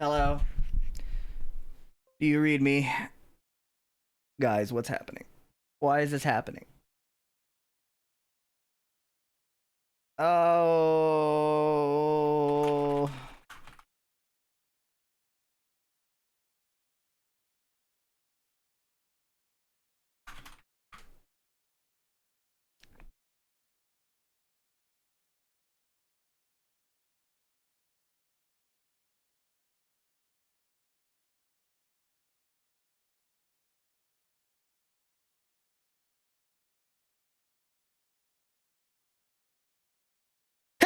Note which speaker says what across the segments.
Speaker 1: Hello. Do you read me? Guys, what's happening? Why is this happening? Oh.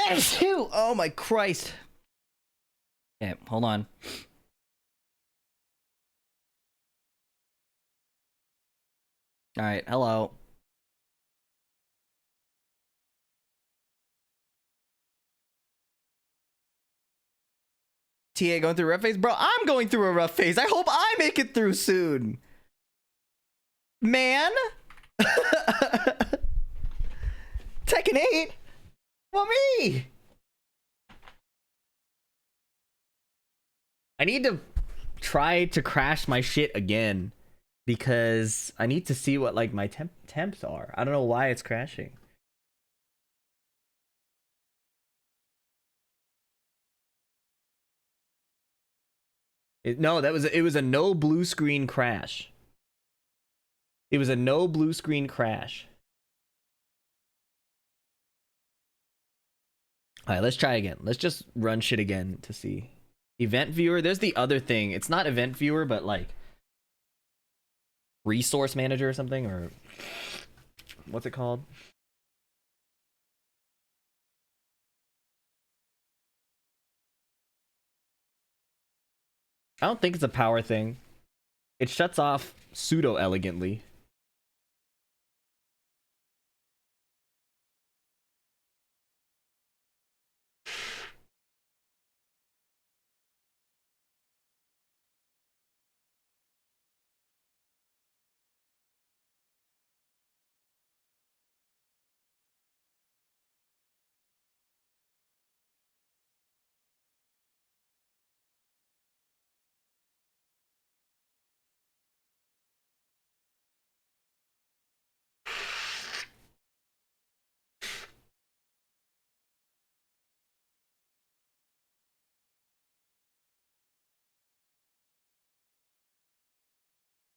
Speaker 1: Hey, shoot! Oh my Christ. Okay, hold on. Alright, hello. TA going through a rough phase? Bro, I'm going through a rough phase. I hope I make it through soon. Man? Tekken 8? Well, me! I need to try to crash my shit again because I need to see what like my temps are. I don't know why it's crashing. No, it was a no blue screen crash. It was a no blue screen crash. All right, let's try again. Let's just run shit again to see. Event viewer. There's the other thing. It's not event viewer, but like resource manager or something, or what's it called? I don't think it's a power thing. It shuts off pseudo elegantly.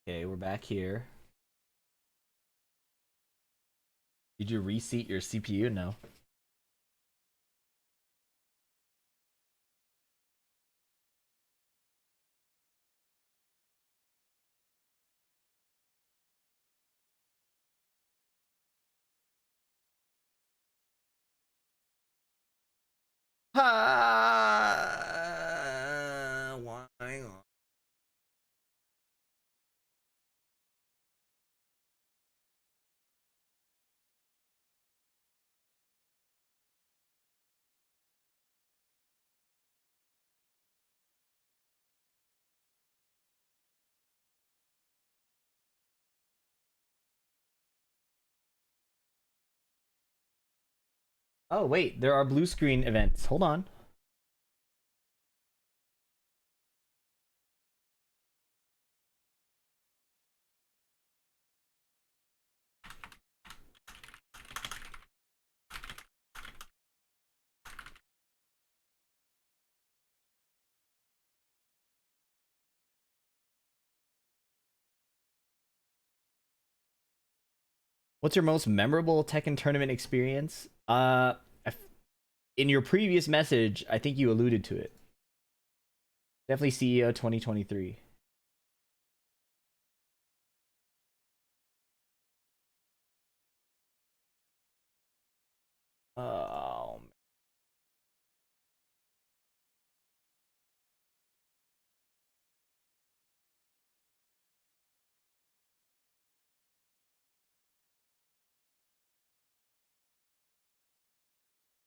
Speaker 1: Okay, we're back here. Did you reseat your CPU? No. Why? Oh wait, there are blue screen events. Hold on. What's your most memorable Tekken tournament experience? In your previous message, I think you alluded to it. Definitely CEO 2023. Oh,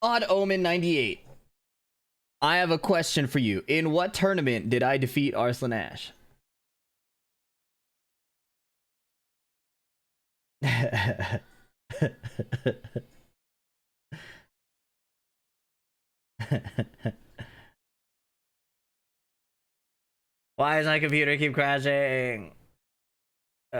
Speaker 1: Odd Omen 98. I have a question for you. In what tournament did I defeat Arslan Ash? Why does my computer keep crashing? Um,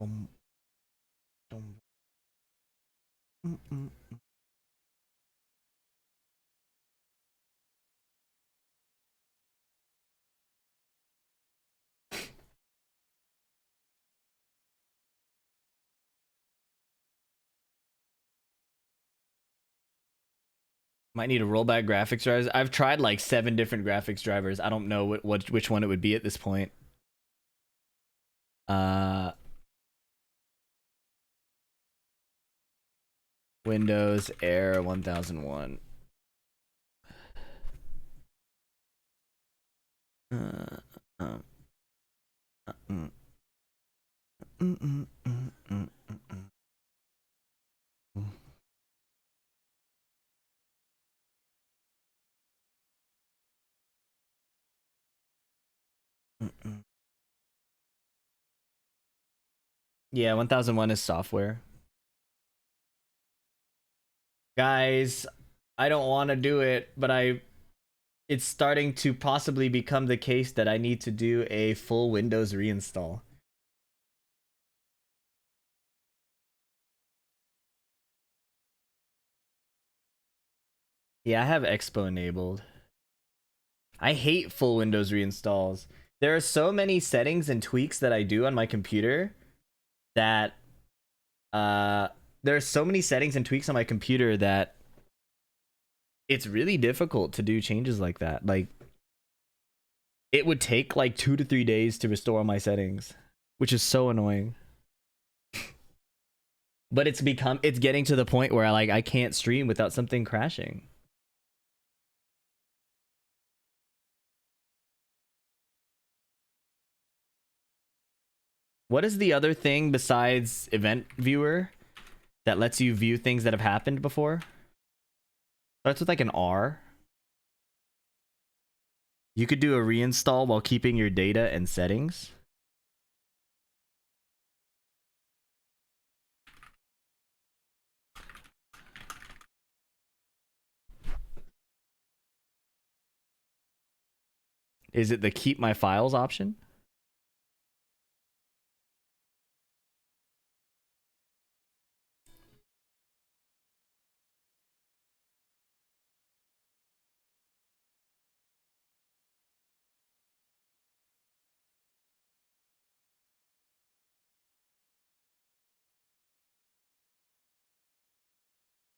Speaker 1: um, mm, mm. Might need a rollback graphics drivers. I've tried like 7 different graphics drivers. I don't know which one it would be at this point. Windows Air 1001. Yeah, 1001 is software. Guys, I don't want to do it, but it's starting to possibly become the case that I need to do a full Windows reinstall. Yeah, I have Expo enabled. I hate full Windows reinstalls. There are so many settings and tweaks that I do on my computer that there are so many settings and tweaks on my computer that it's really difficult to do changes like that. Like it would take like 2 to 3 days to restore all my settings, which is so annoying. But it's getting to the point where I can't stream without something crashing. What is the other thing besides Event Viewer that lets you view things that have happened before? Starts with like an R. You could do a reinstall while keeping your data and settings. Is it the keep my files option?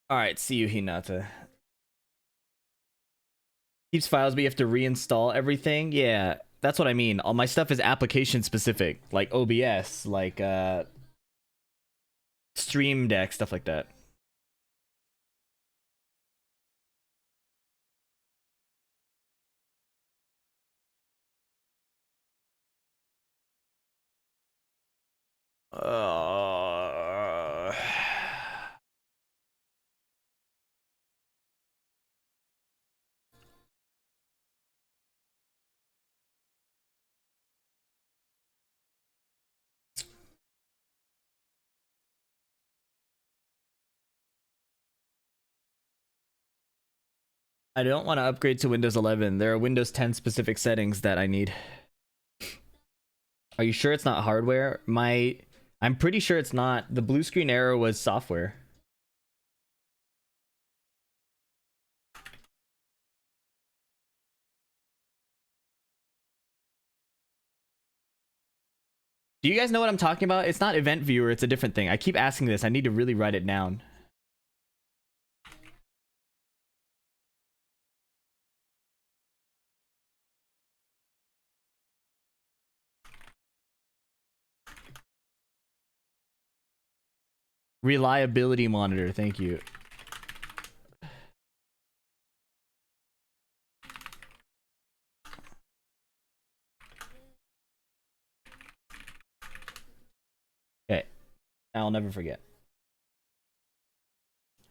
Speaker 1: All right, see you, Hinata. Keeps files, but you have to reinstall everything. Yeah, that's what I mean. All my stuff is application specific, like OBS, like Stream Deck, stuff like that. I don't want to upgrade to Windows 11. There are Windows 10 specific settings that I need. Are you sure it's not hardware? I'm pretty sure it's not. The blue screen error was software. Do you guys know what I'm talking about? It's not Event Viewer, it's a different thing. I keep asking this. I need to really write it down. Reliability monitor, thank you. Okay, I'll never forget.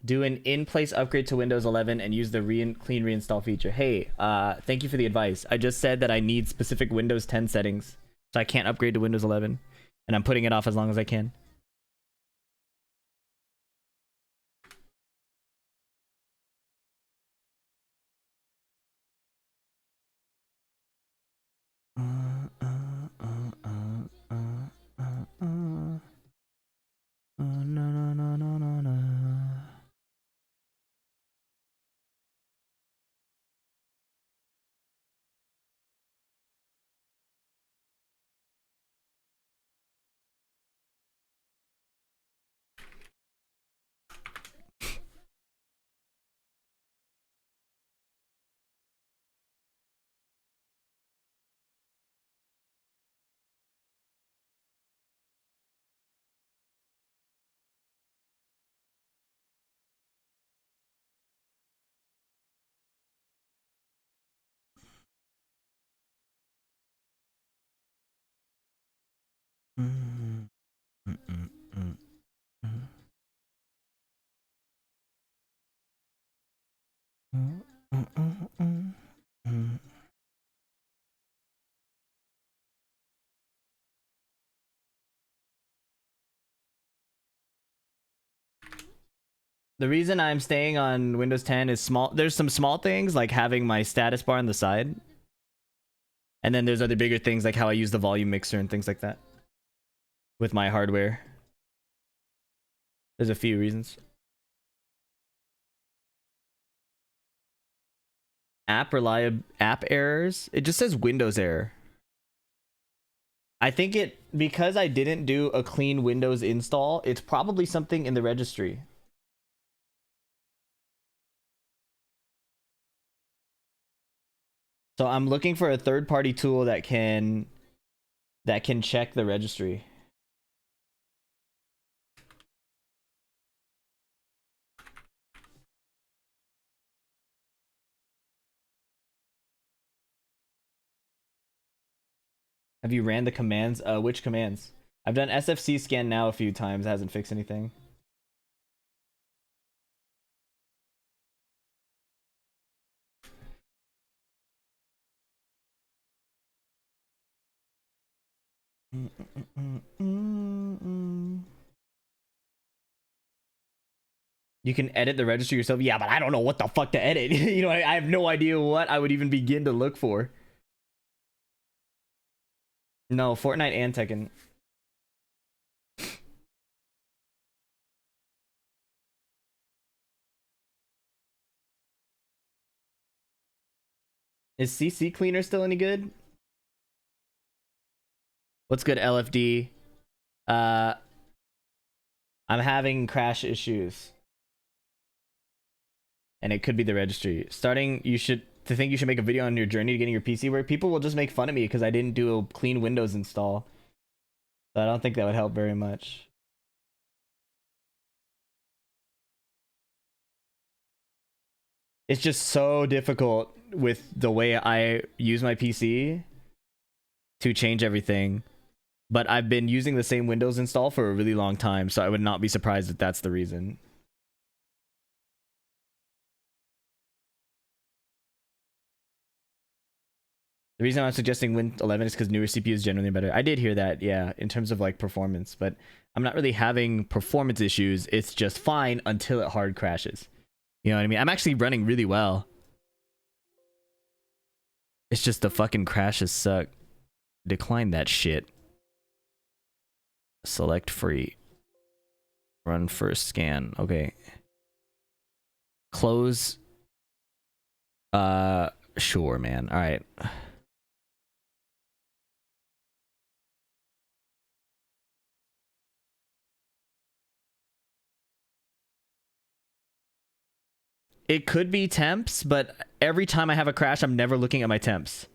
Speaker 1: Do an in-place upgrade to Windows 11 and use the clean reinstall feature. Hey, thank you for the advice. I just said that I need specific Windows 10 settings So I can't upgrade to Windows 11. And I'm putting it off as long as I can. No, no, no, no, no, no. The reason I'm staying on Windows 10 is small. There's some small things like having my status bar on the side. And then there's other bigger things like how I use the volume mixer and things like that with my hardware. There's a few reasons. App errors. It just says Windows error. I think it, because I didn't do a clean Windows install, it's probably something in the registry. So I'm looking for a third-party tool that can check the registry. Have you ran the commands? Which commands? I've done SFC scan now a few times. It hasn't fixed anything. You can edit the registry yourself. Yeah, but I don't know what the fuck to edit. You know, I have no idea what I would even begin to look for. No, Fortnite and Tekken. Is CC Cleaner still any good? What's good, LFD? I'm having crash issues. And it could be the registry. You should make a video on your journey to getting your PC where people will just make fun of me because I didn't do a clean Windows install. So I don't think that would help very much. It's just so difficult with the way I use my PC to change everything. But I've been using the same Windows install for a really long time, so I would not be surprised if that's the reason. The reason I'm suggesting Win 11 is because newer CPU is generally better. I did hear that, yeah, in terms of like performance, but I'm not really having performance issues. It's just fine until it hard crashes. You know what I mean? I'm actually running really well. It's just the fucking crashes suck. Decline that shit. Select free. Run first scan. Okay. Close. Sure, man. All right. It could be temps, but every time I have a crash, I'm never looking at my temps.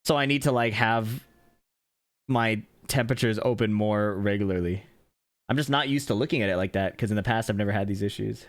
Speaker 1: So I need to like have my temperatures open more regularly. I'm just not used to looking at it like that because in the past I've never had these issues.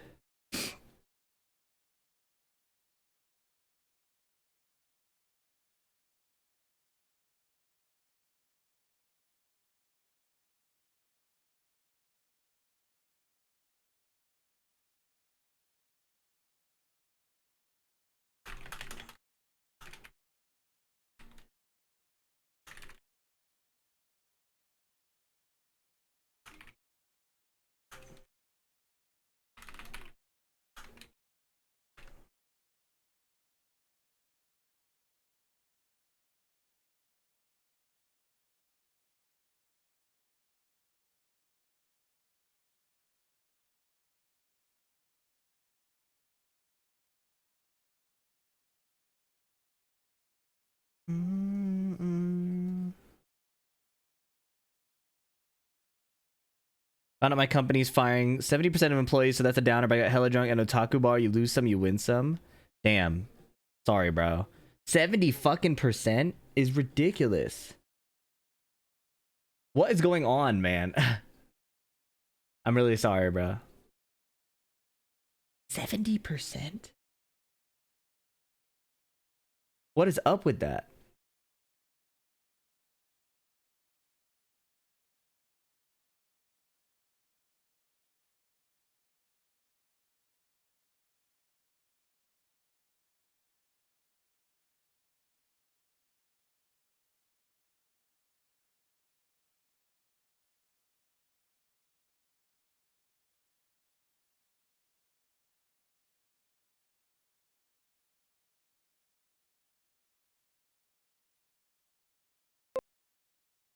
Speaker 1: Found out my company's firing 70% of employees, so that's a downer. But I got hella drunk at Otaku bar. You lose some, you win some. Damn. Sorry, bro. 70 fucking percent is ridiculous. What is going on, man? I'm really sorry, bro. 70%? What is up with that?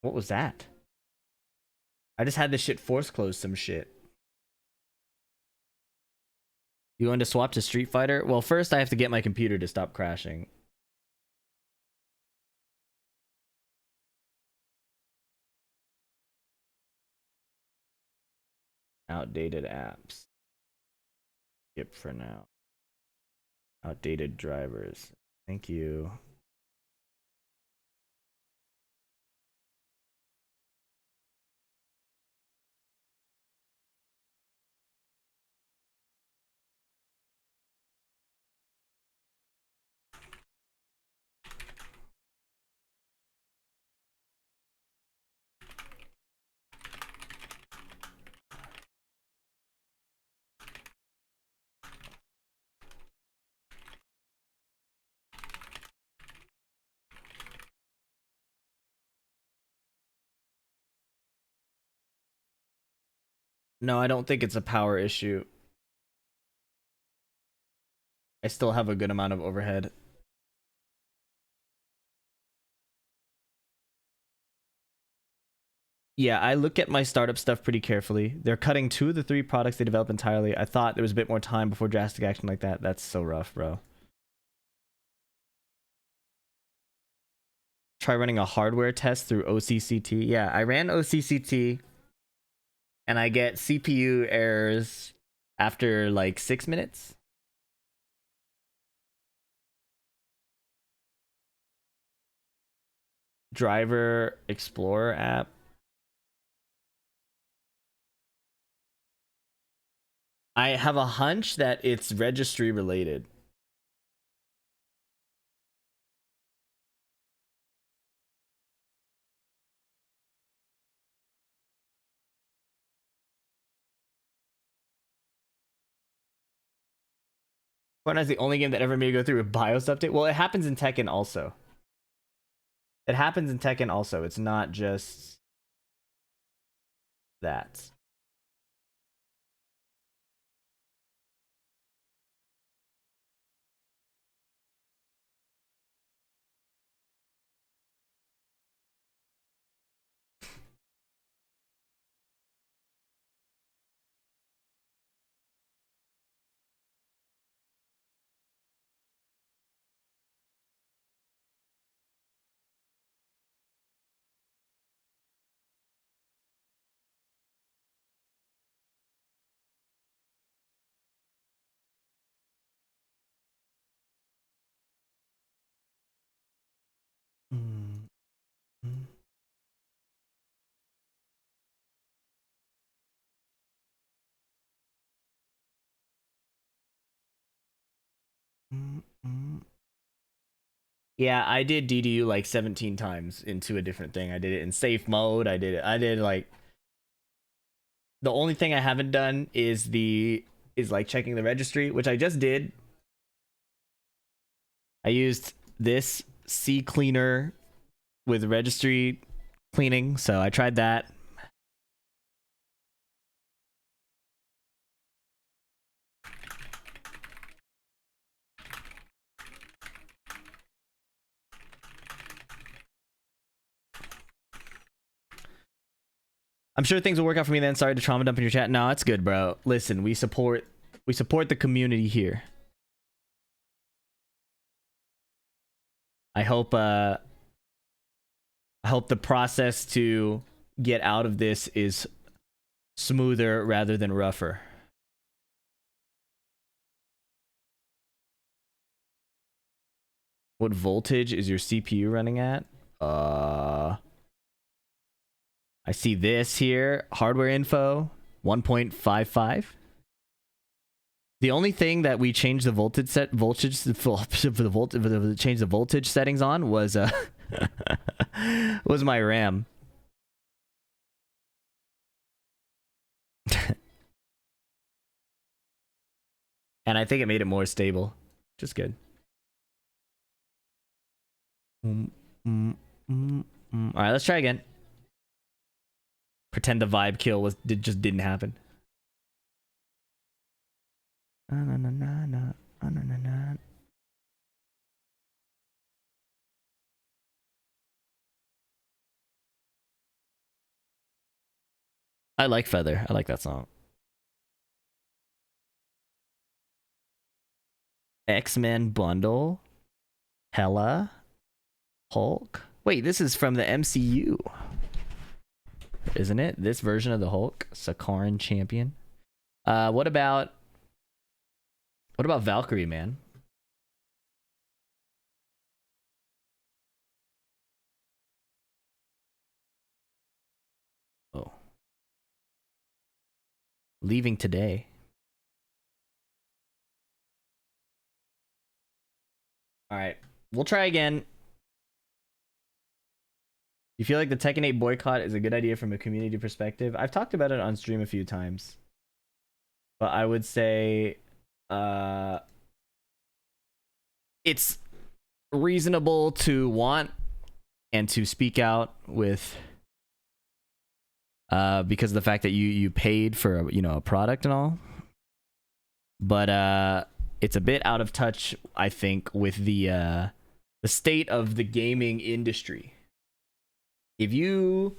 Speaker 1: What was that? I just had this shit force close some shit. You want to swap to Street Fighter? Well, first I have to get my computer to stop crashing. Outdated apps. Skip for now. Outdated drivers. Thank you. No, I don't think it's a power issue. I still have a good amount of overhead. Yeah, I look at my startup stuff pretty carefully. They're cutting 2 of the 3 products they develop entirely. I thought there was a bit more time before drastic action like that. That's so rough, bro. Try running a hardware test through OCCT. Yeah, I ran OCCT and I get CPU errors after like 6 minutes. Driver Explorer app. I have a hunch that it's registry related. Fortnite's the only game that ever made me go through a BIOS update. Well, it happens in Tekken also. It happens in Tekken also. It's not just that. Mm, mm, mm. Yeah, I did DDU like 17 times into a different thing. I did it in safe mode. I did like the only thing I haven't done is like checking the registry, which I just did. I used this C cleaner with registry cleaning, so I tried that. I'm sure things will work out for me then. Sorry to trauma dump in your chat. No, it's good, bro. Listen, we support the community here. I hope the process to get out of this is smoother rather than rougher. What voltage is your CPU running at? I see this here. Hardware info, 1.55. The only thing that we changed the voltage change the voltage settings on was was my RAM. And I think it made it more stable, which is good. All right, let's try again. Pretend the vibe kill just didn't happen. I like Feather. I like that song. X-Men bundle. Hella. Hulk. Wait, this is from the MCU. Isn't it? This version of the Hulk? Sakaran champion. What about Valkyrie, man? Oh. Leaving today. All right. We'll try again. You feel like the Tekken 8 boycott is a good idea from a community perspective? I've talked about it on stream a few times. But I would say it's reasonable to want and to speak out with because of the fact that you paid for a product and all. But it's a bit out of touch, I think, with the state of the gaming industry. If you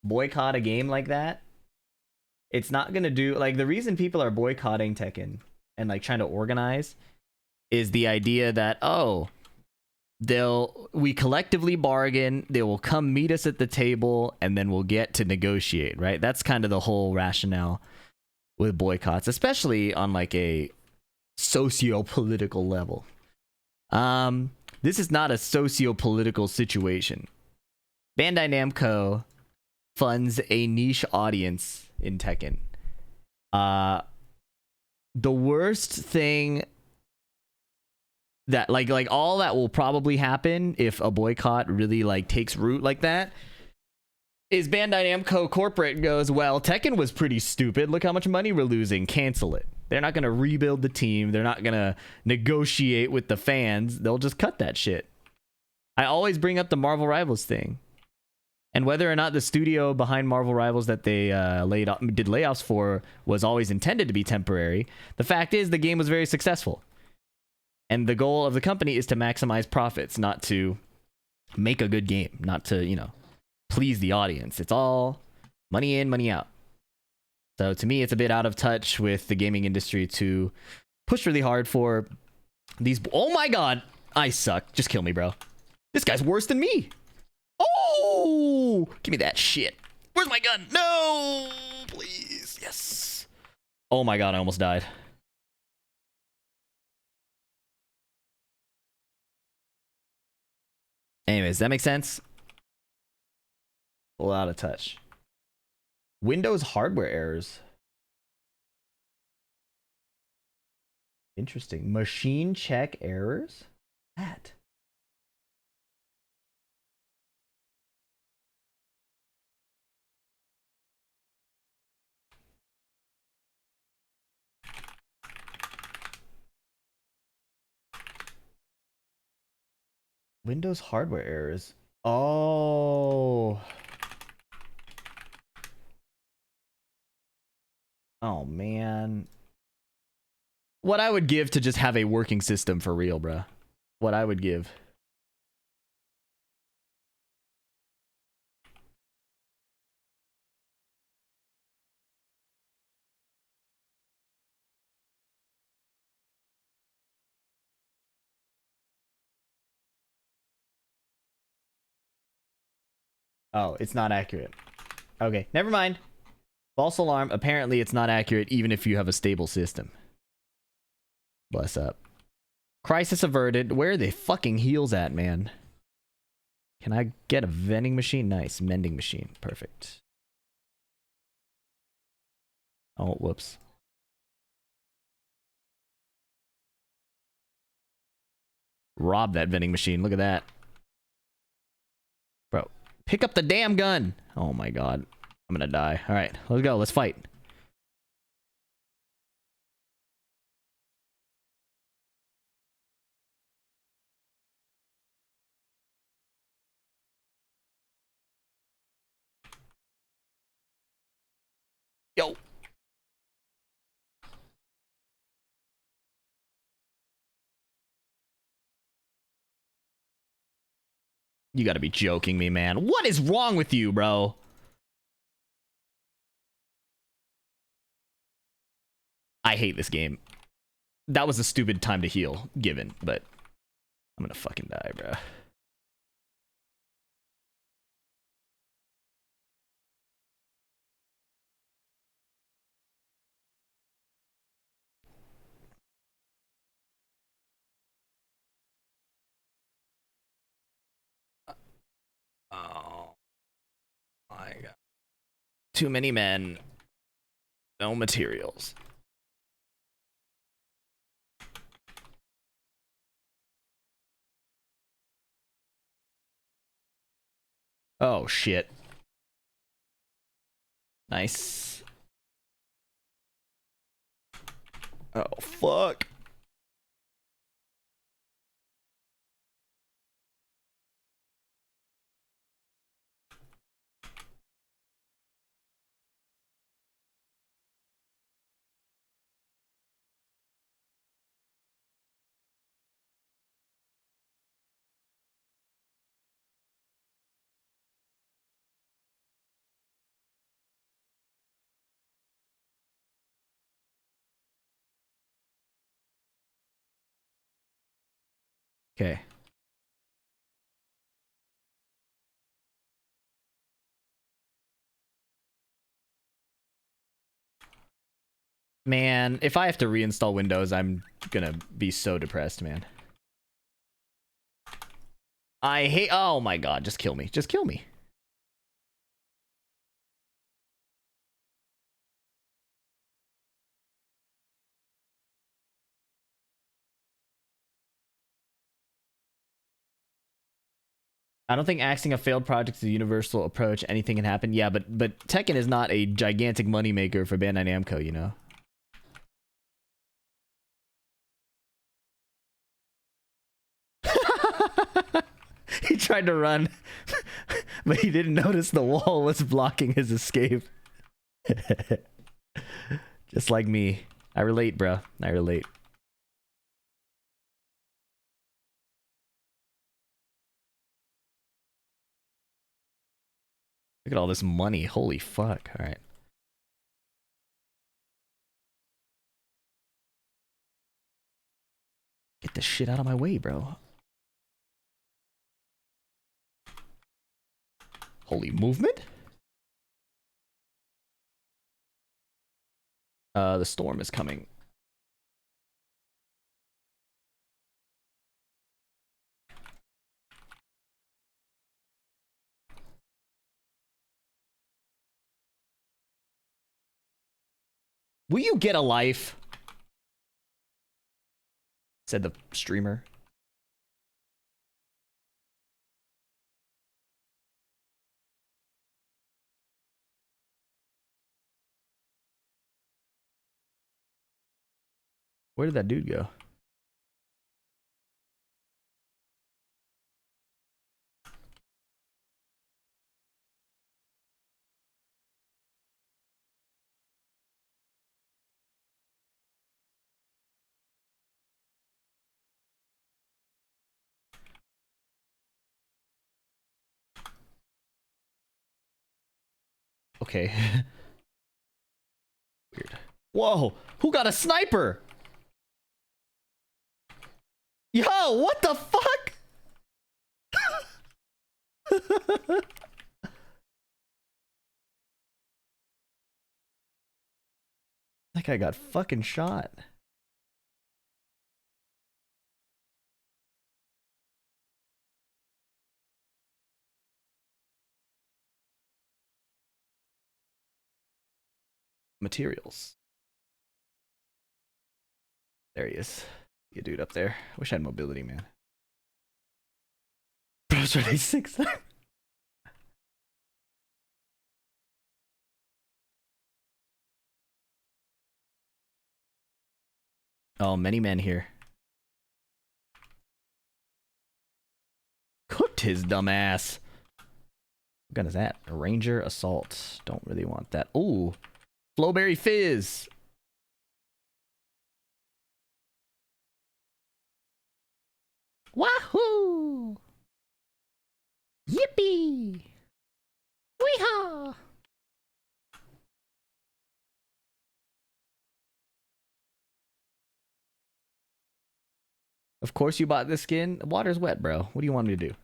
Speaker 1: boycott a game like that, it's not gonna do, like, the reason people are boycotting Tekken and like trying to organize is the idea that, oh, we collectively bargain, they will come meet us at the table, and then we'll get to negotiate, right? That's kind of the whole rationale with boycotts, especially on like a socio-political level. This is not a socio-political situation. Bandai Namco funds a niche audience in Tekken. The worst thing that like all that will probably happen if a boycott really like takes root like that is Bandai Namco corporate goes, well, Tekken was pretty stupid. Look how much money we're losing. Cancel it. They're not going to rebuild the team. They're not going to negotiate with the fans. They'll just cut that shit. I always bring up the Marvel Rivals thing. And whether or not the studio behind Marvel Rivals that they did layoffs for was always intended to be temporary, the fact is the game was very successful. And the goal of the company is to maximize profits, not to make a good game, not to, please the audience. It's all money in, money out. So to me, it's a bit out of touch with the gaming industry to push really hard for these. Oh my god, I suck. Just kill me, bro. This guy's worse than me. Oh, give me that shit. Where's my gun? No, please. Yes. Oh my god, I almost died. Anyways, that makes sense. A lot of touch. Windows hardware errors. Interesting. Machine check errors? That. Windows hardware errors. Oh. Oh, man. What I would give to just have a working system for real, bruh. What I would give. Oh, it's not accurate. Okay, never mind. False alarm. Apparently, it's not accurate even if you have a stable system. Bless up. Crisis averted. Where are the fucking heals at, man? Can I get a vending machine? Nice. Mending machine. Perfect. Oh, whoops. Rob that vending machine. Look at that. Bro, pick up the damn gun. Oh my god. I'm gonna die. Alright, let's go. Let's fight. Yo. You gotta be joking me, man. What is wrong with you, bro? I hate this game. That was a stupid time to heal, given, but I'm gonna fucking die, bro. Oh my god. Too many men. No materials. Oh shit. Nice. Oh fuck. Okay. Man, if I have to reinstall Windows, I'm gonna be so depressed, man. I hate... Oh my god, just kill me. Just kill me. I don't think axing a failed project is a universal approach. Anything can happen. Yeah, but Tekken is not a gigantic moneymaker for Bandai Namco, you know? He tried to run, but he didn't notice the wall was blocking his escape. Just like me. I relate, bro. I relate. Look at all this money. Holy fuck. All right. Get this shit out of my way, bro. Holy movement? The storm is coming. Will you get a life? Said the streamer. Where did that dude go? Okay. Weird. Whoa! Who got a sniper? Yo, what the fuck? That guy got fucking shot. Materials. There he is. You dude up there. Wish I had mobility, man. Bro's ready 6. Oh, many men here. Cooked his dumb ass. What gun is that? A Ranger Assault. Don't really want that. Ooh. Flowberry Fizz. Wahoo! Yippee! Weehaw! Of course you bought this skin. Water's wet, bro. What do you want me to do?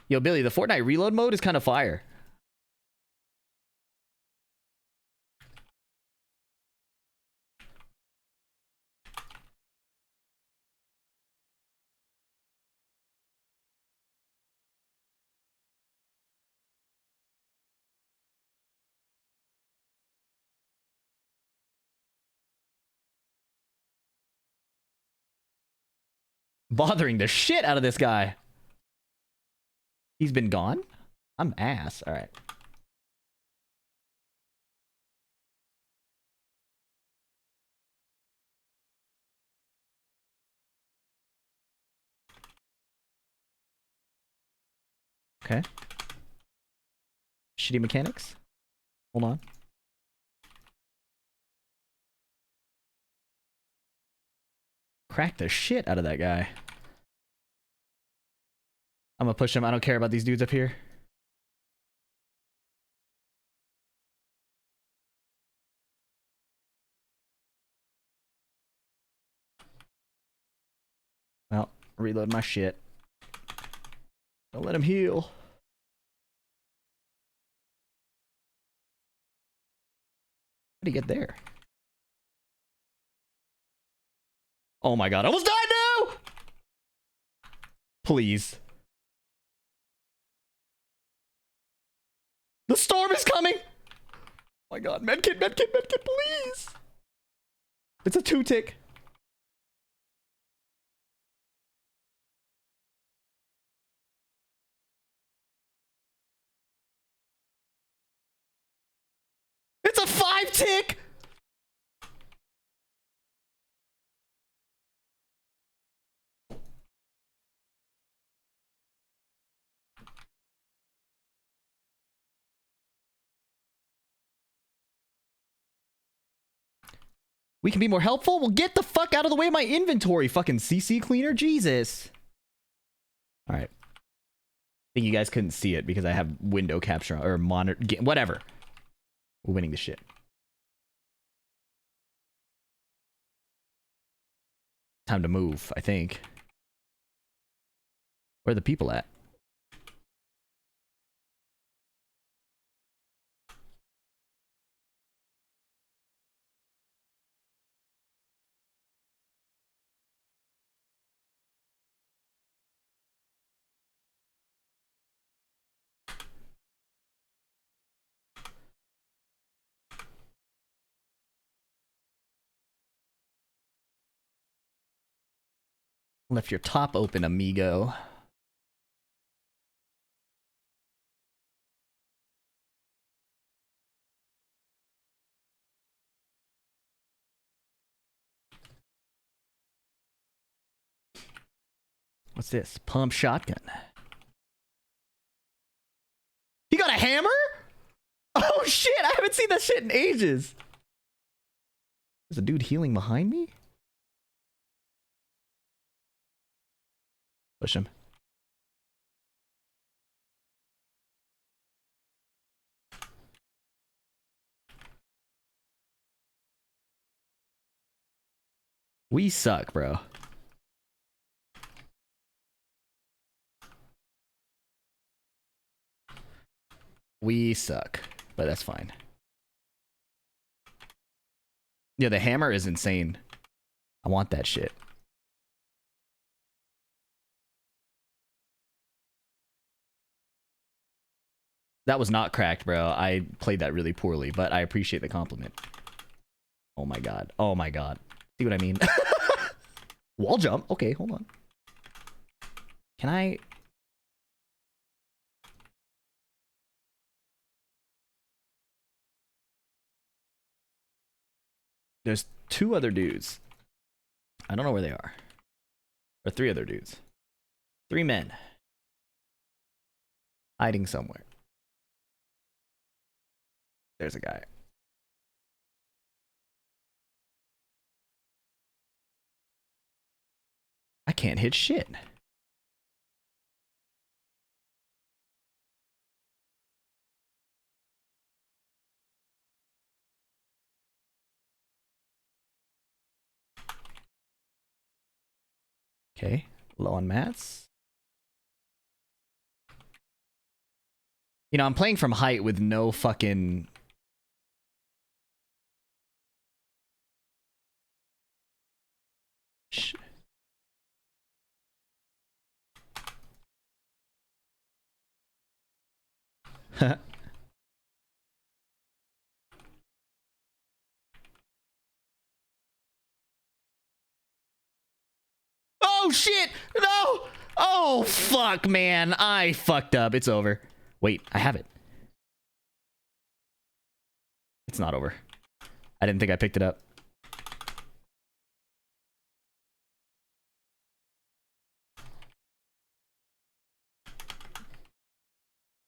Speaker 1: Yo, Billy, the Fortnite reload mode is kind of fire. Bothering the shit out of this guy. He's been gone? I'm ass. All right. Okay. Shitty mechanics. Hold on. Crack the shit out of that guy. I'm gonna push him. I don't care about these dudes up here. Well, reload my shit. Don't let him heal. How did he get there? Oh my god, I almost died now! Please. The storm is coming! Oh my god, medkit, medkit, medkit, please! It's a 2-tick. It's a 5-tick! We can be more helpful? Well, get the fuck out of the way of my inventory, fucking CC cleaner. Jesus. All right. I think you guys couldn't see it because I have window capture or monitor, whatever. We're winning the shit. Time to move, I think. Where are the people at? Left your top open, amigo. What's this? Pump shotgun. He got a hammer? Oh shit, I haven't seen that shit in ages. There's a dude healing behind me? Push him. We suck, bro. We suck, but that's fine. Yeah, the hammer is insane. I want that shit. That was not cracked, bro. I played that really poorly, but I appreciate the compliment. Oh my god. Oh my god. See what I mean? Wall jump. Okay, hold on. Can I... There's 2 other dudes. I don't know where they are. Or 3 other dudes. 3 men. Hiding somewhere. There's a guy. I can't hit shit. Okay. Low on mats. You know, I'm playing from height with no fucking... Shh. Oh shit! No! Oh fuck, man. I fucked up. It's over. Wait, I have it. It's not over. I didn't think I picked it up.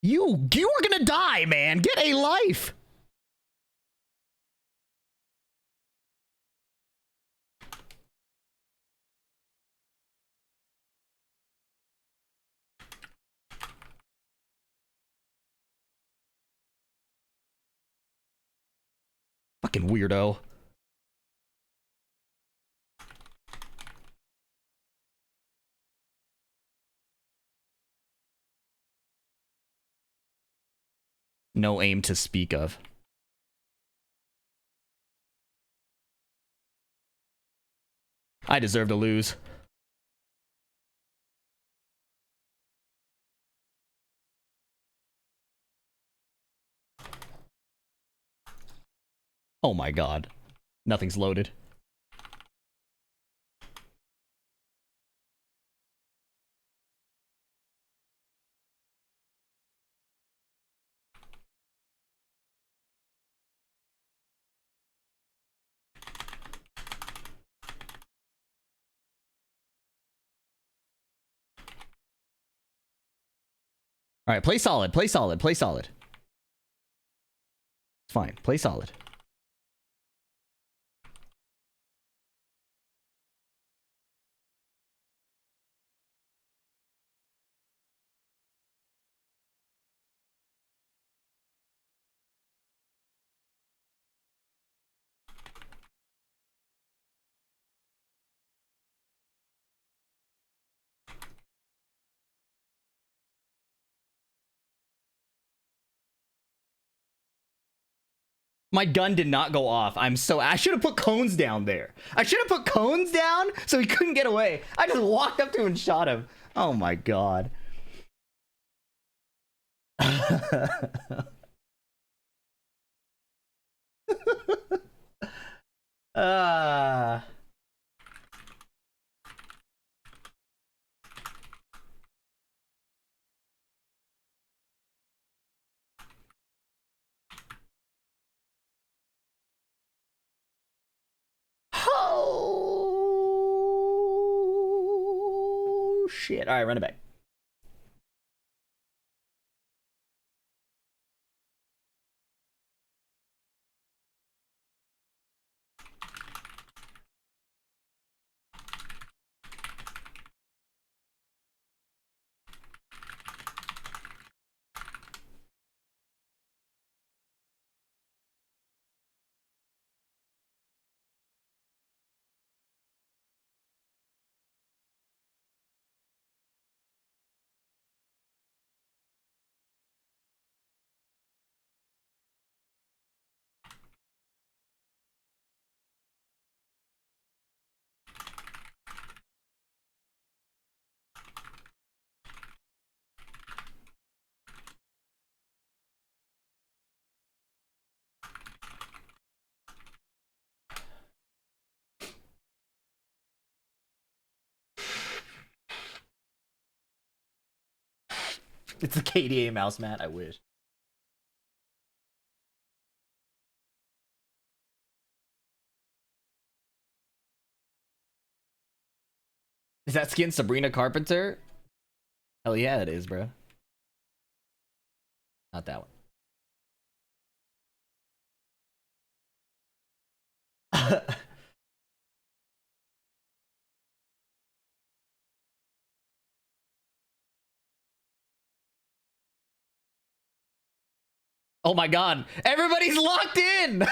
Speaker 1: You are gonna die, man. Get a life. Fucking weirdo. No aim to speak of. I deserve to lose. Oh my god. Nothing's loaded. All right, play solid, play solid, play solid. It's fine, play solid. My gun did not go off. I should have put cones down there. I should have put cones down so he couldn't get away. I just walked up to him and shot him. Oh my god. Ah. Oh shit. All right, run it back. It's a KDA mouse mat. I wish. Is that skin Sabrina Carpenter? Hell yeah, it is, bro. Not that one. Oh my god, everybody's locked in!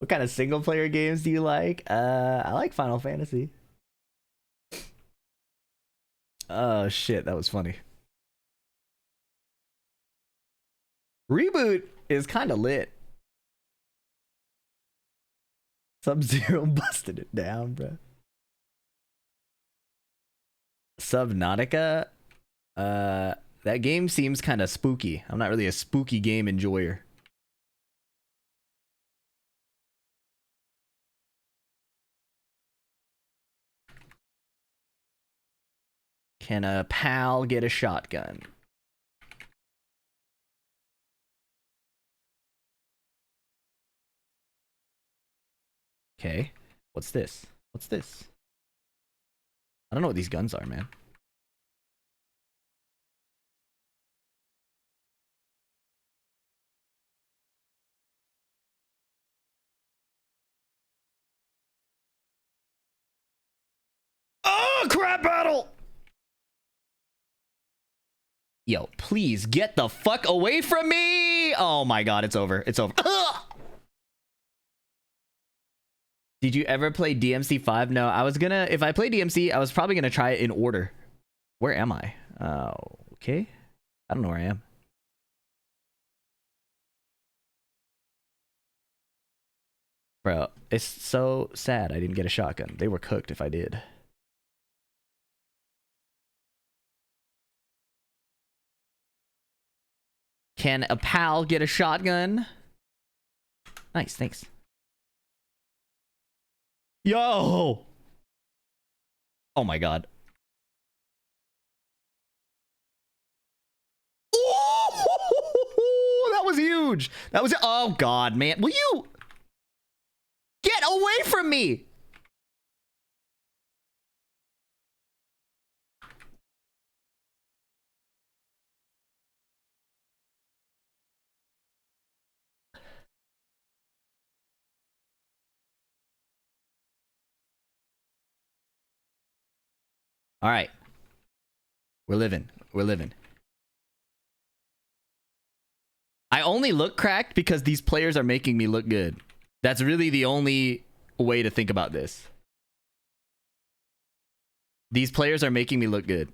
Speaker 1: What kind of single player games do you like? I like Final Fantasy. Oh shit, that was funny. Reboot is kind of lit. Sub-Zero busted it down, bro. Subnautica? That game seems kind of spooky. I'm not really a spooky game enjoyer. Can a pal get a shotgun? Okay. What's this? What's this? I don't know what these guns are, man. Oh, crap battle! Yo, please get the fuck away from me! Oh my god, it's over. It's over. Ugh! Did you ever play DMC5? No, I was gonna... If I play DMC, I was probably gonna try it in order. Where am I? Oh, okay. I don't know where I am. Bro, it's so sad I didn't get a shotgun. They were cooked if I did. Can a pal get a shotgun? Nice, thanks. Yo! Oh my god. Oh, that was huge. That was... Oh god, man. Will you... Get away from me! All right. We're living. We're living. I only look cracked because these players are making me look good. That's really the only way to think about this. These players are making me look good.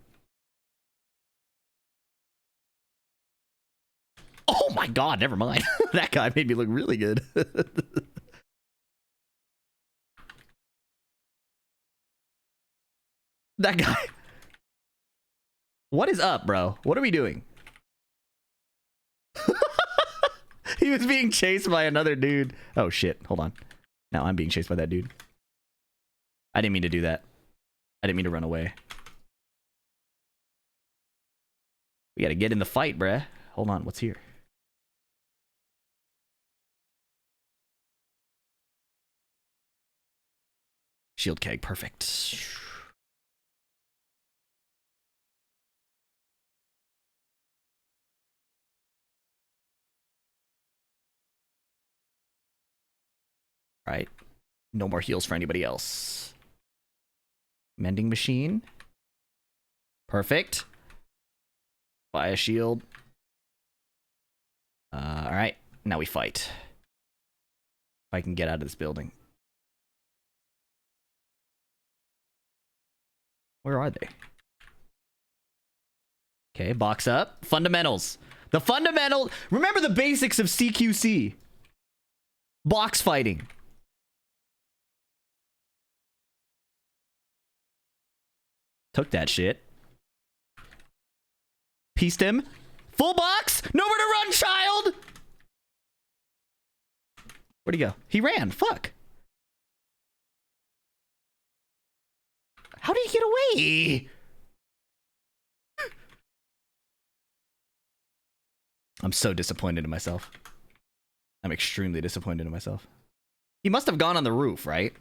Speaker 1: Oh my god, never mind. That guy made me look really good. That guy. What is up, bro? What are we doing? He was being chased by another dude. Oh shit, hold on. Now I'm being chased by that dude. I didn't mean to do that. I didn't mean to run away. We gotta get in the fight, bruh. Hold on, what's here? Shield keg, perfect. Right. No more heals for anybody else. Mending machine. Perfect. Buy a shield. Alright. Now we fight. If I can get out of this building. Where are they? Okay, box up. Fundamentals. The fundamental... Remember the basics of CQC. Box fighting. Took that shit. Pieced him. Full box! Nowhere to run, child! Where'd he go? He ran. Fuck. How did he get away? I'm so disappointed in myself. I'm extremely disappointed in myself. He must have gone on the roof, right?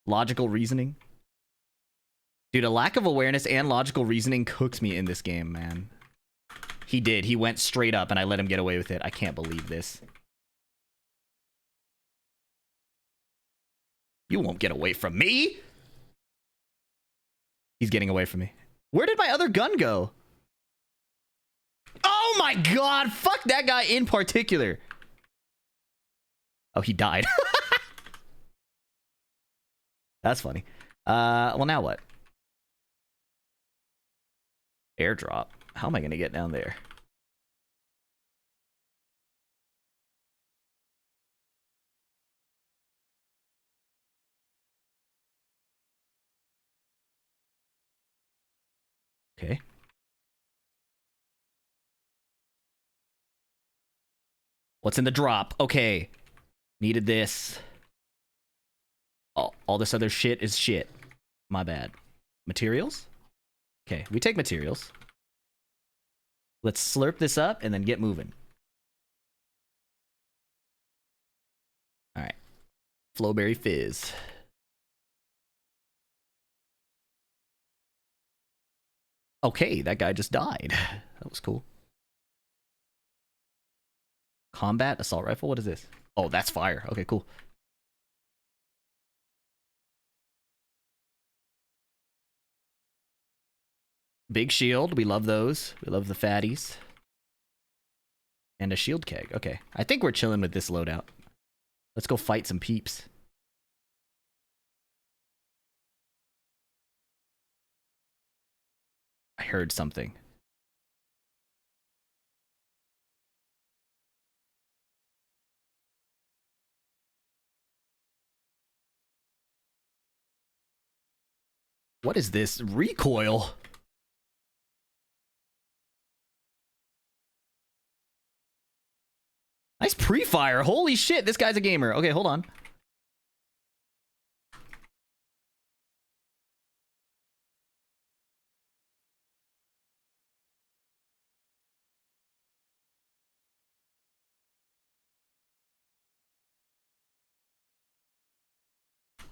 Speaker 1: Logical reasoning. Dude, a lack of awareness and logical reasoning cooks me in this game, man. He did. He went straight up and I let him get away with it. I can't believe this. You won't get away from me. He's getting away from me. Where did my other gun go? Oh my god. Fuck that guy in particular. Oh, he died. That's funny. Well, now what? Airdrop. How am I going to get down there? Okay. What's in the drop? Okay. Needed this. All this other shit is shit. My bad. Materials? Okay, we take materials. Let's slurp this up and then get moving. Alright. Flowberry Fizz. Okay, that guy just died. That was cool. Combat assault rifle? What is this? Oh, that's fire. Okay, cool. Big shield. We love those. We love the fatties. And a shield keg. Okay. I think we're chilling with this loadout. Let's go fight some peeps. I heard something. What is this? Recoil? Nice pre-fire. Holy shit, this guy's a gamer. Okay, hold on.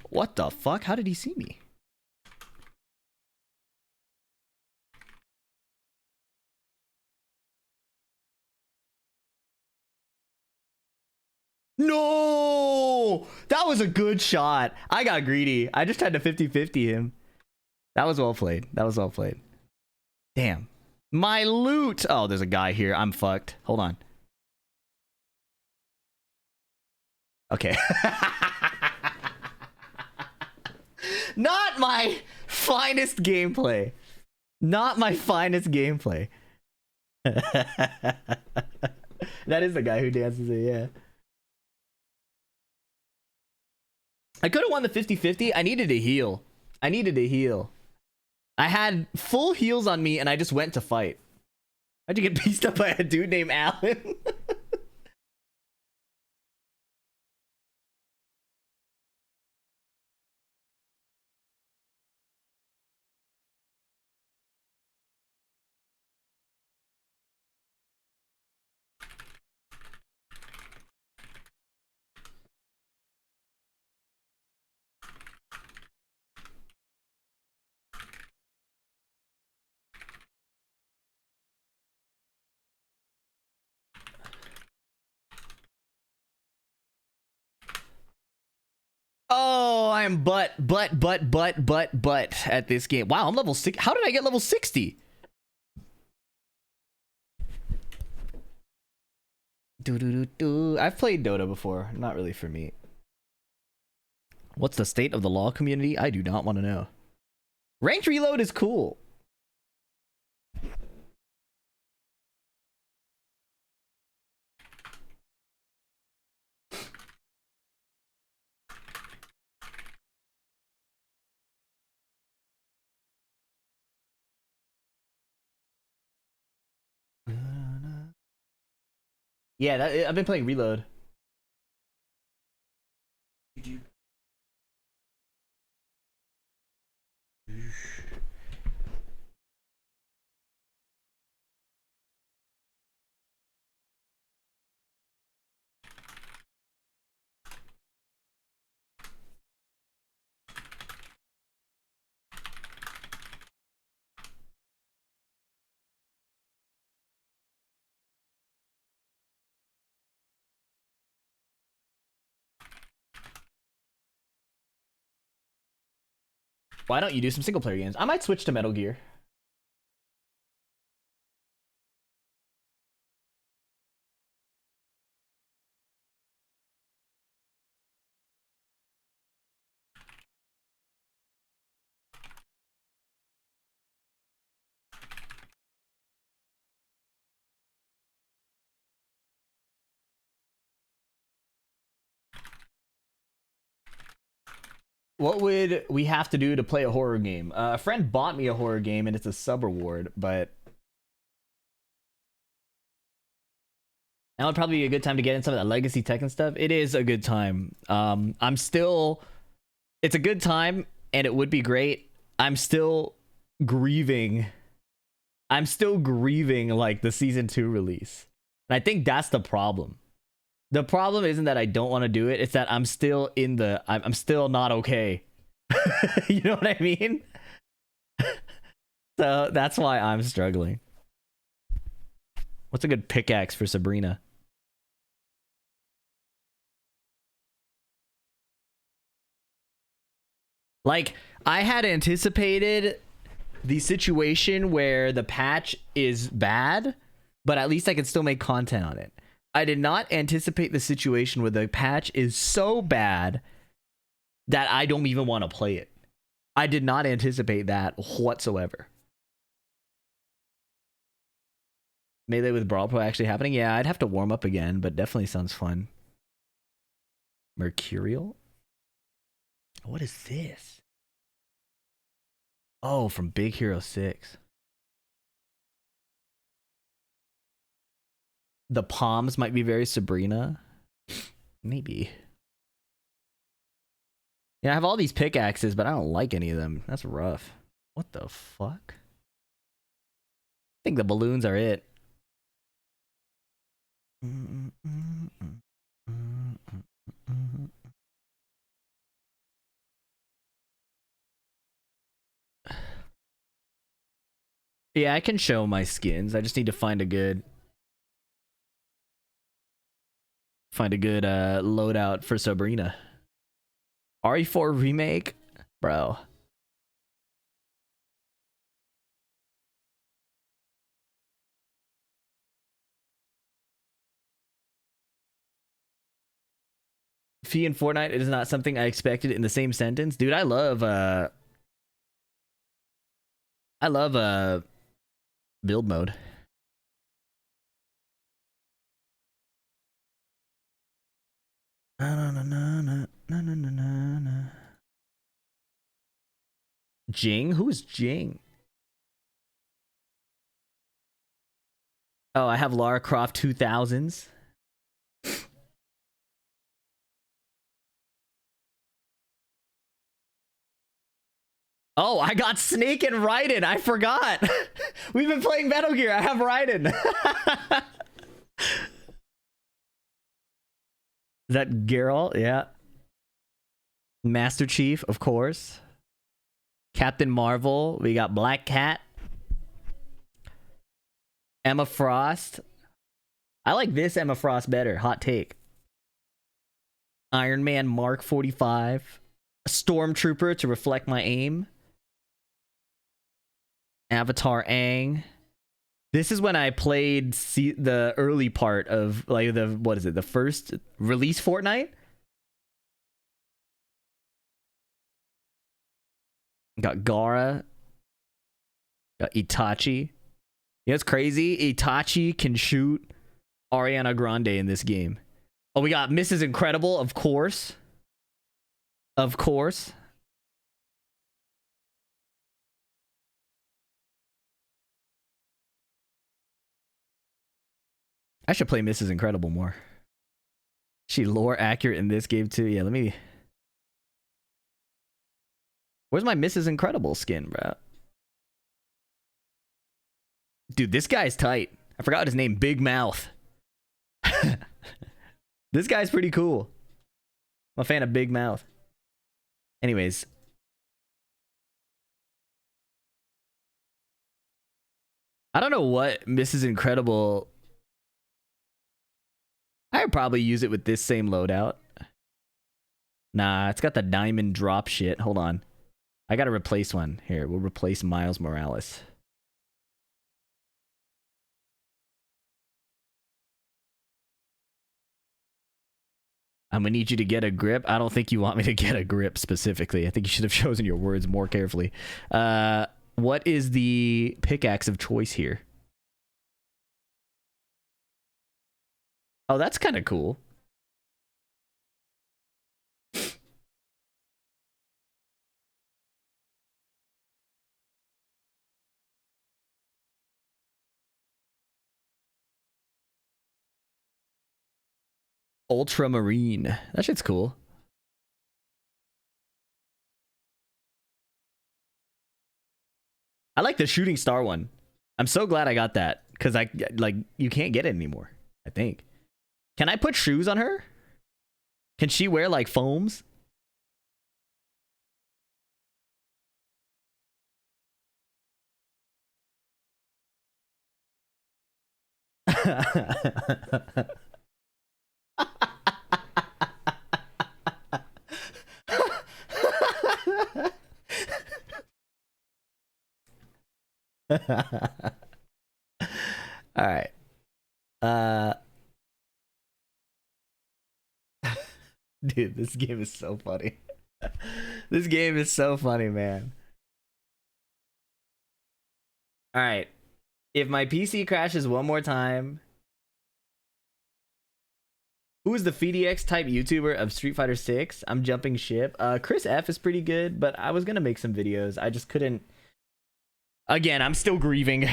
Speaker 1: What the fuck? How did he see me? No! That was a good shot. I got greedy. I just had to 50-50 him. That was well played. That was well played. Damn. My loot! Oh, there's a guy here. I'm fucked. Hold on. Okay. Not my finest gameplay. Not my finest gameplay. That is the guy who dances it, yeah. I could have won the 50-50. I needed to heal. I needed to heal. I had full heals on me and I just went to fight. How'd you get pieced up by a dude named Alan? Oh, I am butt at this game. Wow, I'm level 6. How did I get level 60? I've played Dota before. Not really for me. What's the state of the law community? I do not want to know. Ranked reload is cool. Yeah, I've been playing Reload. Why don't you do some single player games? I might switch to Metal Gear. What would we have to do to play a horror game? A friend bought me a horror game and it's a sub reward, but now would probably be a good time to get in some of that legacy tech and stuff. It is a good time. It's a good time and it would be great. I'm still grieving like the season 2 release. And I think that's the problem. The problem isn't that I don't want to do it, it's that I'm still I'm still not okay. You know what I mean? So that's why I'm struggling. What's a good pickaxe for Sabrina? Like, I had anticipated the situation where the patch is bad, but at least I can still make content on it. I did not anticipate the situation where the patch is so bad that I don't even want to play it. I did not anticipate that whatsoever. Melee with Brawl Pro actually happening? Yeah, I'd have to warm up again, but definitely sounds fun. Mercurial? What is this? Oh, from Big Hero 6. The palms might be very Sabrina. Maybe. Yeah, I have all these pickaxes, but I don't like any of them. That's rough. What the fuck? I think the balloons are it. Yeah, I can show my skins. I just need to find a good loadout for Sabrina. RE4 remake? Bro. Fee in Fortnite is not something I expected in the same sentence. Dude, I love build mode. Jing? Who is Jing? Oh, I have Lara Croft 2000s. Oh, I got Snake and Raiden. I forgot. We've been playing Metal Gear. I have Raiden. Is that Geralt? Yeah. Master Chief, of course. Captain Marvel. We got Black Cat. Emma Frost. I like this Emma Frost better. Hot take. Iron Man Mark 45. A Stormtrooper to reflect my aim. Avatar Aang. This is when I played the early part of like the first release Fortnite. Got Gara. Got Itachi. Yeah, it's crazy. Itachi can shoot Ariana Grande in this game. Oh, we got Mrs. Incredible, of course. Of course. I should play Mrs. Incredible more. She lore accurate in this game too. Yeah, let me. Where's my Mrs. Incredible skin, bro? Dude, this guy's tight. I forgot his name. Big Mouth. This guy's pretty cool. I'm a fan of Big Mouth. Anyways. I don't know what Mrs. Incredible. I would probably use it with this same loadout. Nah, it's got the diamond drop shit. Hold on. I gotta replace one. Here, we'll replace Miles Morales. I'm gonna need you to get a grip. I don't think you want me to get a grip specifically. I think you should have chosen your words more carefully. What is the pickaxe of choice here? Oh, that's kind of cool. Ultramarine. That shit's cool. I like the shooting star one. I'm so glad I got that because I like you can't get it anymore. I think. Can I put shoes on her? Can she wear like foams? All right. Dude, this game is so funny. This game is so funny, man. All right. If my PC crashes one more time, who is the FDX type YouTuber of Street Fighter 6? I'm jumping ship. Chris F is pretty good, but I was gonna make some videos. I just couldn't. Again, I'm still grieving.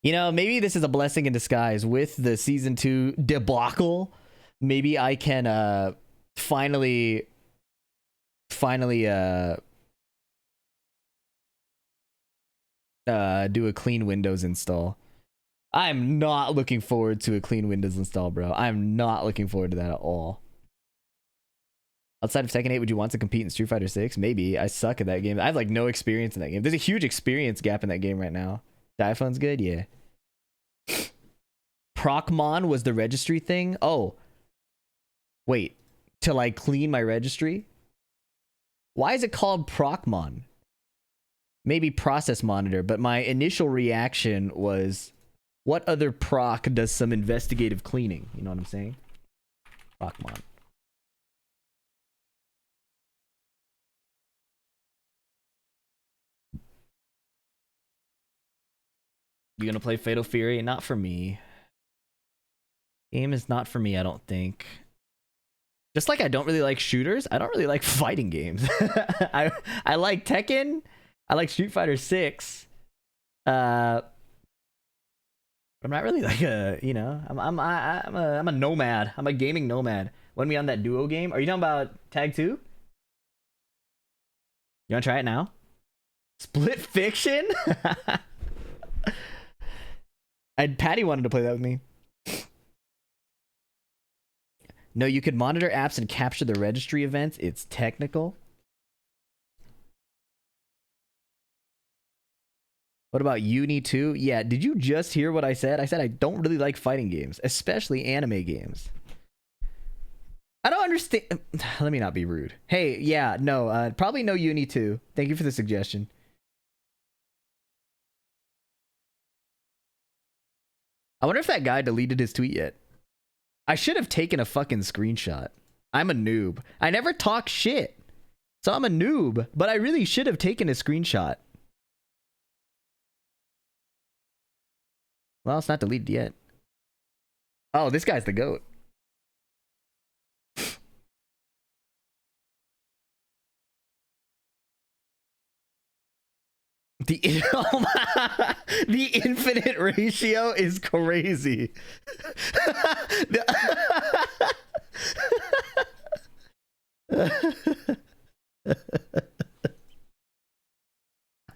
Speaker 1: You know, maybe this is a blessing in disguise with the season 2 debacle. Maybe I can finally do a clean Windows install. I'm not looking forward to a clean Windows install, bro. I'm not looking forward to that at all. Outside of Tekken 8, would you want to compete in Street Fighter 6? Maybe. I suck at that game. I have like no experience in that game. There's a huge experience gap in that game right now. The iPhone's good? Yeah. Procmon was the registry thing? Oh. Wait. To like clean my registry? Why is it called Procmon? Maybe process monitor, but my initial reaction was, what other proc does some investigative cleaning? You know what I'm saying? Procmon. You gonna play Fatal Fury? Not for me. Game is not for me, I don't think. Just like I don't really like shooters, I don't really like fighting games. I like Tekken. I like Street Fighter 6. I'm not really like a, you know, I'm a nomad. I'm a gaming nomad. When we on that duo game? Are you talking about Tag 2? You wanna try it now? Split Fiction? Patty wanted to play that with me. No, you could monitor apps and capture the registry events. It's technical. What about Uni 2? Yeah, did you just hear what I said? I said I don't really like fighting games, especially anime games. I don't understand. Let me not be rude. Hey, yeah, no, probably no Uni 2. Thank you for the suggestion. I wonder if that guy deleted his tweet yet. I should have taken a fucking screenshot. I'm a noob. I never talk shit. So I'm a noob, but I really should have taken a screenshot. Well, it's not deleted yet. Oh, this guy's the GOAT. The infinite ratio is crazy.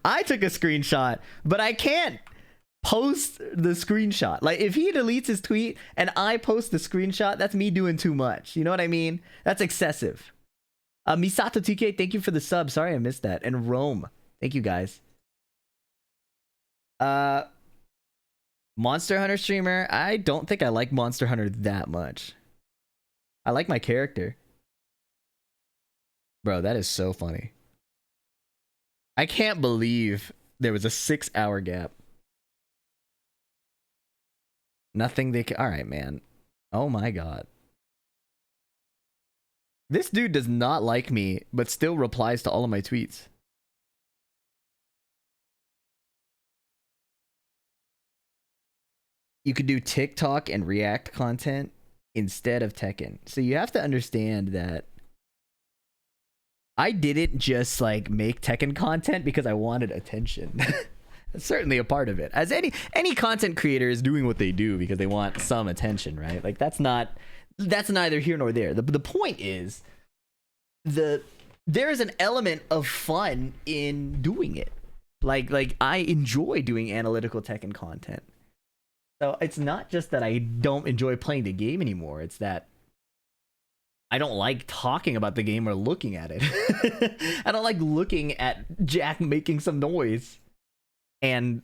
Speaker 1: I took a screenshot, but I can't post the screenshot. Like, if he deletes his tweet and I post the screenshot, that's me doing too much. You know what I mean? That's excessive. Misato TK, thank you for the sub. Sorry I missed that. And Rome, thank you guys. Monster Hunter streamer. I don't think I like Monster Hunter that much. I like my character. Bro, that is so funny. I can't believe there was a 6-hour gap. Nothing they can. All right, man. Oh my god. This dude does not like me, but still replies to all of my tweets. You could do TikTok and React content instead of Tekken. So you have to understand that I didn't just like make Tekken content because I wanted attention. That's certainly a part of it. As any content creator is doing what they do because they want some attention, right? Like that's neither here nor there. The point is there is an element of fun in doing it. Like I enjoy doing analytical Tekken content. So it's not just that I don't enjoy playing the game anymore. It's that I don't like talking about the game or looking at it. I don't like looking at Jack making some noise and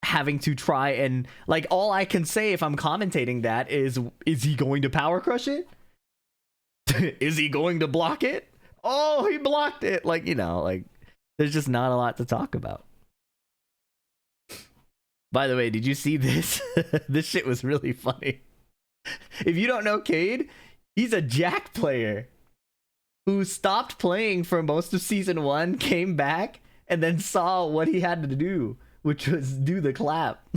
Speaker 1: having to try and like all I can say if I'm commentating that is he going to power crush it? Is he going to block it? Oh, he blocked it. Like, you know, like there's just not a lot to talk about. By the way, did you see this? This shit was really funny. If you don't know Cade, he's a Jack player who stopped playing for most of season 1, came back, and then saw what he had to do, which was do the clap.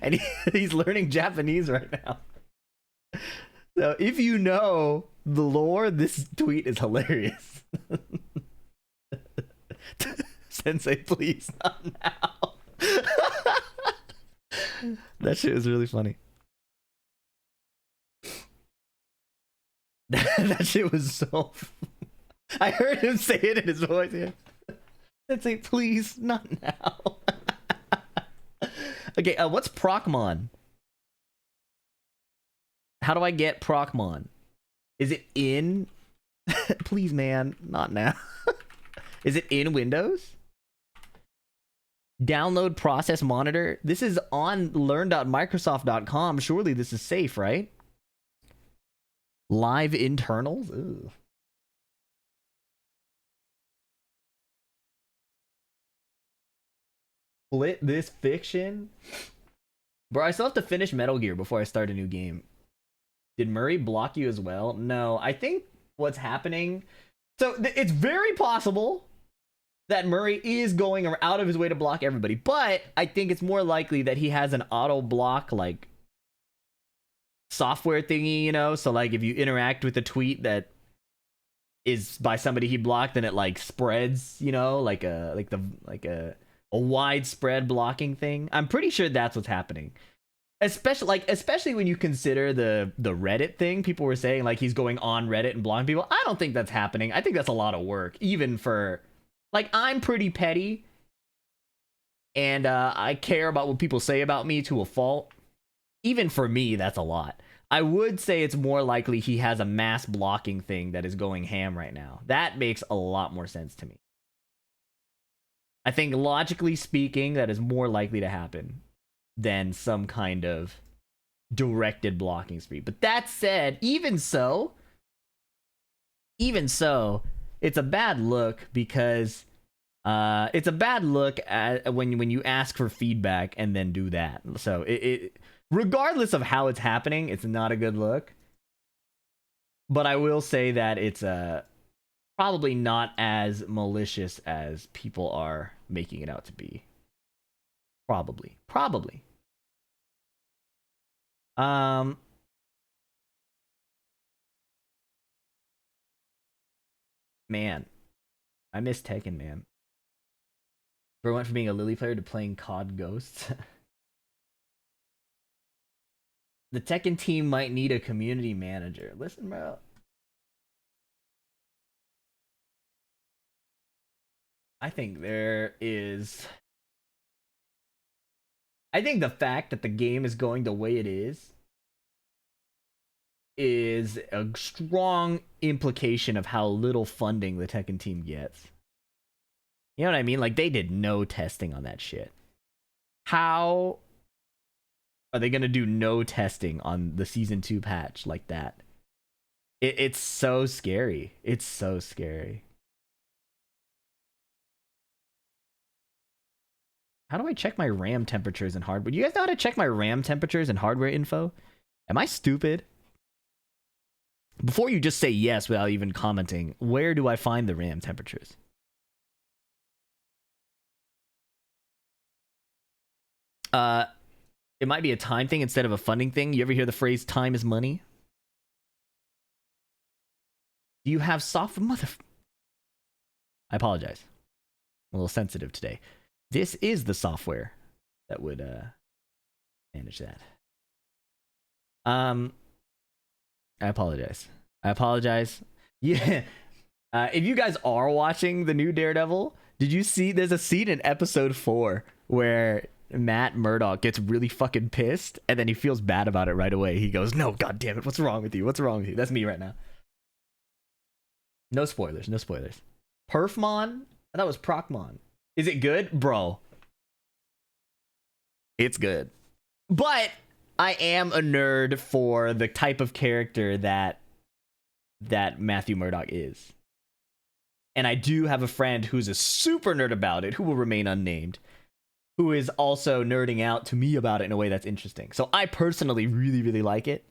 Speaker 1: And he's learning Japanese right now. So if you know the lore, this tweet is hilarious. Sensei, please, not now. That shit was really funny. That shit was so I heard him say it in his voice here. Sensei, please, not now. Okay, what's Procmon? How do I get Procmon? Is it in? Please, man, not now. Is it in Windows? Download process monitor. This is on learn.microsoft.com. Surely this is safe, right? Live internals? Ugh. Split this fiction? Bro, I still have to finish Metal Gear before I start a new game. Did Murray block you as well? No, I think what's happening... So, it's very possible that Murray is going out of his way to block everybody, but I think it's more likely that he has an auto block, like, software thingy, you know? So, like, if you interact with a tweet that is by somebody he blocked, then it, like, spreads, you know? Like a widespread blocking thing. I'm pretty sure that's what's happening. Especially when you consider the Reddit thing. People were saying like he's going on Reddit and blocking people. I don't think that's happening. I think that's a lot of work, even for like I'm pretty petty and I care about what people say about me to a fault. Even for me, that's a lot. I would say it's more likely he has a mass blocking thing that is going ham right now. That makes a lot more sense to me. I think logically speaking, that is more likely to happen than some kind of directed blocking spree. But that said, even so, it's a bad look because it's a bad look at when you ask for feedback and then do that. So it regardless of how it's happening, it's not a good look. But I will say that it's probably not as malicious as people are making it out to be. Probably. Man, I miss Tekken, man. Bro went from being a Lily player to playing COD Ghosts. The Tekken team might need a community manager. Listen, bro. I think there is. I think the fact that the game is going the way it is a strong implication of how little funding the Tekken team gets. You know what I mean? Like, they did no testing on that shit. How are they gonna do no testing on the season 2 patch like that? It's so scary. It's so scary. How do I check my RAM temperatures and hardware? You guys know how to check my RAM temperatures and hardware info? Am I stupid? Before you just say yes without even commenting, where do I find the RAM temperatures? It might be a time thing instead of a funding thing. You ever hear the phrase time is money? Do you have soft mother... I apologize. I'm a little sensitive today. This is the software that would manage that. I apologize. I apologize. Yeah. If you guys are watching the new Daredevil, did you see there's a scene in episode 4 where Matt Murdock gets really fucking pissed and then he feels bad about it right away. He goes, "No, god damn it, what's wrong with you? What's wrong with you?" That's me right now. No spoilers, no spoilers. Perfmon? I thought it was Procmon. Is it good? Bro. It's good. But I am a nerd for the type of character that Matthew Murdock is. And I do have a friend who's a super nerd about it, who will remain unnamed, who is also nerding out to me about it in a way that's interesting. So I personally really, really like it.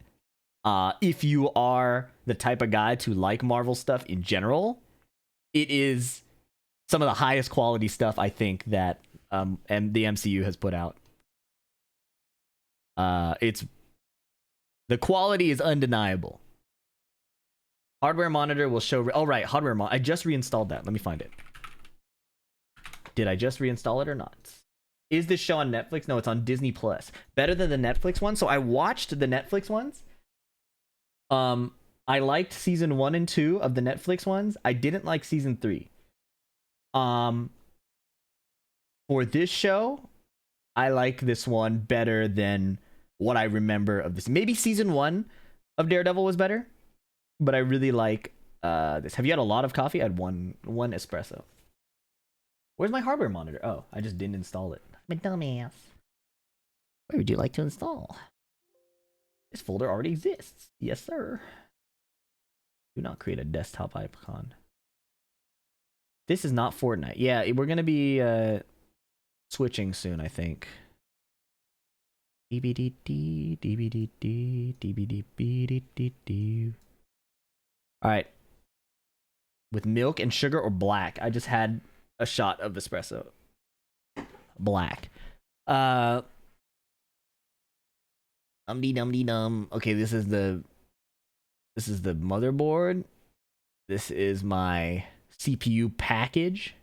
Speaker 1: If you are the type of guy to like Marvel stuff in general, it is some of the highest quality stuff I think that and the MCU has put out. It's the quality is undeniable. Hardware monitor will show. Oh right, hardware I just reinstalled that. Let me find it. Did I just reinstall it or not? Is this show on Netflix? No, it's on Disney Plus. Better than the Netflix one. So I watched the Netflix ones. I liked season 1 and 2 of the Netflix ones. I didn't like season 3. For this show, I like this one better than what I remember of this. Maybe season 1 of Daredevil was better, but I really like this. Have you had a lot of coffee? I had one espresso. Where's my hardware monitor? Oh, I just didn't install it. I'm a dumbass. Where would you like to install? This folder already exists. Yes, sir. Do not create a desktop icon. This is not Fortnite. Yeah, we're going to be switching soon, I think. DBDD, DBDD, DBDD. All right. With milk and sugar or black? I just had a shot of espresso. Black. Dum-dee-dum-dee-dum. Okay, this is the motherboard. This is my CPU package.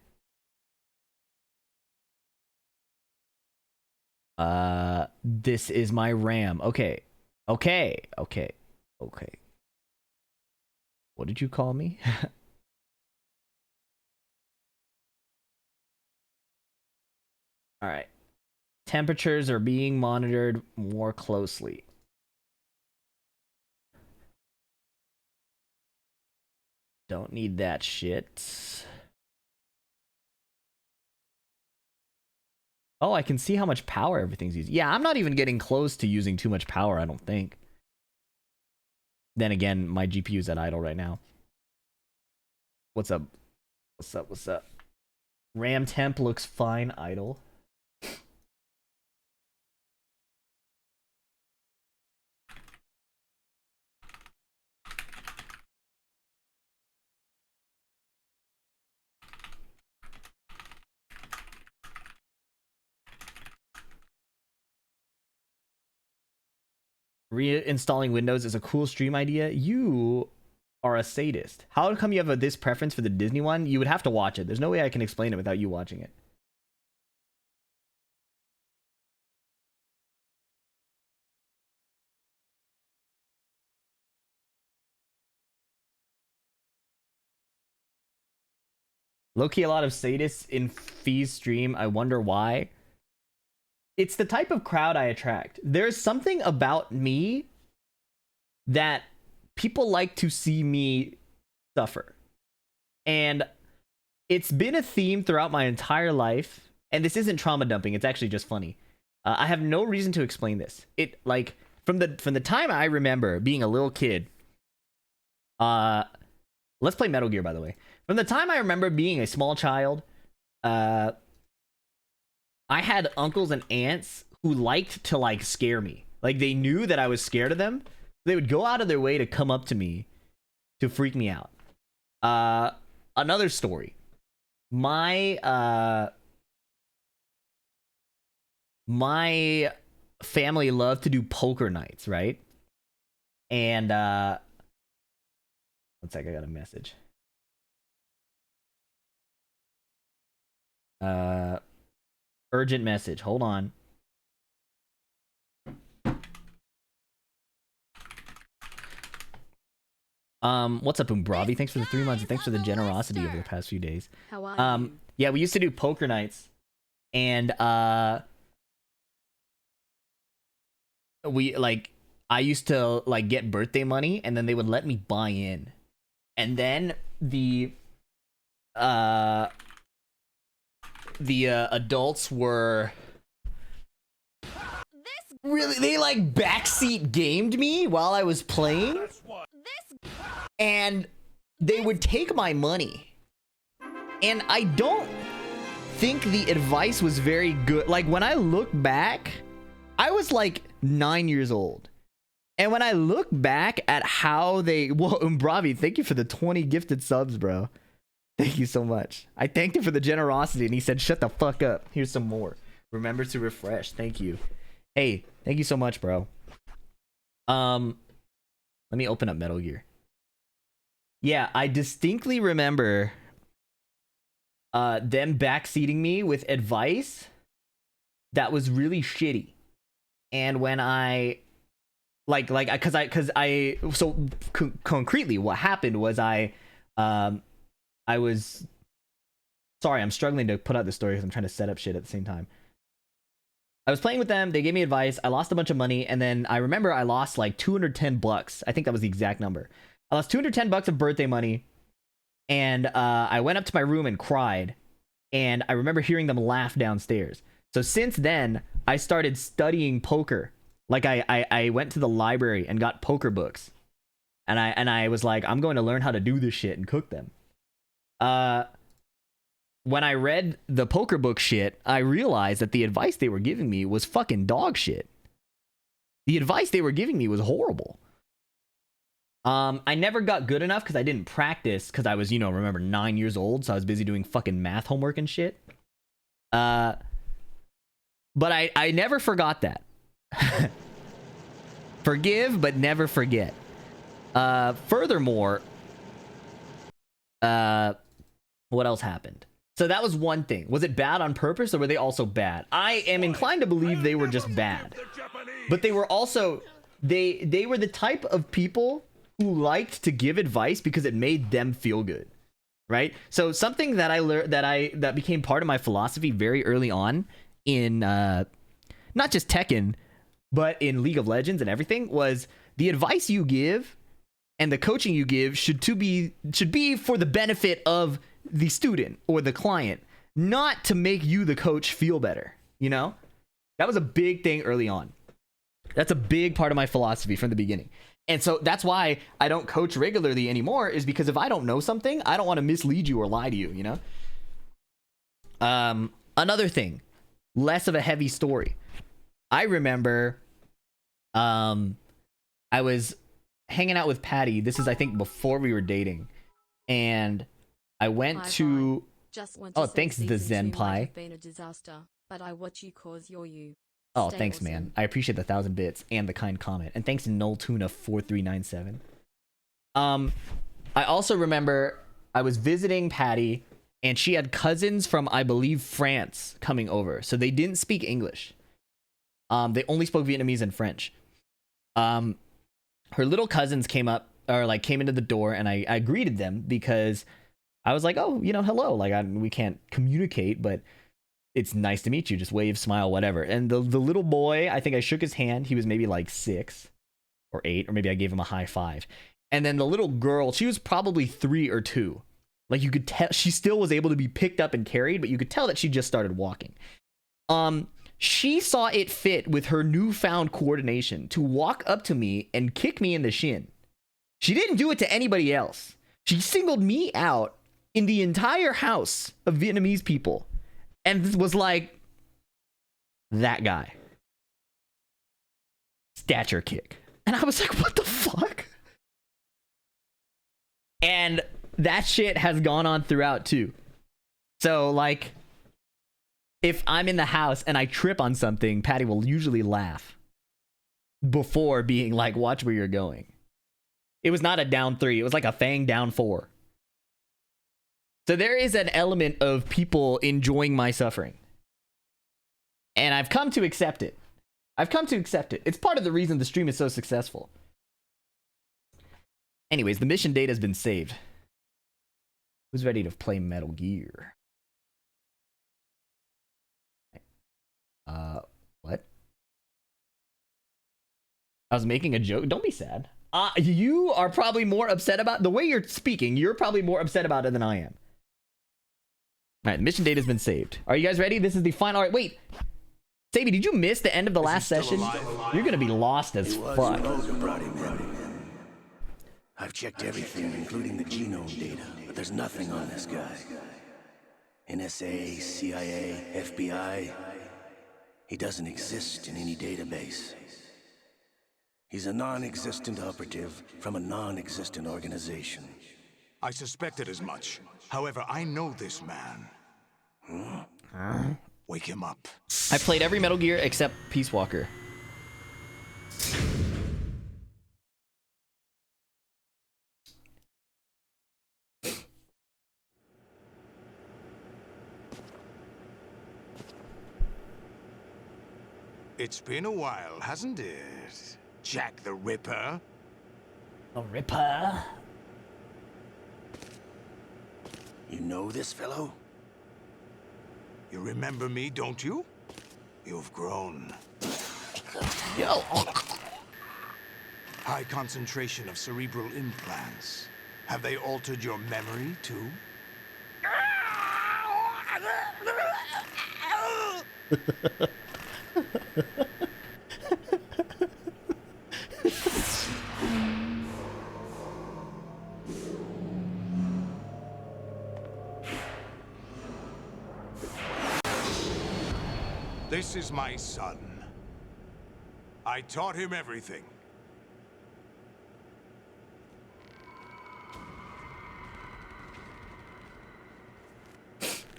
Speaker 1: This is my RAM. Okay. What did you call me? All right. Temperatures are being monitored more closely. Don't need that shit. Oh, I can see how much power everything's using. Yeah, I'm not even getting close to using too much power, I don't think. Then again, my GPU's at idle right now. What's up? What's up? RAM temp looks fine idle. Reinstalling Windows is a cool stream idea. You are a sadist. How come you have this preference for the Disney one? You would have to watch it. There's no way I can explain it without you watching it. Low-key, a lot of sadists in Fee's stream. I wonder why. It's the type of crowd I attract. There's something about me that people like to see me suffer. And it's been a theme throughout my entire life. And this isn't trauma dumping. It's actually just funny. I have no reason to explain this. It, like, from the time I remember being a little kid. Let's play Metal Gear, by the way. From the time I remember being a small child, I had uncles and aunts who liked to, like, scare me. Like, they knew that I was scared of them. They would go out of their way to come up to me to freak me out. Another story. My family loved to do poker nights, right? And one sec, I got a message. Urgent message. Hold on. What's up, Umbravi? Thanks for the 3 months and thanks for the generosity over the past few days.
Speaker 2: How are you?
Speaker 1: Yeah, we used to do poker nights, and we, like, I used to, like, get birthday money, and then they would let me buy in, and then the adults were really, they like backseat gamed me while I was playing, and they would take my money, and I don't think the advice was very good. Like, when I look back, I was like 9 years old, and when I look back at how they, well, Umbravi, thank you for the 20 gifted subs, bro. Thank you so much. I thanked him for the generosity, and he said, shut the fuck up. Here's some more. Remember to refresh. Thank you. Hey, thank you so much, bro. Let me open up Metal Gear. Yeah, I distinctly remember them backseating me with advice that was really shitty. And when I concretely what happened was I was, sorry, I'm struggling to put out the story because I'm trying to set up shit at the same time. I was playing with them, they gave me advice, I lost a bunch of money, and then I remember I lost like 210 bucks. I think that was the exact number. I lost 210 bucks of birthday money, and I went up to my room and cried, and I remember hearing them laugh downstairs. So since then, I started studying poker. Like, I went to the library and got poker books, and I was like, I'm going to learn how to do this shit and cook them. When I read the poker book shit, I realized that the advice they were giving me was fucking dog shit. The advice they were giving me was horrible. I never got good enough because I didn't practice, because I was, remember, 9 years old, so I was busy doing fucking math homework and shit. But I never forgot that. Forgive, but never forget. Furthermore, what else happened? So that was one thing. Was it bad on purpose, or were they also bad? I am inclined to believe they were just bad. But they were also, they were the type of people who liked to give advice because it made them feel good, right? So something that I learned, that became part of my philosophy very early on in not just Tekken, but in League of Legends and everything, was the advice you give and the coaching you give should be for the benefit of the student or the client, not to make you, the coach, feel better. That was a big thing early on. That's a big part of my philosophy from the beginning. And so that's why I don't coach regularly anymore, is because if I don't know something, I don't want to mislead you or lie to you, Another thing, less of a heavy story. I remember I was hanging out with Patty. This is, I think, before we were dating. And I went to... Oh, thanks, the Zen Pie.
Speaker 2: Been a disaster, but I watch you cause you.
Speaker 1: Oh,
Speaker 2: Stay
Speaker 1: thanks,
Speaker 2: awesome.
Speaker 1: man. I appreciate the 1,000 bits and the kind comment. And thanks to Null Tuna 4397. I also remember I was visiting Patty, and she had cousins from, I believe, France coming over. So they didn't speak English. They only spoke Vietnamese and French. Her little cousins came into the door, and I greeted them because I was like, oh, hello. Like, we can't communicate, but it's nice to meet you. Just wave, smile, whatever. And the little boy, I think I shook his hand. He was maybe like 6 or 8, or maybe I gave him a high five. And then the little girl, she was probably 3 or 2. Like, you could tell she still was able to be picked up and carried, but you could tell that she just started walking. She saw it fit with her newfound coordination to walk up to me and kick me in the shin. She didn't do it to anybody else. She singled me out in the entire house of Vietnamese people and was like, that guy. Stature kick. And I was like, what the fuck? And that shit has gone on throughout too. So, like, if I'm in the house and I trip on something, Patty will usually laugh before being like, watch where you're going. It was not a down 3. It was like a Fang down 4. So there is an element of people enjoying my suffering. And I've come to accept it. It's part of the reason the stream is so successful. Anyways, the mission data has been saved. Who's ready to play Metal Gear? What? I was making a joke. Don't be sad. You are probably more upset about the way you're speaking. You're probably more upset about it than I am. All right, the mission data has been saved. Are you guys ready? This is the final. All right, wait. Sabi, did you miss the end of the last session? You're gonna be lost as fuck.
Speaker 3: I've checked everything, including the genome data, but there's nothing on this guy. NSA, CIA, FBI. He doesn't exist in any database. He's a non-existent operative from a non-existent organization.
Speaker 4: I suspected as much. However, I know this man. Wake him up.
Speaker 1: I played every Metal Gear except Peace Walker.
Speaker 4: It's been a while, hasn't it? Jack the Ripper.
Speaker 1: The Ripper?
Speaker 3: You know this fellow?
Speaker 4: You remember me, don't you? You've grown.
Speaker 1: Yo.
Speaker 4: High concentration of cerebral implants. Have they altered your memory, too? This is my son. I taught him everything.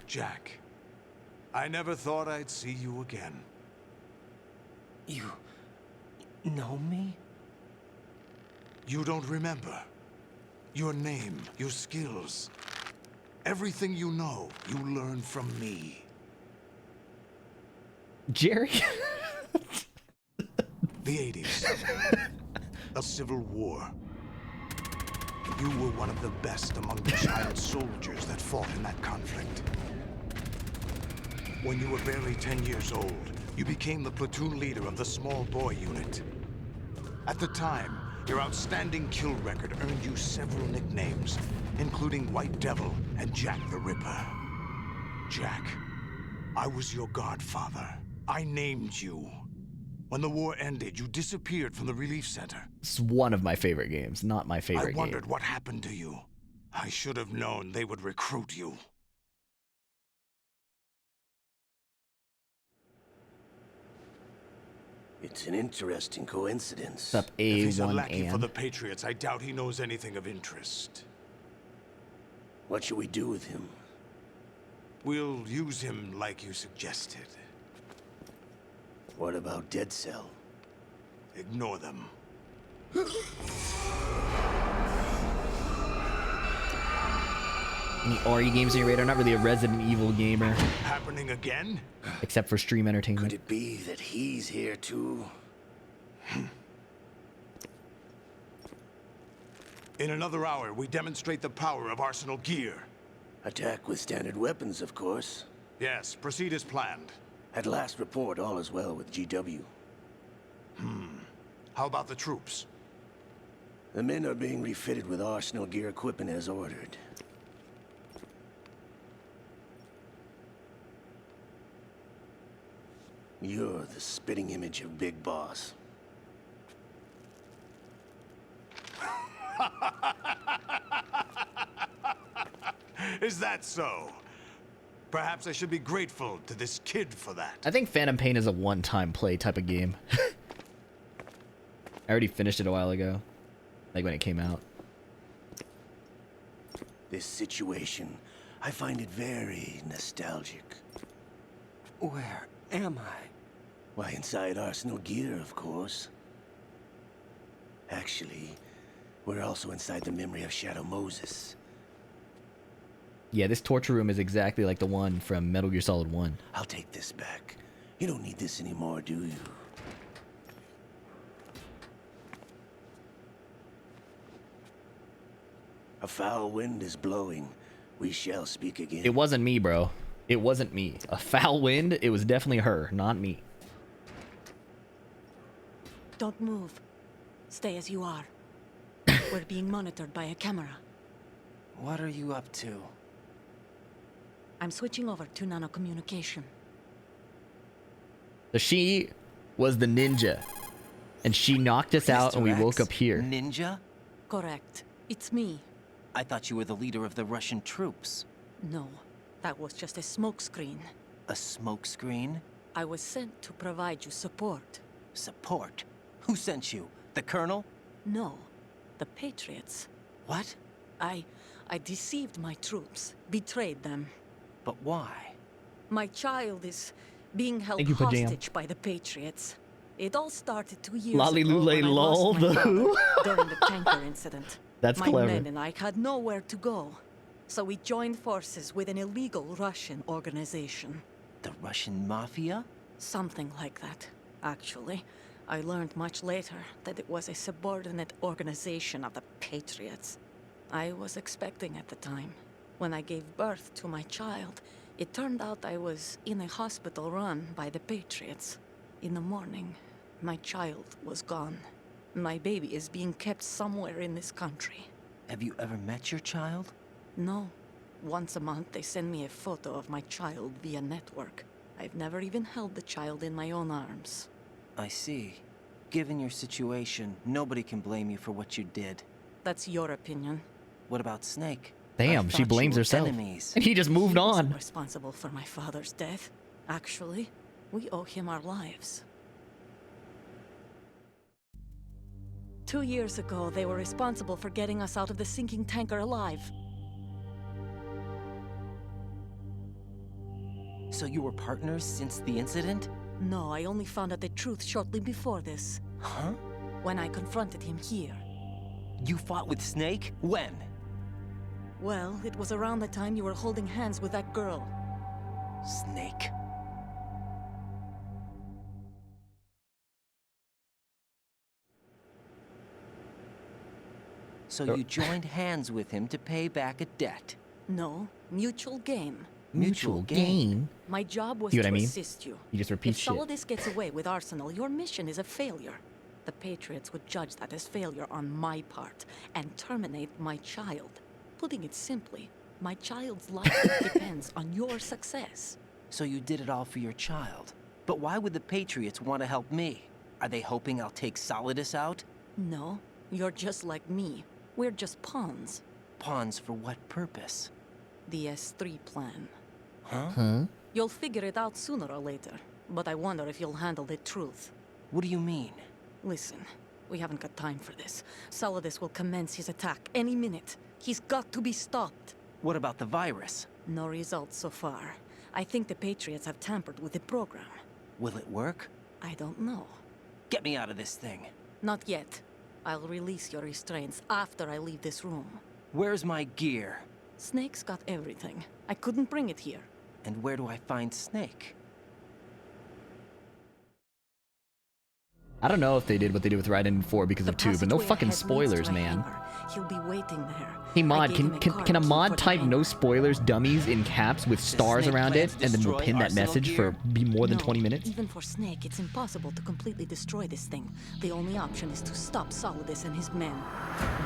Speaker 4: Jack, I never thought I'd see you again.
Speaker 3: You know me?
Speaker 4: You don't remember. Your name, your skills. Everything you know, you learned from me.
Speaker 1: Jerry?
Speaker 4: The 80s. A civil war. You were one of the best among the child soldiers that fought in that conflict. When you were barely 10 years old, you became the platoon leader of the small boy unit. At the time, your outstanding kill record earned you several nicknames, including White Devil and Jack the Ripper. Jack, I was your godfather. I named you. When the war ended, you disappeared from the relief center.
Speaker 1: It's one of my favorite games, not my favorite game.
Speaker 4: I wondered what happened to you. I should have known they would recruit you.
Speaker 3: It's an interesting coincidence.
Speaker 1: What's up,
Speaker 4: If he's a
Speaker 1: A1
Speaker 4: lackey for
Speaker 1: and?
Speaker 4: the Patriots, I doubt he knows anything of interest.
Speaker 3: What should we do with him?
Speaker 4: We'll use him like you suggested.
Speaker 3: What about Dead Cell?
Speaker 4: Ignore them.
Speaker 1: Any Ori games on your radar? Not really a Resident Evil gamer,
Speaker 4: Happening again?
Speaker 1: except for stream
Speaker 3: Could
Speaker 1: entertainment.
Speaker 3: it be that he's here too?
Speaker 4: In another hour, we demonstrate the power of Arsenal gear.
Speaker 3: Attack with standard weapons, of course.
Speaker 4: Yes, proceed as planned.
Speaker 3: At last report, all is well with GW.
Speaker 4: How about the troops?
Speaker 3: The men are being refitted with arsenal gear equipment as ordered. You're the spitting image of Big Boss.
Speaker 4: Is that so? Perhaps I should be grateful to this kid for that.
Speaker 1: I think Phantom Pain is a one-time play type of game. I already finished it a while ago, like when it came out.
Speaker 3: This situation, I find it very nostalgic.
Speaker 5: Where am I?
Speaker 3: Why, inside Arsenal gear, of course. Actually, we're also inside the memory of Shadow Moses.
Speaker 1: Yeah, this torture room is exactly like the one from Metal Gear Solid 1.
Speaker 3: I'll take this back. You don't need this anymore, do you? A foul wind is blowing. We shall speak again.
Speaker 1: It wasn't me, bro. It wasn't me. A foul wind, it was definitely her, not me.
Speaker 6: Don't move. Stay as you are. We're being monitored by a camera.
Speaker 5: What are you up to?
Speaker 6: I'm switching over to nanocommunication.
Speaker 1: So she was the ninja, and she knocked us out, and we
Speaker 5: Mr.
Speaker 1: woke
Speaker 5: X?
Speaker 1: up here.
Speaker 5: Ninja?
Speaker 6: Correct. It's me.
Speaker 5: I thought you were the leader of the Russian troops.
Speaker 6: No, that was just a smokescreen.
Speaker 5: A smokescreen?
Speaker 6: I was sent to provide you support.
Speaker 5: Support? Who sent you? The Colonel?
Speaker 6: No, the Patriots.
Speaker 5: What?
Speaker 6: I deceived my troops, betrayed them.
Speaker 5: But why?
Speaker 6: My child is being held
Speaker 1: Thank you, Pajam.
Speaker 6: hostage by the Patriots. It all started 2 years
Speaker 1: Lolly
Speaker 6: ago
Speaker 1: Lule
Speaker 6: when I
Speaker 1: lol,
Speaker 6: lost my
Speaker 1: the
Speaker 6: father
Speaker 1: who?
Speaker 6: during the tanker incident.
Speaker 1: That's
Speaker 6: My
Speaker 1: clever.
Speaker 6: men and I had nowhere to go, so we joined forces with an illegal Russian organization.
Speaker 5: The Russian Mafia?
Speaker 6: Something like that, actually. I learned much later that it was a subordinate organization of the Patriots. I was expecting at the time. When I gave birth to my child, it turned out I was in a hospital run by the Patriots. In the morning, my child was gone. My baby is being kept somewhere in this country.
Speaker 5: Have you ever met your child?
Speaker 6: No. Once a month, they send me a photo of my child via network. I've never even held the child in my own arms.
Speaker 5: I see. Given your situation, nobody can blame you for what you did.
Speaker 6: That's your opinion.
Speaker 5: What about Snake?
Speaker 1: Damn,
Speaker 5: I
Speaker 1: she
Speaker 5: thought you
Speaker 1: blames
Speaker 5: were
Speaker 1: herself.
Speaker 5: Enemies.
Speaker 1: And he just moved
Speaker 6: He wasn't
Speaker 1: on.
Speaker 6: responsible for my father's death. Actually, we owe him our lives. 2 years ago, they were responsible for getting us out of the sinking tanker alive.
Speaker 5: So you were partners since the incident?
Speaker 6: No, I only found out the truth shortly before this,
Speaker 5: Huh?
Speaker 6: when I confronted him here.
Speaker 5: You fought with Snake? When?
Speaker 6: Well, it was around the time you were holding hands with that girl.
Speaker 5: Snake. So you joined hands with him to pay back a debt.
Speaker 6: No, mutual gain.
Speaker 1: Mutual gain.
Speaker 6: My job was
Speaker 1: See what
Speaker 6: to
Speaker 1: I mean?
Speaker 6: assist you.
Speaker 1: You just repeat
Speaker 6: If
Speaker 1: shit.
Speaker 6: Solidus gets away with Arsenal, your mission is a failure. The Patriots would judge that as failure on my part and terminate my child. Putting it simply, my child's life depends on your success.
Speaker 5: So you did it all for your child. But why would the Patriots want to help me? Are they hoping I'll take Solidus out?
Speaker 6: No, you're just like me. We're just pawns.
Speaker 5: Pawns for what purpose?
Speaker 6: The S3 plan.
Speaker 1: Huh?
Speaker 6: You'll figure it out sooner or later, but I wonder if you'll handle the truth.
Speaker 5: What do you mean?
Speaker 6: Listen, we haven't got time for this. Solidus will commence his attack any minute. He's got to be stopped.
Speaker 5: What about the virus?
Speaker 6: No results so far. I think the Patriots have tampered with the program.
Speaker 5: Will it work?
Speaker 6: I don't know.
Speaker 5: Get me out of this thing.
Speaker 6: Not yet. I'll release your restraints after I leave this room.
Speaker 5: Where's my gear?
Speaker 6: Snake's got everything. I couldn't bring it here.
Speaker 5: And where do I find Snake?
Speaker 1: I don't know if they did what they did with Raiden 4 because
Speaker 6: The
Speaker 1: of 2, but no
Speaker 6: passageway
Speaker 1: fucking
Speaker 6: ahead leads to
Speaker 1: spoilers,
Speaker 6: a
Speaker 1: man.
Speaker 6: hangar. He'll be waiting there.
Speaker 1: Hey
Speaker 6: I
Speaker 1: mod,
Speaker 6: gave
Speaker 1: can
Speaker 6: him
Speaker 1: can,
Speaker 6: card
Speaker 1: can a
Speaker 6: key
Speaker 1: mod
Speaker 6: for the
Speaker 1: type no
Speaker 6: hangar.
Speaker 1: spoilers dummies in caps with stars
Speaker 5: Snake
Speaker 1: around
Speaker 5: plan
Speaker 1: it,
Speaker 5: to
Speaker 1: and then we'll
Speaker 5: destroy
Speaker 1: pin that
Speaker 5: Arsenal
Speaker 1: message
Speaker 5: gear?
Speaker 1: for be more than
Speaker 6: No,
Speaker 1: 20 minutes?
Speaker 6: Even for Snake, it's impossible to completely destroy this thing. The only option is to stop Solidus and his men.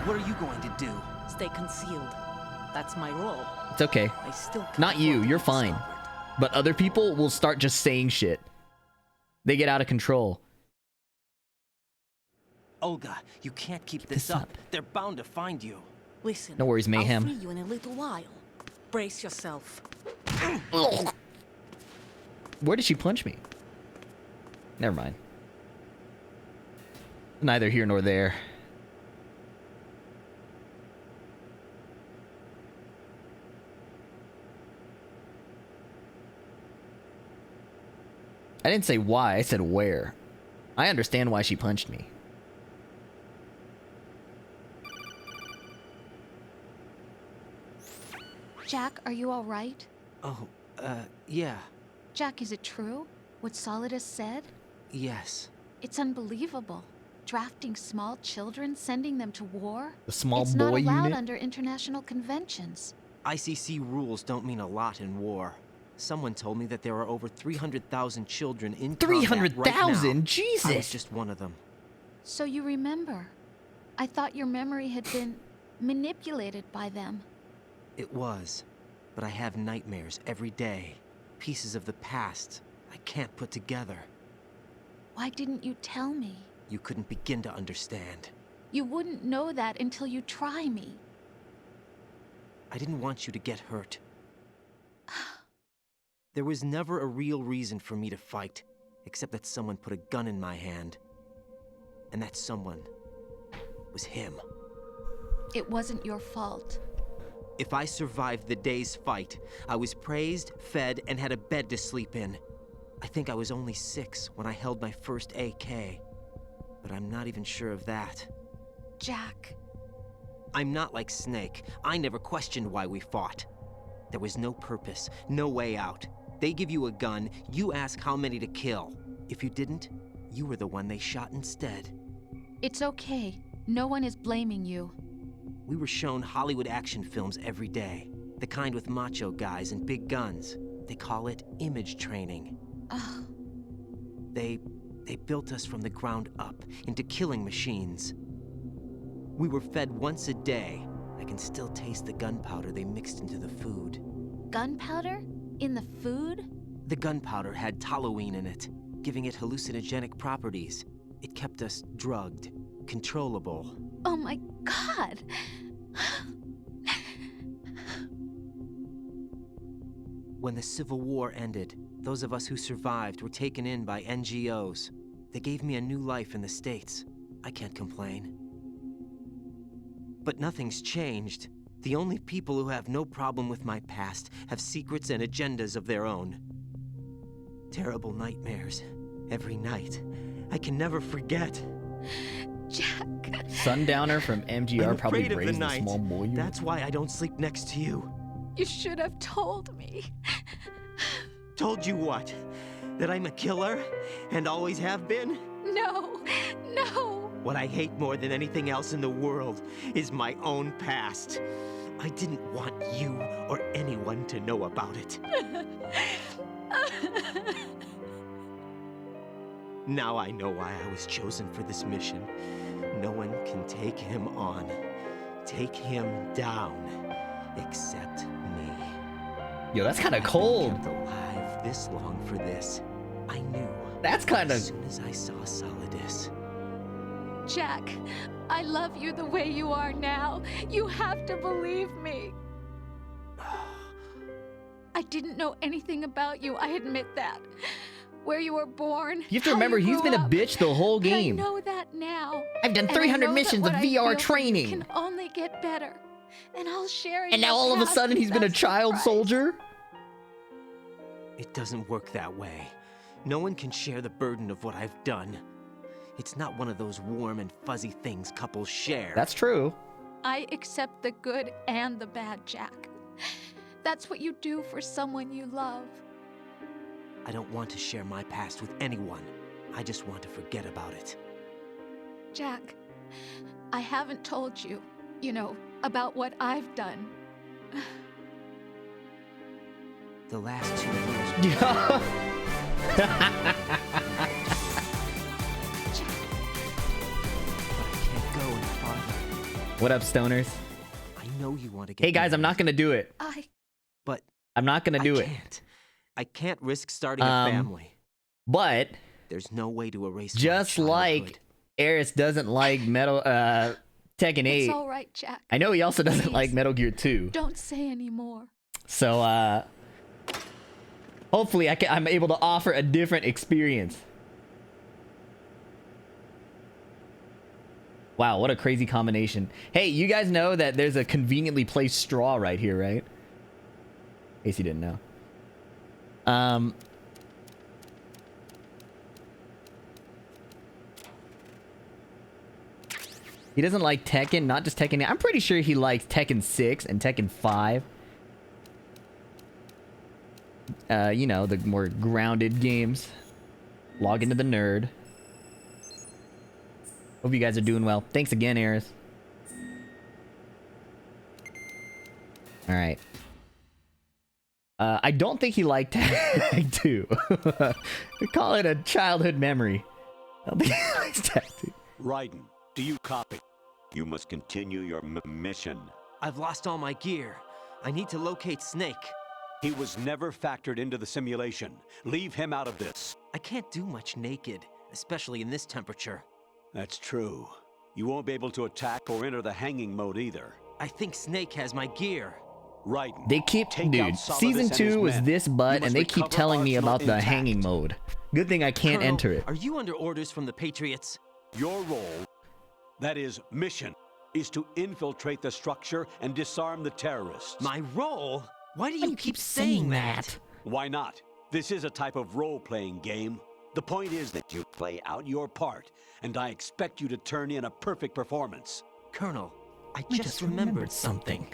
Speaker 5: What are you going to do?
Speaker 6: Stay concealed. That's my role.
Speaker 1: It's okay.
Speaker 6: I still can't
Speaker 1: Not you,
Speaker 6: afford to
Speaker 1: you're
Speaker 6: be
Speaker 1: fine.
Speaker 6: discovered.
Speaker 1: But other people will start just saying shit. They get out of control.
Speaker 5: Olga, you can't keep this up. They're bound to find you.
Speaker 6: Listen.
Speaker 1: No worries, Mayhem.
Speaker 6: I'll free you in a little while. Brace yourself.
Speaker 1: Where did she punch me? Never mind. Neither here nor there. I didn't say why, I said where. I understand why she punched me.
Speaker 7: Jack, are you all right?
Speaker 5: Oh, yeah.
Speaker 7: Jack, is it true? What Solidus said?
Speaker 5: Yes.
Speaker 7: It's unbelievable. Drafting small children, sending them to war?
Speaker 1: The small
Speaker 7: it's
Speaker 1: boy
Speaker 7: not allowed
Speaker 1: unit?
Speaker 7: under international conventions.
Speaker 5: ICC rules don't mean a lot in war. Someone told me that there are over 300,000 children in combat right now.
Speaker 1: 300,000?
Speaker 5: I was
Speaker 1: Jesus!
Speaker 5: just one of them.
Speaker 7: So you remember. I thought your memory had been manipulated by them.
Speaker 5: It was. But I have nightmares every day. Pieces of the past I can't put together.
Speaker 7: Why didn't you tell me?
Speaker 5: You couldn't begin to understand.
Speaker 7: You wouldn't know that until you try me.
Speaker 5: I didn't want you to get hurt. There was never a real reason for me to fight, except that someone put a gun in my hand. And that someone was him.
Speaker 7: It wasn't your fault.
Speaker 5: If I survived the day's fight, I was praised, fed, and had a bed to sleep in. I think I was only 6 when I held my first AK. But I'm not even sure of that.
Speaker 7: Jack.
Speaker 5: I'm not like Snake. I never questioned why we fought. There was no purpose, no way out. They give you a gun, you ask how many to kill. If you didn't, you were the one they shot instead.
Speaker 7: It's okay. No one is blaming you.
Speaker 5: We were shown Hollywood action films every day. The kind with macho guys and big guns. They call it image training.
Speaker 7: Ugh.
Speaker 5: They built us from the ground up into killing machines. We were fed once a day. I can still taste the gunpowder they mixed into the food.
Speaker 7: Gunpowder? In the food?
Speaker 5: The gunpowder had toluene in it, giving it hallucinogenic properties. It kept us drugged, controllable.
Speaker 7: Oh my god!
Speaker 5: When the Civil War ended, those of us who survived were taken in by NGOs. They gave me a new life in the States. I can't complain. But nothing's changed. The only people who have no problem with my past have secrets and agendas of their own. Terrible nightmares. Every night. I can never forget.
Speaker 7: Jack.
Speaker 1: Sundowner from MGR
Speaker 5: I'm
Speaker 1: probably
Speaker 5: afraid of the
Speaker 1: raised the
Speaker 5: night.
Speaker 1: small boy unit.
Speaker 5: That's why I don't sleep next to you.
Speaker 7: You should have told me.
Speaker 5: Told you what? That I'm a killer? And always have been?
Speaker 7: No, no.
Speaker 5: What I hate more than anything else in the world is my own past. I didn't want you or anyone to know about it. Now I know why I was chosen for this mission. No one can take him on, take him down, except me.
Speaker 1: Yo, that's kind of
Speaker 5: I've been
Speaker 1: cold.
Speaker 5: kept alive this long for this. I knew.
Speaker 1: That's kind
Speaker 5: As
Speaker 1: of...
Speaker 5: soon as I saw Solidus.
Speaker 7: Jack, I love you the way you are now. You have to believe me. I didn't know anything about you, I admit that. Where you were born.
Speaker 1: You have to
Speaker 7: how
Speaker 1: remember, he's
Speaker 7: grew
Speaker 1: been a
Speaker 7: up.
Speaker 1: bitch the whole
Speaker 7: But
Speaker 1: game.
Speaker 7: I know that now.
Speaker 1: I've done
Speaker 7: And I
Speaker 1: 300
Speaker 7: know that
Speaker 1: missions of
Speaker 7: what I feel
Speaker 1: VR
Speaker 7: for you
Speaker 1: training.
Speaker 7: can only get better. And I'll share in
Speaker 1: And now
Speaker 7: your
Speaker 1: all of a
Speaker 7: past
Speaker 1: sudden
Speaker 7: if
Speaker 1: he's been a
Speaker 7: that's the
Speaker 1: child
Speaker 7: price.
Speaker 1: soldier?
Speaker 5: It doesn't work that way. No one can share the burden of what I've done. It's not one of those warm and fuzzy things couples share.
Speaker 1: That's true.
Speaker 7: I accept the good and the bad, Jack. That's what you do for someone you love.
Speaker 5: I don't want to share my past with anyone. I just want to forget about it.
Speaker 7: Jack, I haven't told you, about what I've done.
Speaker 5: The last 2 years.
Speaker 7: Jack,
Speaker 5: But I can't go any farther.
Speaker 1: What up, stoners?
Speaker 5: I know you want to get
Speaker 1: Hey guys, I'm not gonna do it.
Speaker 5: But
Speaker 1: I'm not gonna do
Speaker 5: I
Speaker 1: it.
Speaker 5: can't. I can't risk starting a
Speaker 1: Um,
Speaker 5: family.
Speaker 1: But
Speaker 5: There's no way to erase my
Speaker 1: just like
Speaker 5: childhood.
Speaker 1: Eris doesn't like Tekken 8,
Speaker 7: it's all right, Jack.
Speaker 1: I know he also doesn't
Speaker 7: Please.
Speaker 1: like Metal Gear 2.
Speaker 7: Don't say anymore.
Speaker 1: So hopefully I'm able to offer a different experience. Wow, what a crazy combination. Hey, you guys know that there's a conveniently placed straw right here, right? In case you didn't know. He doesn't like Tekken, not just Tekken 8. I'm pretty sure he likes Tekken 6 and Tekken 5. The more grounded games. Log into the nerd. Hope you guys are doing well. Thanks again, Eris. Alright. I don't think he liked Tag 2. We call it a childhood memory. I don't think he likes Tag 2.
Speaker 8: Raiden, do you copy? You must continue your mission.
Speaker 5: I've lost all my gear. I need to locate Snake.
Speaker 8: He was never factored into the simulation. Leave him out of this.
Speaker 5: I can't do much naked, especially in this temperature.
Speaker 8: That's true. You won't be able to attack or enter the hanging mode either.
Speaker 5: I think Snake has my gear.
Speaker 8: Raiden,
Speaker 1: They keep,
Speaker 8: take
Speaker 1: dude,
Speaker 8: out Solidus
Speaker 1: season
Speaker 8: and his
Speaker 1: 2 was
Speaker 8: men.
Speaker 1: this
Speaker 8: You
Speaker 1: butt,
Speaker 8: must
Speaker 1: and they keep
Speaker 8: recover
Speaker 1: telling me
Speaker 8: Arsenal
Speaker 1: about the
Speaker 8: intact.
Speaker 1: hanging mode. Good thing I can't
Speaker 5: Colonel,
Speaker 1: enter it.
Speaker 5: Are you under orders from the Patriots?
Speaker 8: Your role, that is mission, is to infiltrate the structure and disarm the terrorists.
Speaker 5: My role? Why do you keep saying that?
Speaker 8: Why not? This is a type of role-playing game. The point is that you play out your part, and I expect you to turn in a perfect performance.
Speaker 5: Colonel, I just remembered something.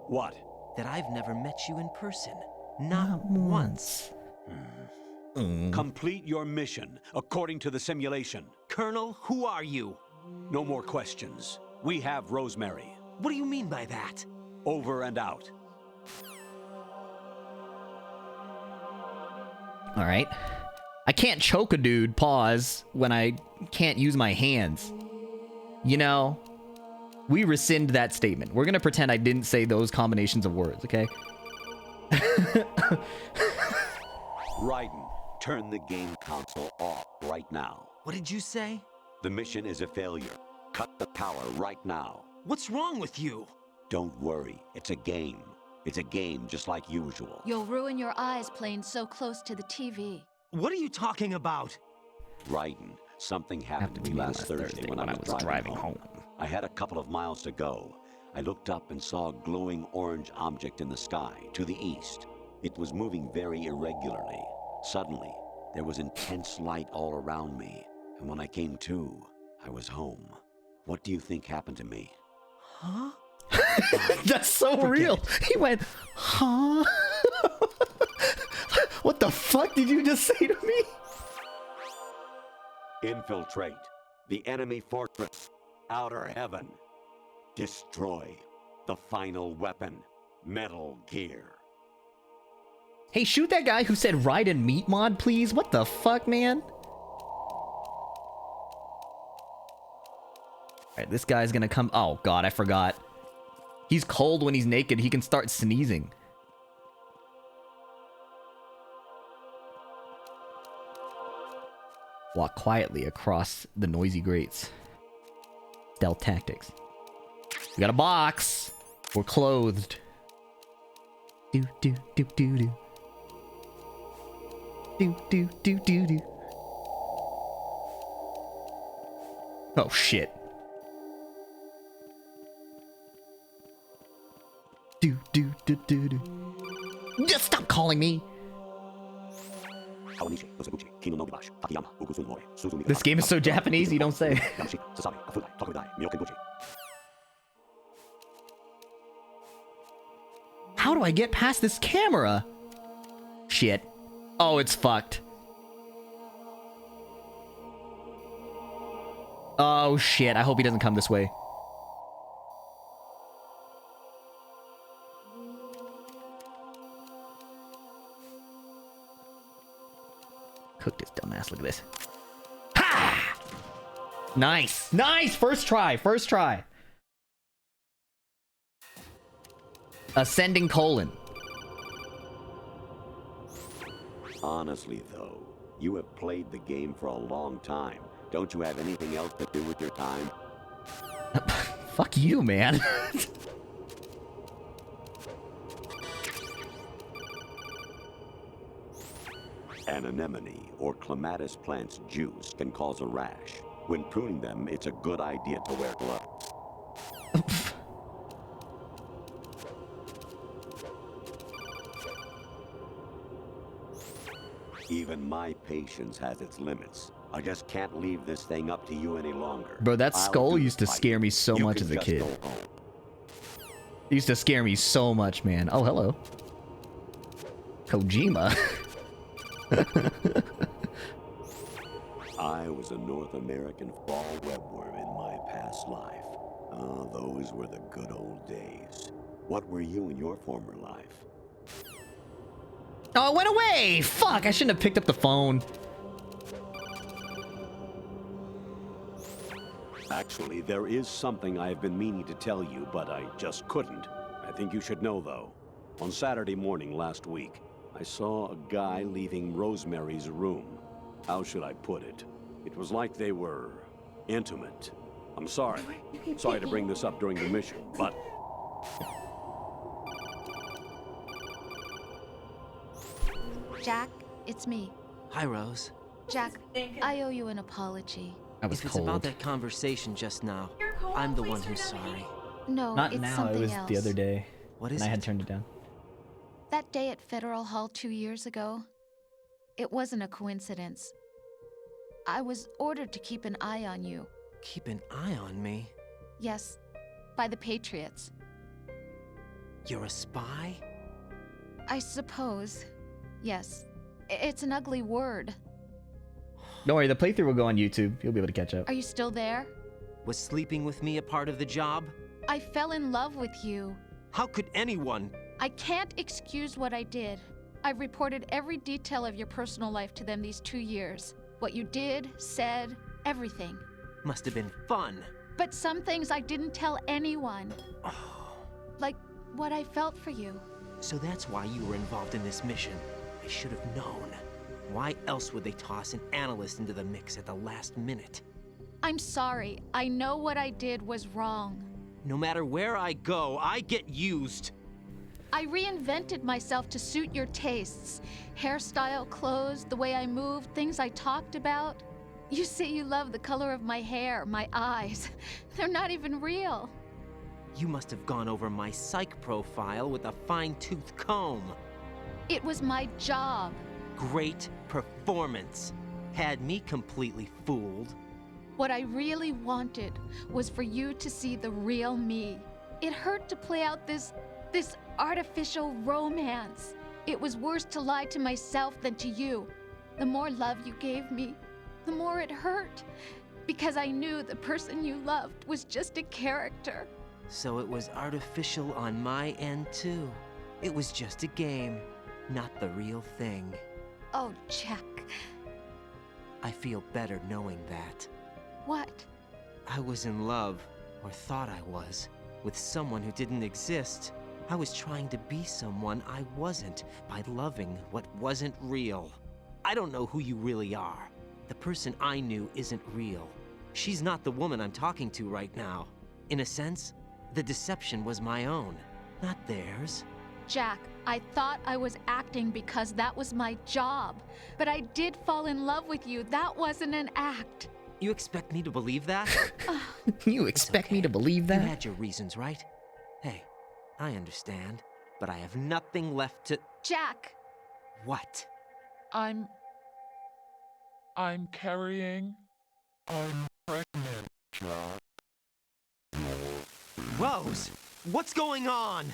Speaker 8: What?
Speaker 5: That I've never met you in person. Not once.
Speaker 8: Complete your mission according to the simulation.
Speaker 5: Colonel, who are you?
Speaker 8: No more questions. We have Rosemary.
Speaker 5: What do you mean by that?
Speaker 8: Over and out.
Speaker 1: Alright. I can't choke a dude, pause, when I can't use my hands. We rescind that statement. We're gonna pretend I didn't say those combinations of words, okay?
Speaker 8: Raiden, turn the game console off right now.
Speaker 5: What did you say?
Speaker 8: The mission is a failure. Cut the power right now.
Speaker 5: What's wrong with you?
Speaker 8: Don't worry, it's a game. It's a game just like usual.
Speaker 7: You'll ruin your eyes playing so close to the TV.
Speaker 5: What are you talking about?
Speaker 8: Raiden, something happened to me last Thursday when I was driving home. I had a couple of miles to go. I looked up and saw a glowing orange object in the sky to the east. It was moving very irregularly. Suddenly, there was intense light all around me, and when I came to, I was home. What do you think happened to me?
Speaker 5: Huh?
Speaker 1: That's so real. He went, huh? What the fuck did you just say to me?
Speaker 8: Infiltrate the enemy fortress, Outer Heaven. Destroy the final weapon, Metal Gear.
Speaker 1: Hey, shoot that guy who said Raiden meat mod, please. What the fuck, man? Alright, this guy's gonna come. Oh, God, I forgot. He's cold when he's naked. He can start sneezing. Walk quietly across the noisy grates. Stealth tactics. We got a box. We're clothed. Do do do do do. Do do do do do. Oh shit. Do do do do do. Just stop calling me. This game is so Japanese, you don't say. How do I get past this camera? Shit. Oh, it's fucked. Oh shit, I hope he doesn't come this way. Cooked his dumbass, look at this. Ha! Nice! Nice! First try, first try. Ascending colon.
Speaker 8: Honestly, though, you have played the game for a long time. Don't you have anything else to do with your time?
Speaker 1: Fuck you, man.
Speaker 8: An anemone or clematis plant's juice can cause a rash. When pruning them, it's a good idea to wear gloves. Even my patience has its limits. I just can't leave this thing up to you any longer.
Speaker 1: Bro, that
Speaker 8: I'll
Speaker 1: skull
Speaker 8: do
Speaker 1: used to
Speaker 8: the
Speaker 1: scare me so
Speaker 8: fighting.
Speaker 1: much
Speaker 8: You
Speaker 1: as a
Speaker 8: can
Speaker 1: kid.
Speaker 8: just go home.
Speaker 1: It used to scare me so much, man. Oh, hello. Kojima.
Speaker 8: I was a North American fall webworm in my past life. Oh, those were the good old days. What were you in your former life?
Speaker 1: Oh, it went away! Fuck, I shouldn't have picked up the phone.
Speaker 8: Actually, there is something I've been meaning to tell you, but I just couldn't. I think you should know, though. On Saturday morning last week, I saw a guy leaving Rosemary's room. How should I put it? It was like they were intimate. I'm sorry. Sorry to bring this up during the mission, but...
Speaker 7: Jack, it's me.
Speaker 5: Hi, Rose.
Speaker 7: Jack, I owe you an apology.
Speaker 1: That was
Speaker 5: If it's
Speaker 1: cold.
Speaker 5: about that conversation just now, I'm the one who's sorry.
Speaker 7: No,
Speaker 1: Not
Speaker 7: it's
Speaker 1: now,
Speaker 7: something
Speaker 1: it was
Speaker 7: else.
Speaker 1: the other day.
Speaker 5: What
Speaker 1: And
Speaker 5: is
Speaker 1: I had
Speaker 5: it?
Speaker 1: turned it down.
Speaker 7: That day at Federal Hall 2 years ago, it wasn't a coincidence. I was ordered to keep an eye on you.
Speaker 5: Keep an eye on me?
Speaker 7: Yes, by the Patriots.
Speaker 5: You're a spy?
Speaker 7: I suppose. Yes. It's an ugly word.
Speaker 1: Don't worry, the playthrough will go on YouTube. You'll be able to catch up.
Speaker 7: Are you still there?
Speaker 5: Was sleeping with me a part of the job?
Speaker 7: I fell in love with you.
Speaker 5: How could anyone?
Speaker 7: I can't excuse what I did. I've reported every detail of your personal life to them these 2 years. What you did, said, everything.
Speaker 5: Must have been fun.
Speaker 7: But some things I didn't tell anyone.
Speaker 5: Oh,
Speaker 7: Like what I felt for you.
Speaker 5: so that's why you were involved in this mission. I should have known. Why else would they toss an analyst into the mix at the last minute?
Speaker 7: I'm sorry. I know what I did was wrong.
Speaker 5: No matter where I go, I get used.
Speaker 7: I reinvented myself to suit your tastes. Hairstyle, clothes, the way I moved, things I talked about. You say you love the color of my hair, my eyes. They're not even real.
Speaker 5: You must have gone over my psych profile with a fine-tooth comb.
Speaker 7: It was my job.
Speaker 5: Great performance. Had me completely fooled.
Speaker 7: What I really wanted was for you to see the real me. It hurt to play out this artificial romance. It was worse to lie to myself than to you. The more love you gave me, the more it hurt. Because I knew the person you loved was just a character.
Speaker 5: So it was artificial on my end, too. It was just a game, not the real thing.
Speaker 7: Oh, Jack.
Speaker 5: I feel better knowing that.
Speaker 7: What?
Speaker 5: I was in love, or thought I was, with someone who didn't exist. I was trying to be someone I wasn't by loving what wasn't real. I don't know who you really are. The person I knew isn't real. She's not the woman I'm talking to right now. In a sense, the deception was my own, not theirs.
Speaker 7: Jack, I thought I was acting because that was my job. But I did fall in love with you. That wasn't an act.
Speaker 5: You expect me to believe that?
Speaker 1: You
Speaker 5: It's
Speaker 1: expect me
Speaker 5: okay.
Speaker 1: to believe
Speaker 5: You
Speaker 1: that?
Speaker 5: had your reasons, right? Hey, I understand, but I have nothing left to...
Speaker 7: Jack!
Speaker 5: What?
Speaker 9: I'm carrying. I'm pregnant, Jack.
Speaker 5: Rose, what's going on?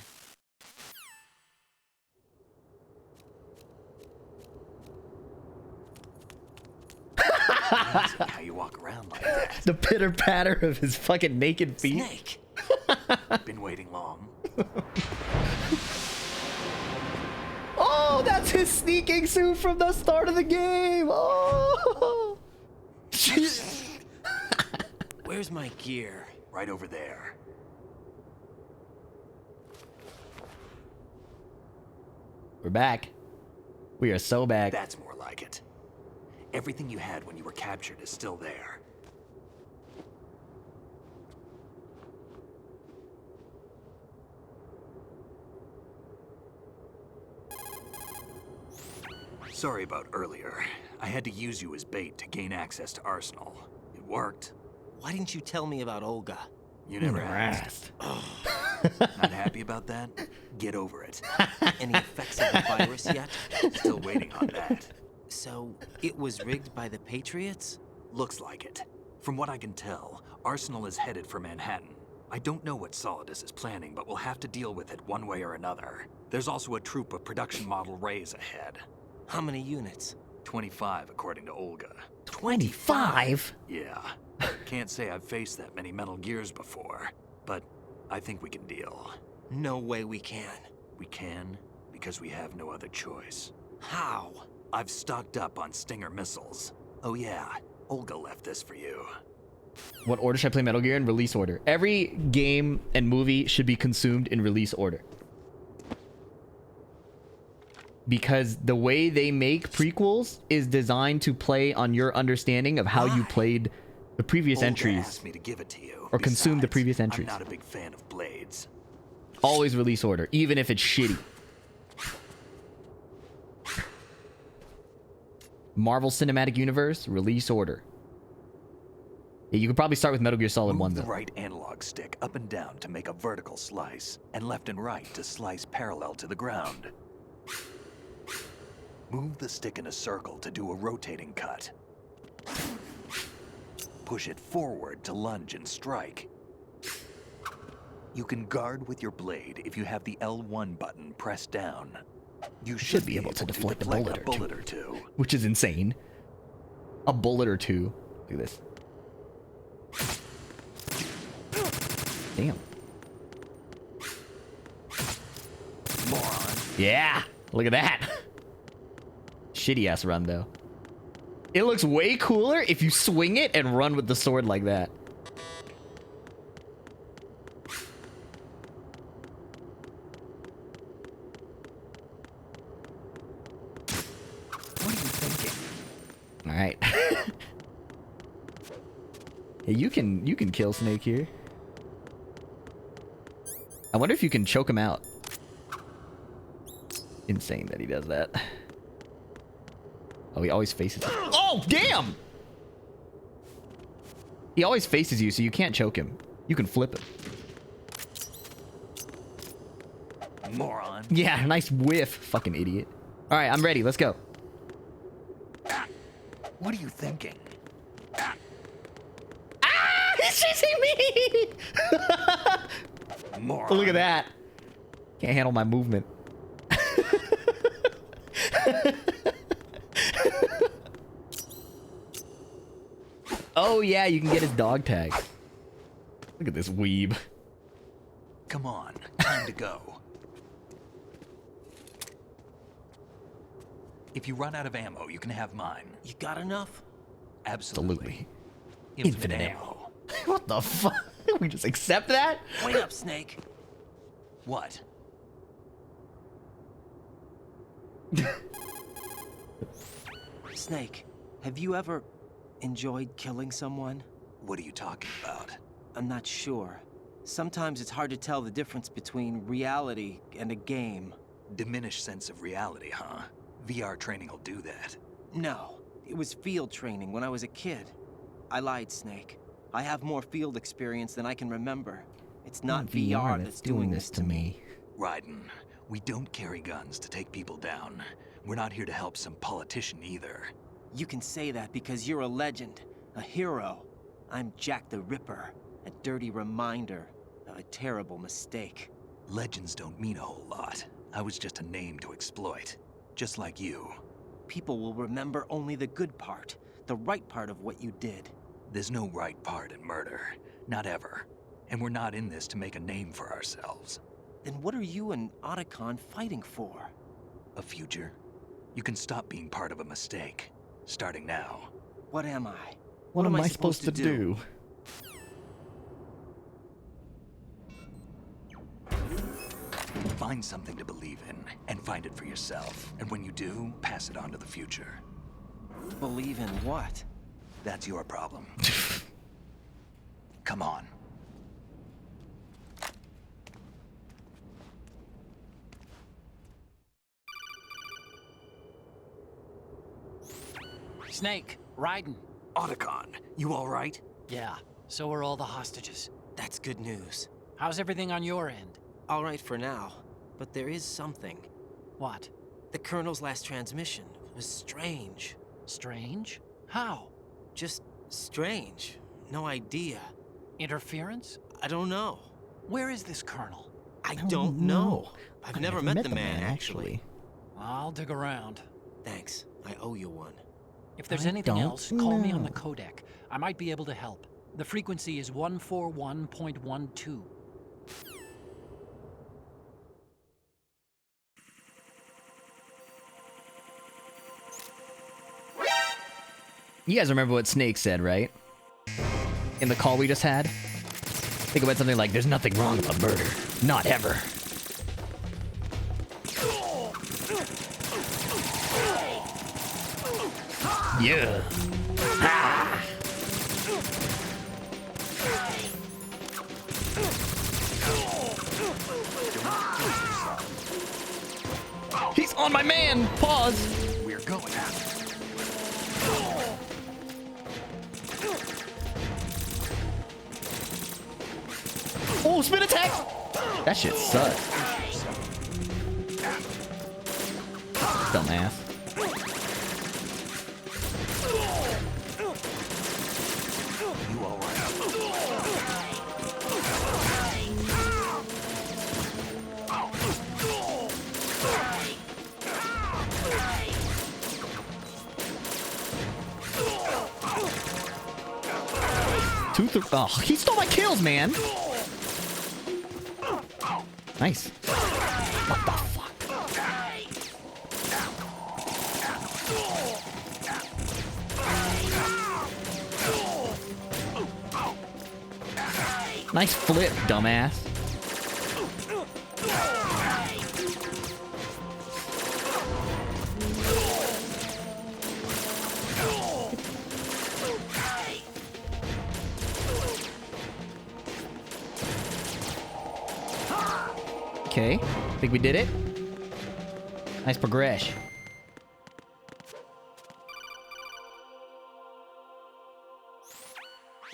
Speaker 10: Amazing how you walk around like that.
Speaker 1: The pitter patter of his fucking naked feet.
Speaker 10: Snake. Been waiting long.
Speaker 1: Oh, that's his sneaking suit from the start of the game. Oh.
Speaker 5: Where's my gear?
Speaker 10: Right over there.
Speaker 1: We're back. We are so back.
Speaker 10: That's more like it. Everything you had when you were captured is still there. Sorry about earlier. I had to use you as bait to gain access to Arsenal. It worked.
Speaker 5: Why didn't you tell me about Olga?
Speaker 10: You never asked. Not happy about that? Get over it.
Speaker 5: Any effects of the virus yet?
Speaker 10: Still waiting on that.
Speaker 5: So, it was rigged by the Patriots?
Speaker 10: Looks like it. From what I can tell, Arsenal is headed for Manhattan. I don't know what Solidus is planning, but we'll have to deal with it one way or another. There's also a troop of production model Rays ahead.
Speaker 5: How many units?
Speaker 10: 25, according to Olga.
Speaker 1: 25?
Speaker 10: Yeah. Can't say I've faced that many Metal Gears before, but I think we can deal.
Speaker 5: No way we can.
Speaker 10: We can, because we have no other choice.
Speaker 5: How?
Speaker 10: I've stocked up on Stinger missiles. Oh yeah, Olga left this for you.
Speaker 1: What order should I play Metal Gear in? Release order. Every game and movie should be consumed in release order. Because the way they make prequels is designed to play on your understanding of how you played the previous
Speaker 10: Olga
Speaker 1: entries.
Speaker 10: asked me to give it to you.
Speaker 1: Or consume the
Speaker 10: Besides,
Speaker 1: previous entries.
Speaker 10: I'm not a big fan of blades.
Speaker 1: Always release order, even if it's shitty. Marvel Cinematic Universe, release order. Yeah, you could probably start with Metal Gear Solid 1
Speaker 10: Move
Speaker 1: though.
Speaker 10: the right analog stick up and down to make a vertical slice, and left and right to slice parallel to the ground. Move the stick in a circle to do a rotating cut. Push it forward to lunge and strike. You can guard with your blade if you have the L1 button pressed down. You should be able to deflect a bullet or two.
Speaker 1: Which is insane. A bullet or two. Look at this. Damn.
Speaker 10: Moron.
Speaker 1: Yeah. Look at that. Shitty ass run though. It looks way cooler if you swing it and run with the sword like that.
Speaker 10: What are you thinking?
Speaker 1: All right. Hey, you can kill Snake here. I wonder if you can choke him out. Insane that he does that. Oh, he always faces. Oh, damn! He always faces you, so you can't choke him. You can flip him.
Speaker 10: Moron.
Speaker 1: Yeah, nice whiff, fucking idiot. All right, I'm ready. Let's go.
Speaker 10: What are you thinking?
Speaker 1: Ah! He's chasing me!
Speaker 10: Moron.
Speaker 1: Oh, look at that. Can't handle my movement. Oh yeah, you can get his dog tag. Look at this weeb.
Speaker 10: Come on, time to go. If you run out of ammo, you can have mine.
Speaker 5: You got enough?
Speaker 10: Absolutely.
Speaker 1: Infinite ammo. What the fuck? We just accept that?
Speaker 5: Wait up, Snake.
Speaker 10: What?
Speaker 5: Snake, have you ever enjoyed killing someone?
Speaker 10: What are you talking about?
Speaker 5: I'm not sure. Sometimes it's hard to tell the difference between reality and a game.
Speaker 10: Diminished sense of reality, huh? VR training will do that.
Speaker 5: No, it was field training when I was a kid. I lied, Snake. I have more field experience than I can remember. It's not VR that's doing this to me.
Speaker 10: Raiden, we don't carry guns to take people down. We're not here to help some politician either.
Speaker 5: You can say that because you're a legend, a hero. I'm Jack the Ripper, a dirty reminder of a terrible mistake.
Speaker 10: Legends don't mean a whole lot. I was just a name to exploit, just like you.
Speaker 5: People will remember only the good part, the right part of what you did.
Speaker 10: There's no right part in murder. Not ever. And we're not in this to make a name for ourselves.
Speaker 5: Then what are you and Otacon fighting for?
Speaker 10: A future. You can stop being part of a mistake. Starting now.
Speaker 5: What am I?
Speaker 1: What am I supposed to do?
Speaker 10: Find something to believe in, and find it for yourself. And when you do, pass it on to the future.
Speaker 5: Believe in what?
Speaker 10: That's your problem. Come on.
Speaker 11: Snake, Raiden.
Speaker 10: Otacon, you all right?
Speaker 11: Yeah, so are all the hostages.
Speaker 5: That's good news.
Speaker 11: How's everything on your end?
Speaker 5: All right for now, but there is something.
Speaker 11: What?
Speaker 5: The Colonel's last transmission was strange.
Speaker 11: Strange? How?
Speaker 5: Just strange. No idea.
Speaker 11: Interference?
Speaker 5: I don't know.
Speaker 11: Where is this Colonel?
Speaker 5: I don't know. I've never met the man, actually.
Speaker 11: I'll dig around.
Speaker 5: Thanks. I owe you one.
Speaker 11: If there's anything else, call me on the codec. I might be able to help. The frequency is 141.12.
Speaker 1: You guys remember what Snake said, right? In the call we just had? Think about something like, there's nothing wrong about murder. Not ever. Yeah. Ah. He's on my man! Pause!
Speaker 10: We're going after.
Speaker 1: Oh, spin attack! That shit sucks. Dumbass.
Speaker 10: You all right?
Speaker 1: Oh, he stole my kills, man! Nice. What the fuck? Nice flip, dumbass. Okay, think we did it. Nice progression.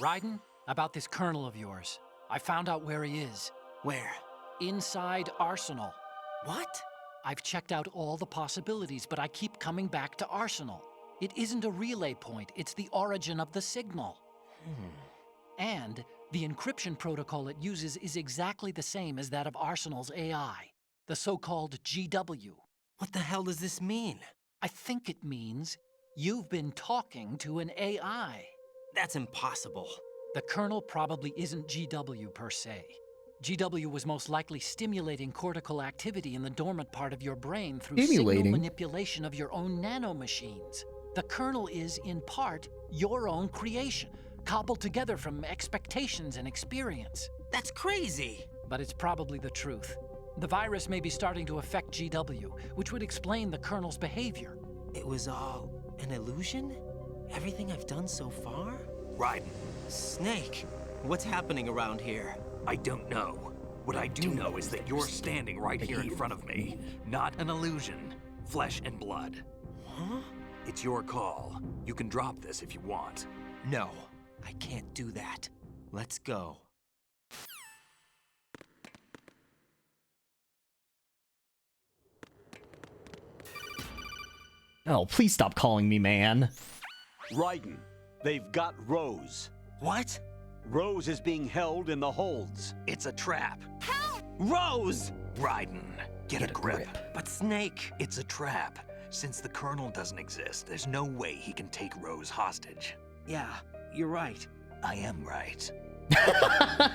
Speaker 11: Raiden, about this Colonel of yours. I found out where he is.
Speaker 5: Where?
Speaker 11: Inside Arsenal.
Speaker 5: What?
Speaker 11: I've checked out all the possibilities, but I keep coming back to Arsenal. It isn't a relay point, it's the origin of the signal. And the encryption protocol it uses is exactly the same as that of Arsenal's AI, the so-called GW.
Speaker 5: What the hell does this mean?
Speaker 11: I think it means you've been talking to an AI.
Speaker 5: That's impossible.
Speaker 11: The Colonel probably isn't GW per se. GW was most likely stimulating cortical activity in the dormant part of your brain through signal manipulation of your own nanomachines. The Colonel is, in part, your own creation, cobbled together from expectations and experience.
Speaker 5: That's crazy!
Speaker 11: But it's probably the truth. The virus may be starting to affect GW, which would explain the Colonel's behavior.
Speaker 5: It was all an illusion? Everything I've done so far?
Speaker 10: Raiden.
Speaker 5: Snake, what's happening around here?
Speaker 10: I don't know. What I do know is that you're standing right here in front of me. Not an illusion. Flesh and blood.
Speaker 5: Huh?
Speaker 10: It's your call. You can drop this if you want.
Speaker 5: No, I can't do that. Let's go.
Speaker 1: Oh, please stop calling me man.
Speaker 8: Raiden, they've got Rose.
Speaker 5: What?
Speaker 8: Rose is being held in the holds.
Speaker 10: It's a trap.
Speaker 5: Help! Rose!
Speaker 10: Raiden, get a grip.
Speaker 5: But Snake...
Speaker 10: It's a trap. Since the Colonel doesn't exist, there's no way he can take Rose hostage.
Speaker 5: Yeah, you're right.
Speaker 10: I am right.
Speaker 1: I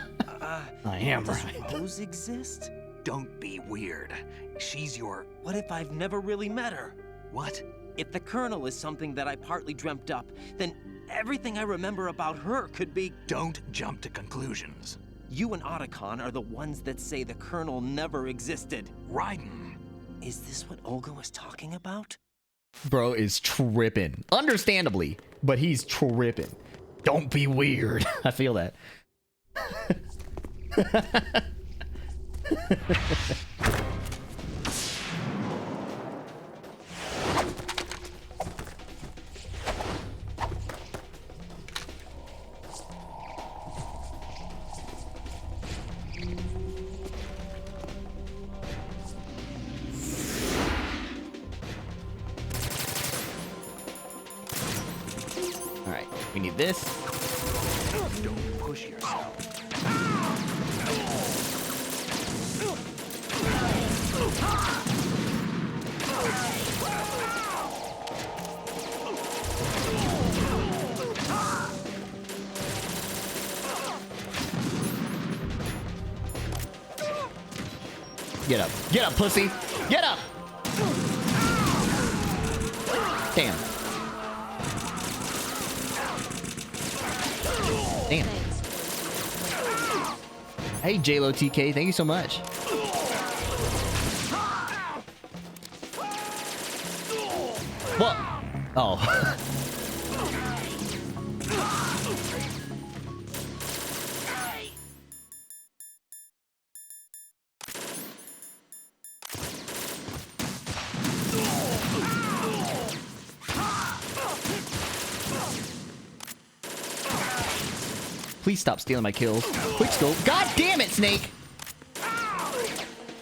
Speaker 1: am
Speaker 5: Does
Speaker 1: right.
Speaker 5: Rose exist?
Speaker 10: Don't be weird. She's your...
Speaker 5: What if I've never really met her?
Speaker 10: What?
Speaker 5: If the Colonel is something that I partly dreamt up, then everything I remember about her could be...
Speaker 10: Don't jump to conclusions.
Speaker 5: You and Otacon are the ones that say the Colonel never existed.
Speaker 10: Raiden.
Speaker 5: Is this what Olga was talking about?
Speaker 1: Bro is tripping. Understandably, but he's tripping. Don't be weird. I feel that. Alright, we need this.
Speaker 10: Don't push yourself.
Speaker 1: Get up. Get up, pussy. Get up. Damn. Damn. Hey, JLo TK, thank you so much. What? Oh. Please stop stealing my kills. Quick scope. God damn it, Snake!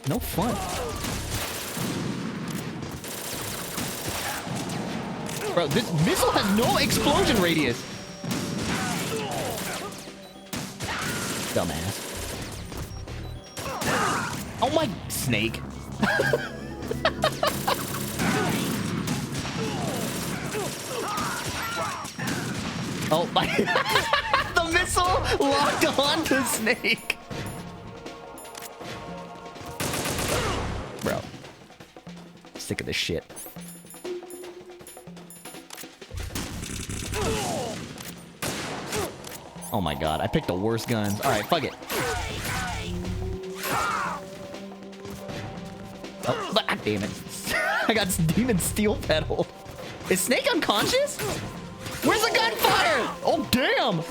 Speaker 1: No fun. Bro, this missile has no explosion radius. Dumbass. Oh my... Snake. Oh my... The missile locked on to Snake. Bro. Sick of this shit. Oh my god, I picked the worst guns. Alright, fuck it. Oh, god damn it. I got Demon Steel Pedal. Is Snake unconscious? Where's the gunfire? Oh, damn!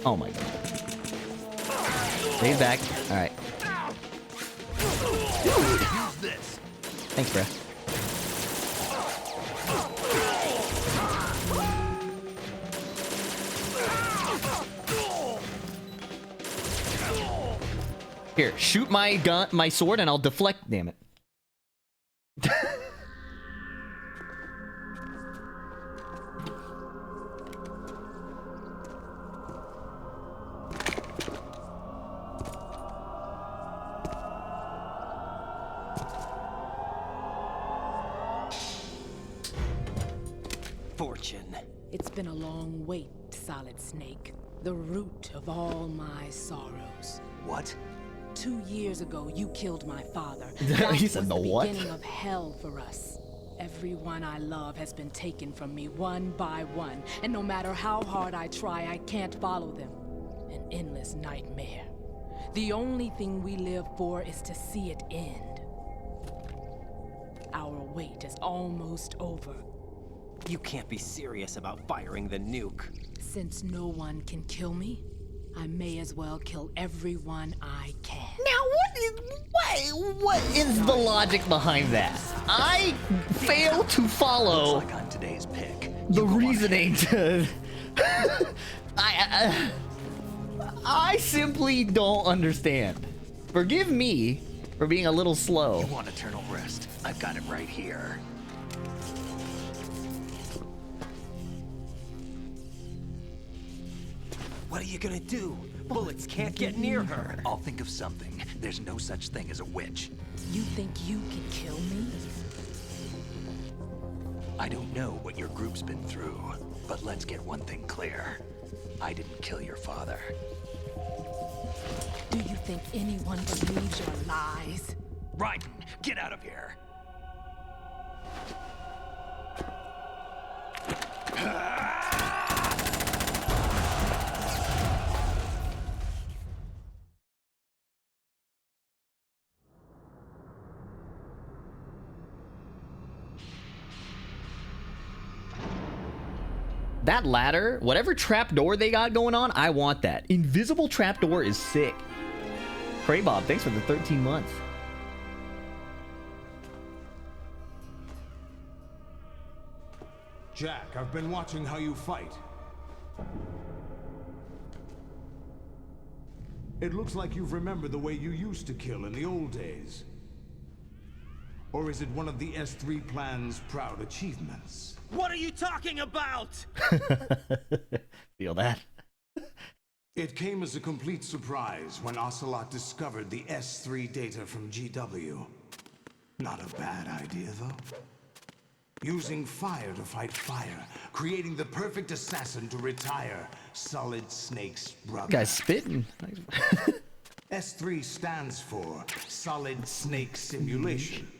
Speaker 1: Oh my god. Stay back. Alright.
Speaker 10: Use this.
Speaker 1: Thanks, bro. Here, shoot my gun, my sword, and I'll deflect. Damn it.
Speaker 5: Fortune.
Speaker 12: It's been a long wait, Solid Snake. The root of all my sorrows.
Speaker 10: What?
Speaker 12: 2 years ago, you killed my father.
Speaker 1: He said the what?
Speaker 12: Beginning of hell for us. Everyone I love has been taken from me one by one, and no matter how hard I try, I can't follow them. An endless nightmare. The only thing we live for is to see it end. Our wait is almost over.
Speaker 5: You can't be serious about firing the nuke.
Speaker 12: Since no one can kill me, I may as well kill everyone I can.
Speaker 1: Now, what is the logic behind that? I fail to follow
Speaker 10: Looks like on today's pick.
Speaker 1: the reasoning to... I simply don't understand. Forgive me for being a little slow.
Speaker 10: You want eternal rest? I've got it right here.
Speaker 5: What are you gonna do? Bullets can't get near her.
Speaker 10: I'll think of something. There's no such thing as a witch.
Speaker 12: You think you can kill me?
Speaker 10: I don't know what your group's been through, but let's get one thing clear. I didn't kill your father.
Speaker 12: Do you think anyone believes your lies?
Speaker 10: Raiden, get out of here!
Speaker 1: That ladder, whatever trapdoor they got going on, I want that. Invisible trapdoor is sick. Craybob, thanks for the 13 months.
Speaker 13: Jack, I've been watching how you fight. It looks like you've remembered the way you used to kill in the old days. Or is it one of the S3 plan's proud achievements?
Speaker 14: What are you talking about?
Speaker 1: Feel that?
Speaker 13: It came as a complete surprise when Ocelot discovered the S3 data from GW. Not a bad idea, though. Using fire to fight fire, creating the perfect assassin to retire Solid Snake's brother.
Speaker 1: Guy's spitting.
Speaker 13: S3 stands for Solid Snake Simulation.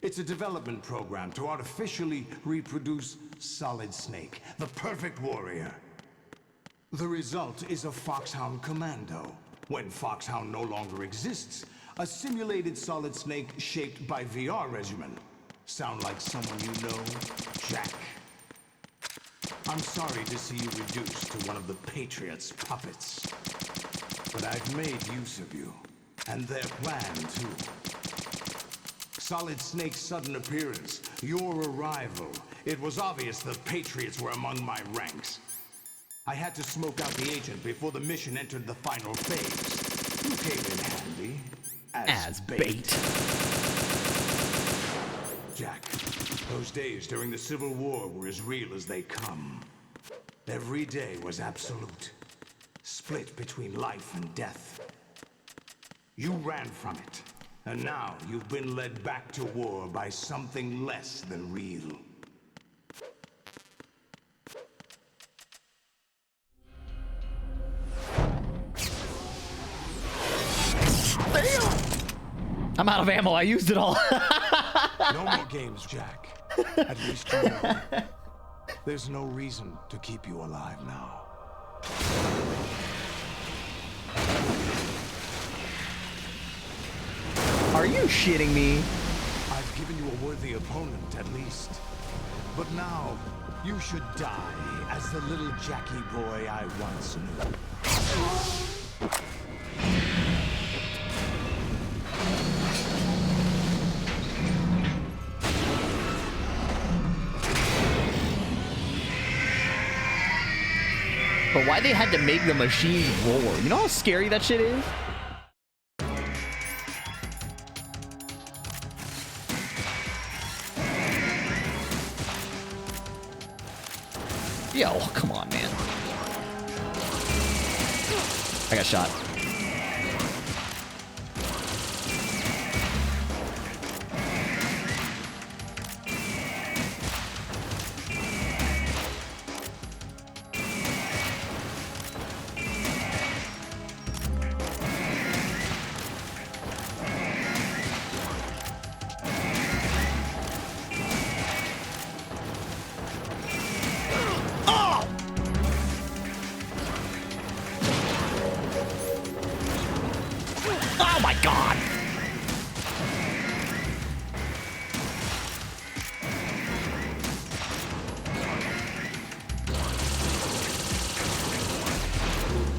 Speaker 13: It's a development program to artificially reproduce Solid Snake, the perfect warrior. The result is a Foxhound Commando. When Foxhound no longer exists, a simulated Solid Snake shaped by VR regimen. Sound like someone you know, Jack? I'm sorry to see you reduced to one of the Patriots' puppets. But I've made use of you, and their plan too. Solid Snake's sudden appearance, your arrival. It was obvious the Patriots were among my ranks. I had to smoke out the agent before the mission entered the final phase. You came in handy as bait. Jack, those days during the Civil War were as real as they come. Every day was absolute, split between life and death. You ran from it, and now you've been led back to war by something less than real.
Speaker 1: I'm out of ammo. I used it all.
Speaker 13: No more games, Jack. At least you know. There's no reason to keep you alive now.
Speaker 1: Are you shitting me?
Speaker 13: I've given you a worthy opponent, at least. But now, you should die as the little Jackie boy I once knew.
Speaker 1: But why they had to make the machine roar? You know how scary that shit is? Yo, come on, man. I got shot. Oh my god!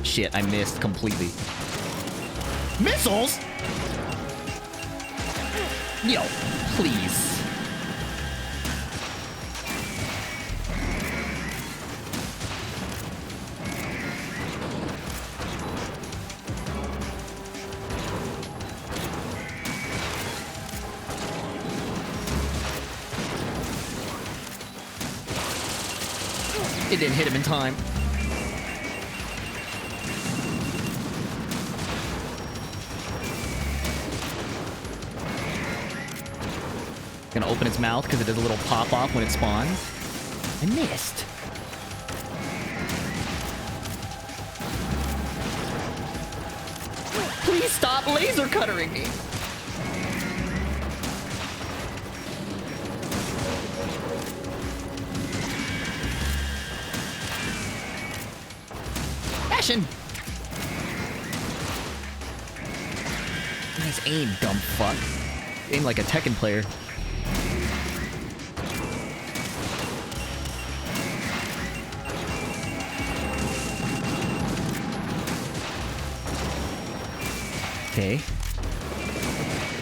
Speaker 1: Shit, I missed completely. Missiles? Yo, please. It didn't hit him in time.
Speaker 15: Gonna open its mouth because it does a little pop off when it spawns. I missed. Please stop laser cuttering me. Action. Nice aim, dumb fuck. Aim like a Tekken player. Okay.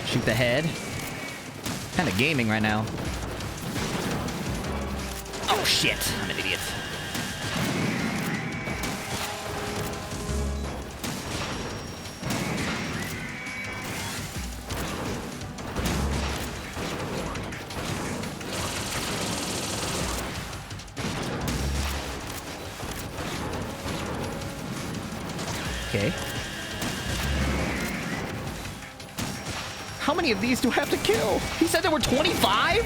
Speaker 15: Shoot the head. Kind of gaming right now. Oh shit, I'm an idiot. Okay. How many of these do I have to kill? He said there were 25?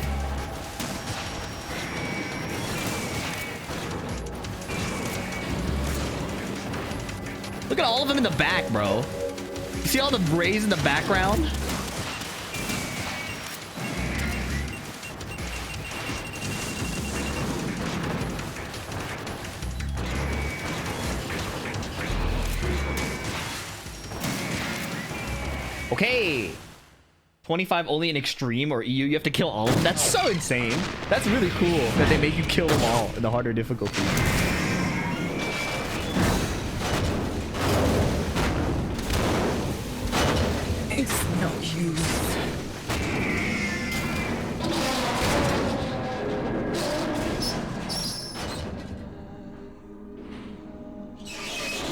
Speaker 15: Look at all of them in the back, bro. You see all the rays in the background? Okay. 25 only in extreme or EU. You have to kill all of them. That's so insane. That's really cool that they make you kill them all in the harder difficulty.
Speaker 6: It's no use.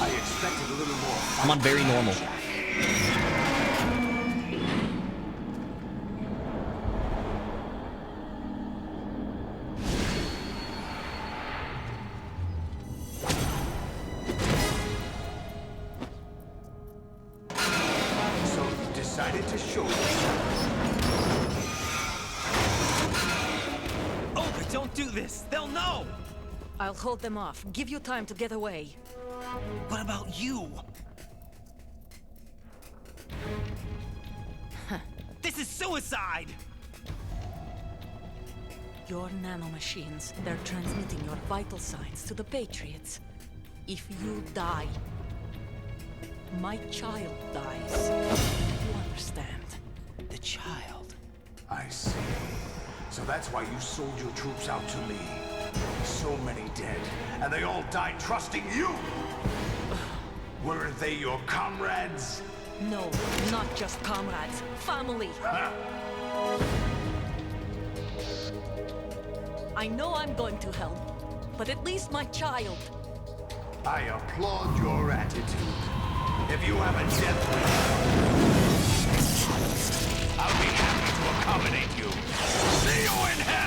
Speaker 13: I expected a little more.
Speaker 15: I'm on very normal.
Speaker 6: I'll hold them off. Give you time to get away.
Speaker 14: What about you? This is suicide!
Speaker 6: Your nanomachines, they're transmitting your vital signs to the Patriots. If you die, my child dies. You understand?
Speaker 14: The child.
Speaker 13: I see. So that's why you sold your troops out to me. So many dead, and they all died trusting you! Weren't they your comrades?
Speaker 6: No, not just comrades. Family!
Speaker 13: Huh?
Speaker 6: I know I'm going to hell, but at least my child.
Speaker 13: I applaud your attitude. If you have a death wish, I'll be happy to accommodate you. See you in hell!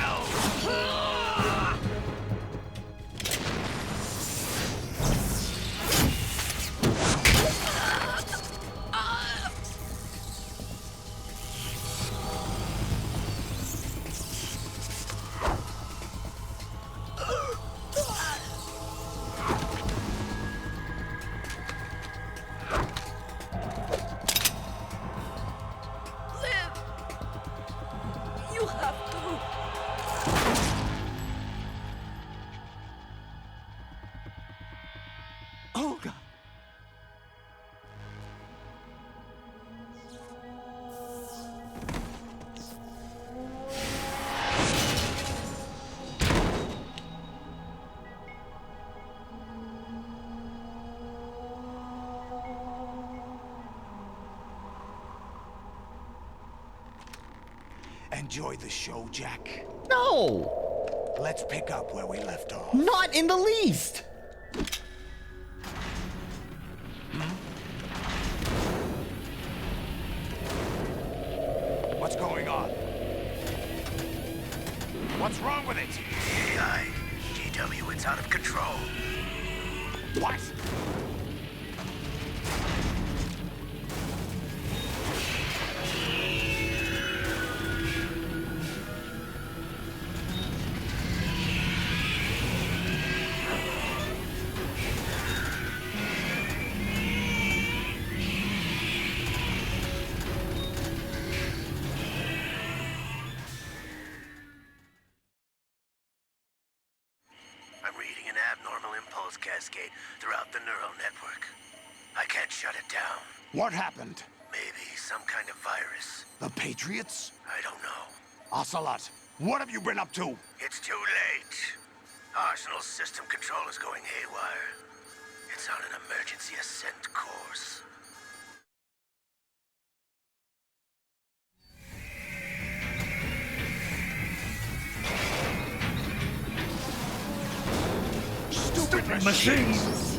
Speaker 13: Enjoy the show, Jack?
Speaker 15: No!
Speaker 13: Let's pick up where we left off.
Speaker 15: Not in the least!
Speaker 13: What's going on? What's wrong with it?
Speaker 3: AI. GW, it's out of control.
Speaker 13: What?
Speaker 3: signals cascade throughout the neural network. I can't shut it down.
Speaker 4: What happened?
Speaker 3: Maybe some kind of virus.
Speaker 4: The Patriots?
Speaker 3: I don't know.
Speaker 4: Ocelot, what have you been up to?
Speaker 3: It's too late. Arsenal's system control is going haywire. It's on an emergency ascent course.
Speaker 4: Stupid machines!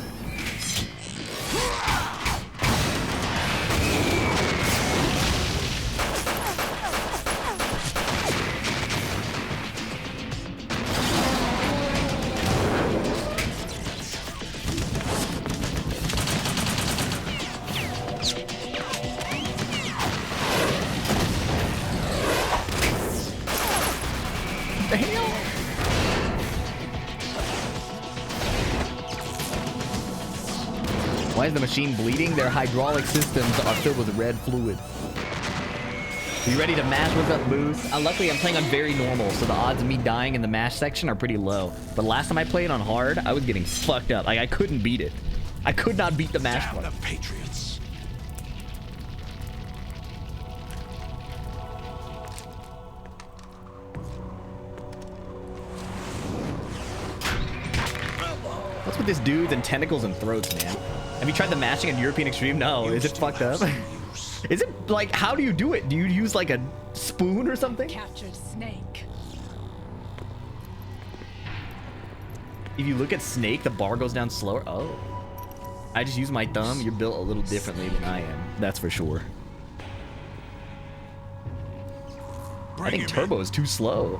Speaker 15: Why is the machine bleeding? Their hydraulic systems are filled with red fluid. Are you ready to mash? What's up, Boost? Luckily, I'm playing on very normal, so the odds of me dying in the mash section are pretty low. But last time I played on hard, I was getting fucked up. Like, I couldn't beat it. I could not beat the mash
Speaker 4: Damn
Speaker 15: one.
Speaker 4: the Patriots!
Speaker 15: What's with this dudes and tentacles and throats, man? Have you tried the mashing on European Extreme? No. Is it fucked up? Is it like, how do you do it? Do you use like a spoon or something?
Speaker 12: Captured Snake.
Speaker 15: If you look at Snake, the bar goes down slower. Oh. I just use my thumb. You're built a little differently than I am. That's for sure. I think Turbo is too slow.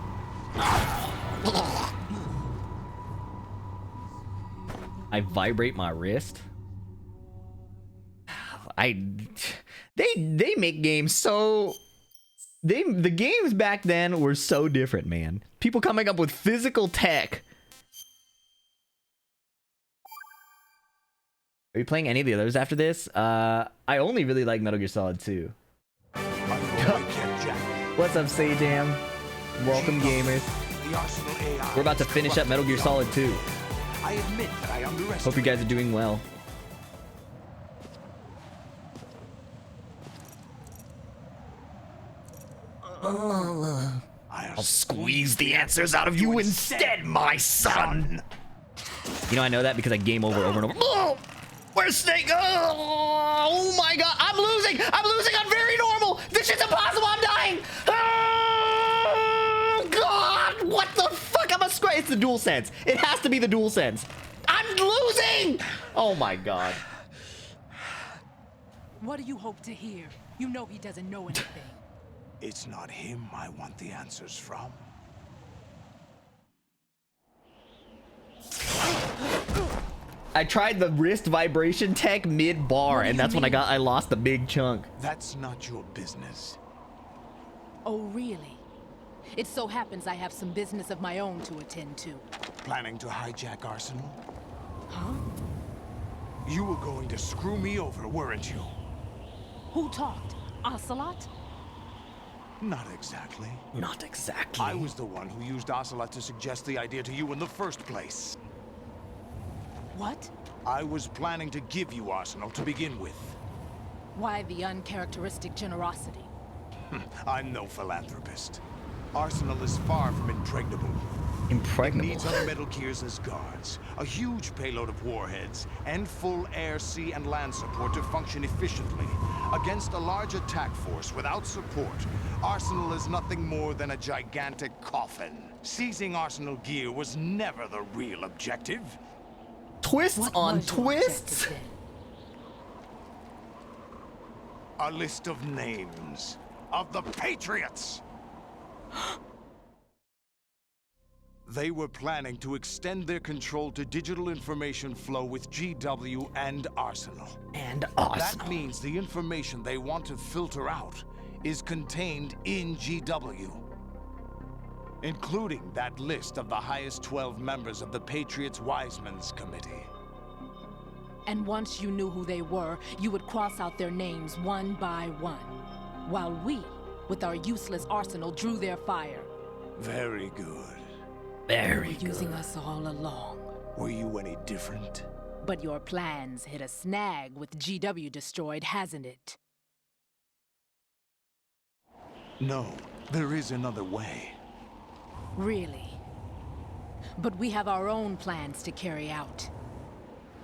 Speaker 15: I vibrate my wrist. They make games so the games back then were so different, man. People coming up with physical tech. Are you playing any of the others after this? I only really like Metal Gear Solid 2. What's up, Sajam? Welcome, gamers. We're about to finish up Metal Gear Solid 2.
Speaker 4: I admit that I underestimated.
Speaker 15: Hope you guys are doing well. I'll squeeze the answers out of you instead, my son. You know, I know that because I game over and over. Oh, where's Snake? Oh my god, I'm losing. I'm losing on very normal. This shit's impossible. I'm dying. Oh god, what the fuck? I'm a square. It's the DualSense. It has to be the DualSense. I'm losing. Oh my god.
Speaker 12: What do you hope to hear? You know he doesn't know anything.
Speaker 4: It's not him I want the answers from.
Speaker 15: I tried the wrist vibration tech mid-bar, and that's when I lost the big chunk.
Speaker 4: That's not your business.
Speaker 12: Oh, really? It so happens I have some business of my own to attend to.
Speaker 4: Planning to hijack Arsenal?
Speaker 12: Huh?
Speaker 4: You were going to screw me over, weren't you?
Speaker 12: Who talked? Ocelot?
Speaker 4: Not exactly.
Speaker 15: Not exactly.
Speaker 4: I was the one who used Ocelot to suggest the idea to you in the first place.
Speaker 12: What?
Speaker 4: I was planning to give you Arsenal to begin with.
Speaker 12: Why the uncharacteristic generosity?
Speaker 4: I'm no philanthropist. Arsenal is far from impregnable.
Speaker 15: Impregnable?
Speaker 4: It needs other Metal Gears as guards, a huge payload of warheads, and full air, sea, and land support to function efficiently. Against a large attack force without support, Arsenal is nothing more than a gigantic coffin. Seizing Arsenal gear was never the real objective.
Speaker 15: Twists on twists?
Speaker 4: A list of names of the Patriots. They were planning to extend their control to digital information flow with GW and Arsenal.
Speaker 15: And Arsenal.
Speaker 4: That means the information they want to filter out is contained in GW, including that list of the highest 12 members of the Patriots Wiseman's Committee.
Speaker 12: And once you knew who they were, you would cross out their names one by one, while we, with our useless arsenal, drew their fire.
Speaker 4: Very good.
Speaker 15: Very
Speaker 12: good. Using us all along.
Speaker 4: Were you any different?
Speaker 12: But your plans hit a snag with GW destroyed, hasn't it?
Speaker 4: No, there is another way.
Speaker 12: Really? But we have our own plans to carry out.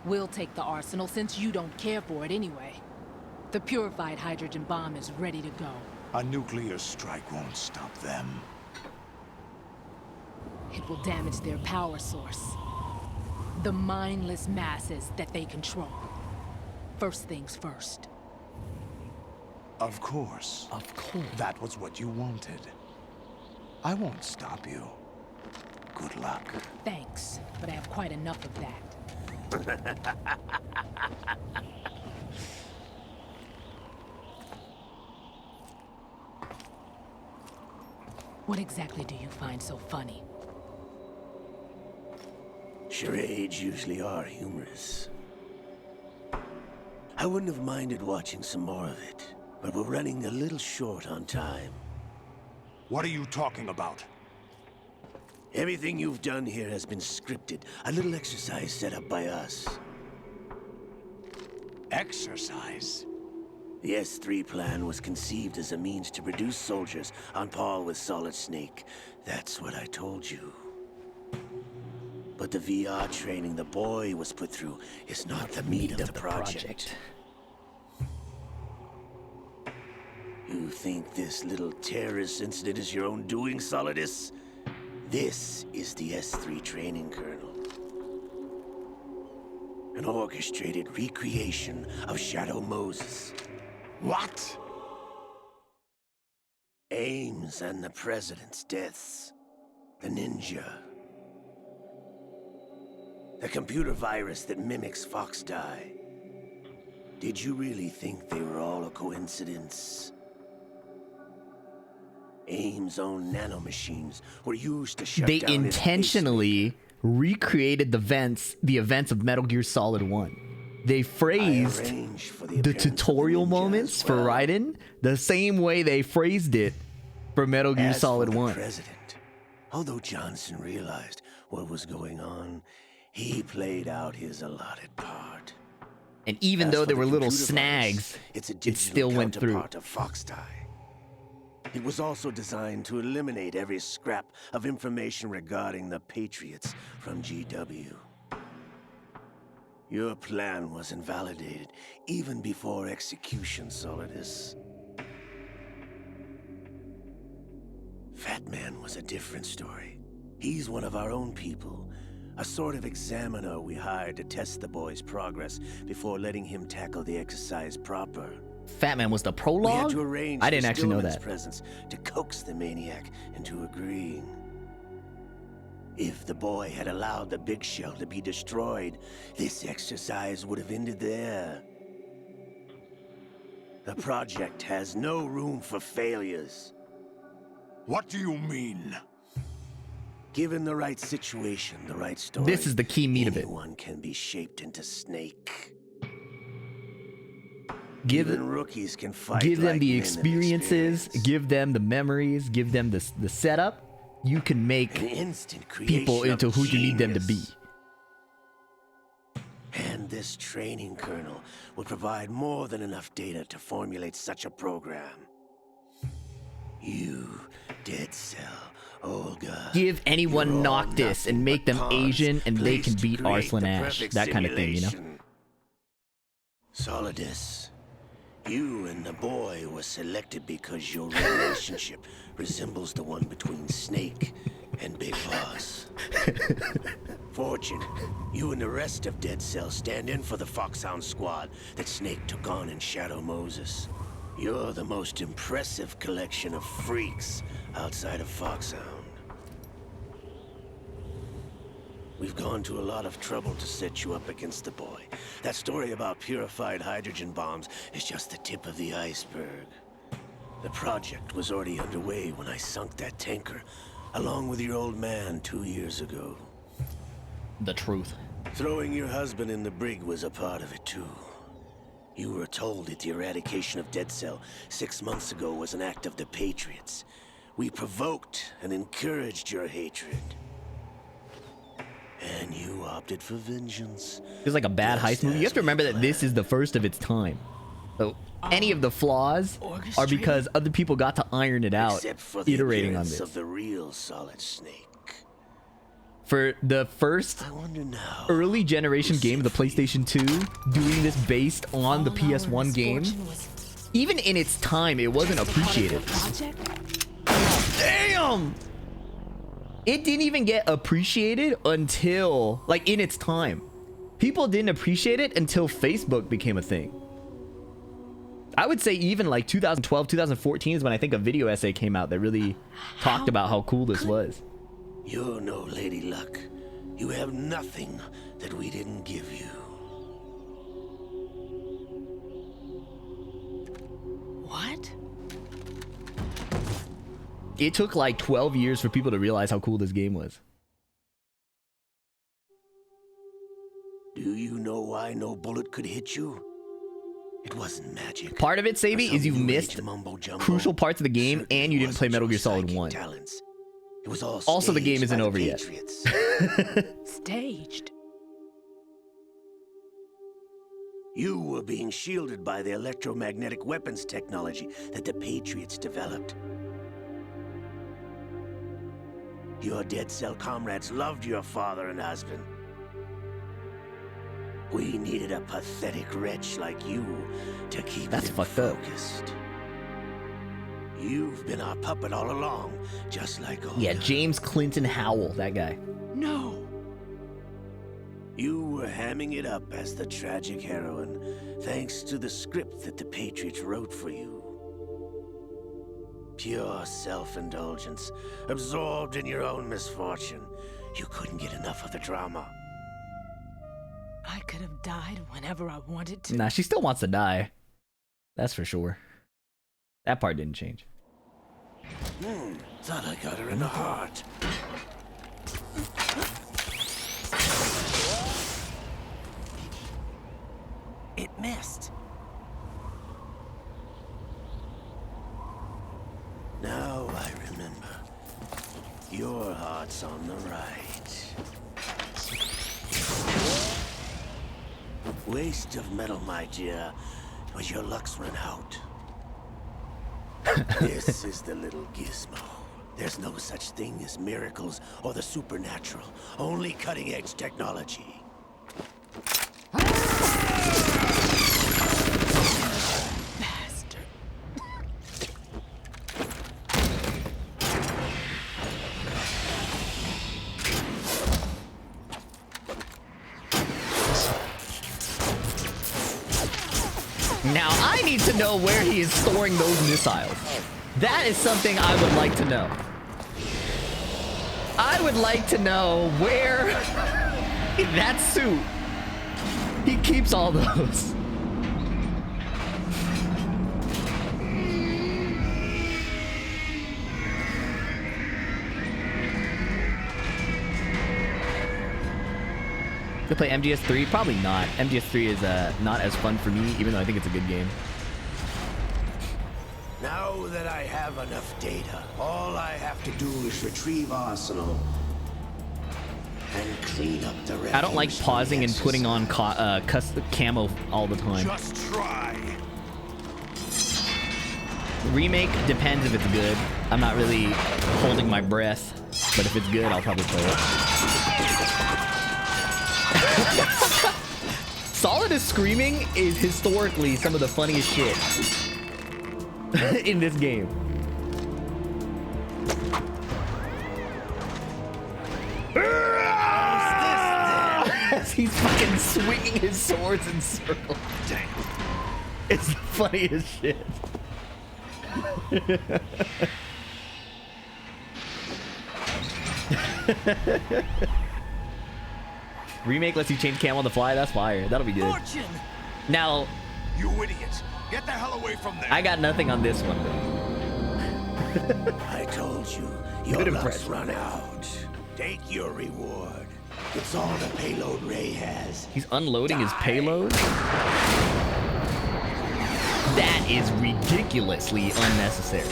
Speaker 12: We'll take the arsenal since you don't care for it anyway. The purified hydrogen bomb is ready to go.
Speaker 4: A nuclear strike won't stop them.
Speaker 12: It will damage their power source. The mindless masses that they control. First things first.
Speaker 4: Of course.
Speaker 15: Of course.
Speaker 4: That was what you wanted. I won't stop you. Good luck.
Speaker 12: Thanks, but I have quite enough of that. What exactly do you find so funny?
Speaker 3: Charades usually are humorous. I wouldn't have minded watching some more of it, but we're running a little short on time.
Speaker 4: What are you talking about?
Speaker 3: Everything you've done here has been scripted. A little exercise set up by us.
Speaker 4: Exercise?
Speaker 3: The S3 plan was conceived as a means to produce soldiers on par with Solid Snake. That's what I told you. But the VR training the boy was put through is not the meat of the project. You think this little terrorist incident is your own doing, Solidus? This is the S3 training kernel. An orchestrated recreation of Shadow Moses.
Speaker 4: What?
Speaker 3: Ames and the President's deaths. The ninja. The computer virus that mimics Foxdie. Did you really think they were all a coincidence? Ames' own nanomachines were used to shut
Speaker 15: They
Speaker 3: down his
Speaker 15: intentionally recreated the events of Metal Gear Solid 1. They phrased the tutorial moments for Raiden the same way they phrased it for Metal Gear Solid 1.
Speaker 3: President, although Johnson realized what was going on, he played out his allotted part.
Speaker 15: And even though there were little snags, it still went through.
Speaker 3: Of Foxdie. It was also designed to eliminate every scrap of information regarding the Patriots from GW. Your plan was invalidated even before execution, Solidus. Fat Man was a different story. He's one of our own people, a sort of examiner we hired to test the boy's progress before letting him tackle the exercise proper.
Speaker 15: Fat Man was the prologue?
Speaker 3: We had to arrange
Speaker 15: I didn't
Speaker 3: for
Speaker 15: actually know
Speaker 3: Stillman's
Speaker 15: that.
Speaker 3: presence to coax the maniac into agreeing. If the boy had allowed the big shell to be destroyed, this exercise would have ended there. The project has no room for failures.
Speaker 4: What do you mean?
Speaker 3: Given the right situation, the right story,
Speaker 15: This is the key meat of it.
Speaker 3: anyone can be shaped into Snake.
Speaker 15: Give
Speaker 3: Even rookies can fight.
Speaker 15: Give them
Speaker 3: like
Speaker 15: the
Speaker 3: men of
Speaker 15: experiences, give them the memories, give them the setup. You can make
Speaker 3: An instant
Speaker 15: people
Speaker 3: creation
Speaker 15: into
Speaker 3: of
Speaker 15: who you need them to be.
Speaker 3: genius. And this training kernel would provide more than enough data to formulate such a program. You, Dead Cell, Olga.
Speaker 15: Give anyone
Speaker 3: you're all
Speaker 15: Noctis
Speaker 3: nothing
Speaker 15: and make
Speaker 3: but
Speaker 15: them
Speaker 3: pawns
Speaker 15: Asian and they can
Speaker 3: placed to
Speaker 15: beat
Speaker 3: create
Speaker 15: Arslan
Speaker 3: the
Speaker 15: Ash.
Speaker 3: perfect
Speaker 15: That kind of thing, you know?
Speaker 3: simulation. Solidus, you and the boy were selected because your relationship resembles the one between Snake and Big Boss. Fortune, you and the rest of Dead Cell stand in for the Foxhound squad that Snake took on in Shadow Moses. You're the most impressive collection of freaks outside of Foxhound. We've gone to a lot of trouble to set you up against the boy. That story about purified hydrogen bombs is just the tip of the iceberg. The project was already underway when I sunk that tanker, along with your old man 2 years ago.
Speaker 15: The truth.
Speaker 3: Throwing your husband in the brig was a part of it too. You were told that the eradication of Dead Cell 6 months ago was an act of the Patriots. We provoked and encouraged your hatred. opted for vengeance.
Speaker 15: It's like a bad heist movie. You have to remember that this is the first of its time. So any of the flaws are because other people got to iron it out,
Speaker 3: Except for the
Speaker 15: iterating on
Speaker 3: appearance
Speaker 15: this.
Speaker 3: of the real Solid Snake.
Speaker 15: For the first early generation game, the PlayStation 2, doing this based on the PS1 game, even in its time, it wasn't appreciated. Damn! It didn't even get appreciated until, like, in its time. People didn't appreciate it until Facebook became a thing. I would say even like 2012, 2014 is when I think a video essay came out that really talked about how cool this was.
Speaker 3: You're no Lady Luck. You have nothing that we didn't give you.
Speaker 6: What?
Speaker 15: It took like 12 years for people to realize how cool this game was.
Speaker 3: Do you know why no bullet could hit you? It wasn't magic.
Speaker 15: Part of it, Sabi, is you missed crucial parts of the game and you didn't play Metal Gear Solid 1.
Speaker 3: It was all
Speaker 15: Also, the game
Speaker 3: staged
Speaker 15: isn't
Speaker 3: by the
Speaker 15: over yet.
Speaker 3: Patriots.
Speaker 12: Staged.
Speaker 3: You were being shielded by the electromagnetic weapons technology that the Patriots developed. Your dead cell comrades loved your father and husband. We needed a pathetic wretch like you to keep them focused. You've been our puppet all along, just like Olga.
Speaker 15: Yeah, James Clinton Howell, that guy.
Speaker 3: No. You were hamming it up as the tragic heroine, thanks to the script that the Patriots wrote for you. Pure self-indulgence, absorbed in your own misfortune. You couldn't get enough of the drama.
Speaker 12: I could have died whenever I wanted to.
Speaker 15: Nah, she still wants to die. That's for sure. That part didn't change.
Speaker 3: Thought I got her in the heart.
Speaker 14: It missed.
Speaker 3: Now I remember. Your heart's on the right. Waste of metal, my dear, but your luck's run out. This is the little gizmo. There's no such thing as miracles or the supernatural, only cutting-edge technology.
Speaker 12: Bastard.
Speaker 15: Now, I need to know where he is storing those missiles. That is something I would like to know. I would like to know where, in that suit, he keeps all those. To play MGS3? Probably not. MGS3 is not as fun for me, even though I think it's a good game.
Speaker 3: Now that I have enough data, all I have to do is retrieve Arsenal and clean up the rest.
Speaker 15: I don't like pausing and putting on custom camo all the time.
Speaker 4: Just try.
Speaker 15: Remake depends if it's good. I'm not really holding my breath, but if it's good, I'll probably play it. Solidus screaming is historically some of the funniest shit in this game. He's fucking swinging his swords in circles. Damn. It's the funniest shit. Remake lets you change camo on the fly. That's fire. That'll be good.
Speaker 14: Fortune!
Speaker 15: Now,
Speaker 4: You idiot! Get the hell away from there!
Speaker 15: I got nothing on this one.
Speaker 3: I told you, your
Speaker 15: Good
Speaker 3: luck's
Speaker 15: impression.
Speaker 3: run out. Take your reward. It's all the payload Ray has.
Speaker 15: He's unloading his payload. That is ridiculously unnecessary.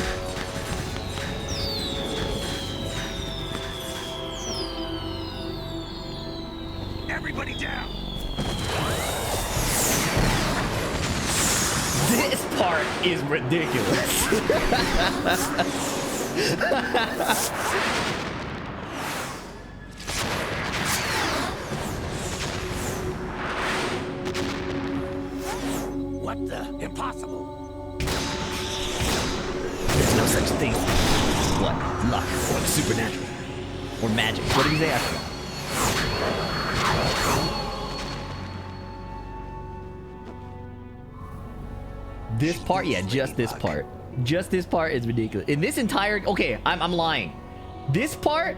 Speaker 4: everybody down!
Speaker 15: This part is ridiculous.
Speaker 3: What the? Impossible.
Speaker 15: There's no such thing. What? Luck or the supernatural or magic? What did he say? I forgot. This part, yeah, just this part. Just this part is ridiculous. In this entire, okay, I'm lying. This part,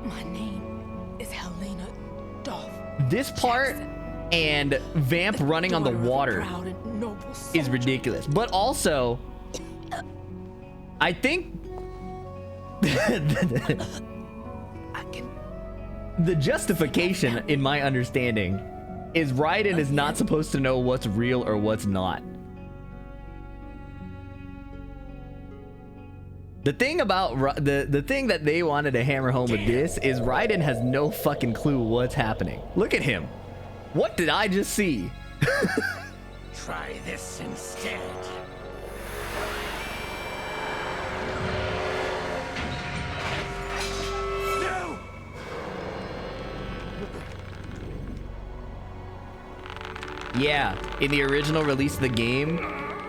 Speaker 12: My name is Helena Dolph.
Speaker 15: this part, and Vamp running on the water
Speaker 12: Proud and noble
Speaker 15: is ridiculous. But also, I think the justification, in my understanding, is Raiden is not supposed to know what's real or what's not. The thing about the thing that they wanted to hammer home with this is Raiden has no fucking clue what's happening. Look at him. What did I just see?
Speaker 3: Try this instead. No!
Speaker 15: Yeah, in the original release of the game,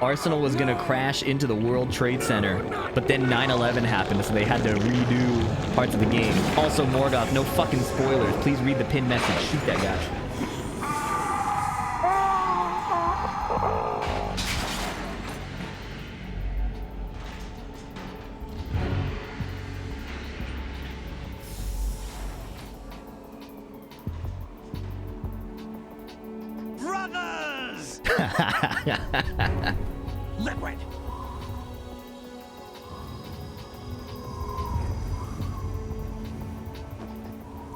Speaker 15: Arsenal was gonna crash into the World Trade Center, but then 9/11 happened, so they had to redo parts of the game. Also, Morgoth, no fucking spoilers. Please read the pinned message. Shoot that guy.
Speaker 3: Brothers! Liquid!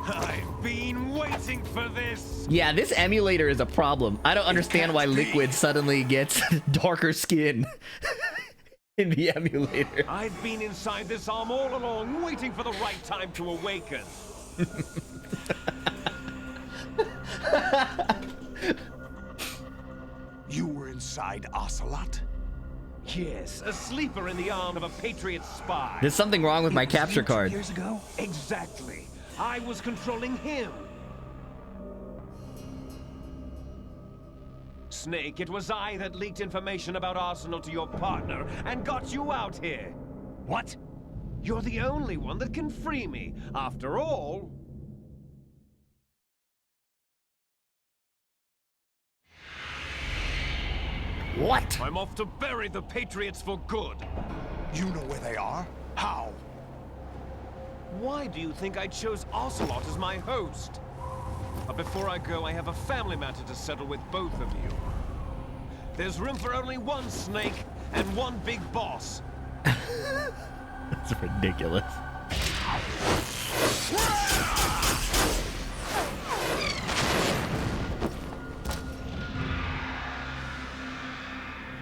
Speaker 16: I've been waiting for this!
Speaker 15: Yeah, this emulator is a problem. I don't understand why Liquid suddenly gets darker skin in the emulator.
Speaker 16: I've been inside this arm all along, waiting for the right time to awaken.
Speaker 4: You were inside Ocelot?
Speaker 16: Yes, a sleeper in the arm of a Patriot spy.
Speaker 15: There's something wrong with my capture card.
Speaker 4: Years ago?
Speaker 16: Exactly. I was controlling him. Snake, it was I that leaked information about Arsenal to your partner and got you out here.
Speaker 4: What?
Speaker 16: You're the only one that can free me. After all...
Speaker 15: What?
Speaker 16: I'm off to bury the Patriots for good.
Speaker 4: You know where they are? How?
Speaker 16: Why do you think I chose Ocelot as my host? But before I go, I have a family matter to settle with both of you. There's room for only one Snake and one big boss.
Speaker 15: That's ridiculous.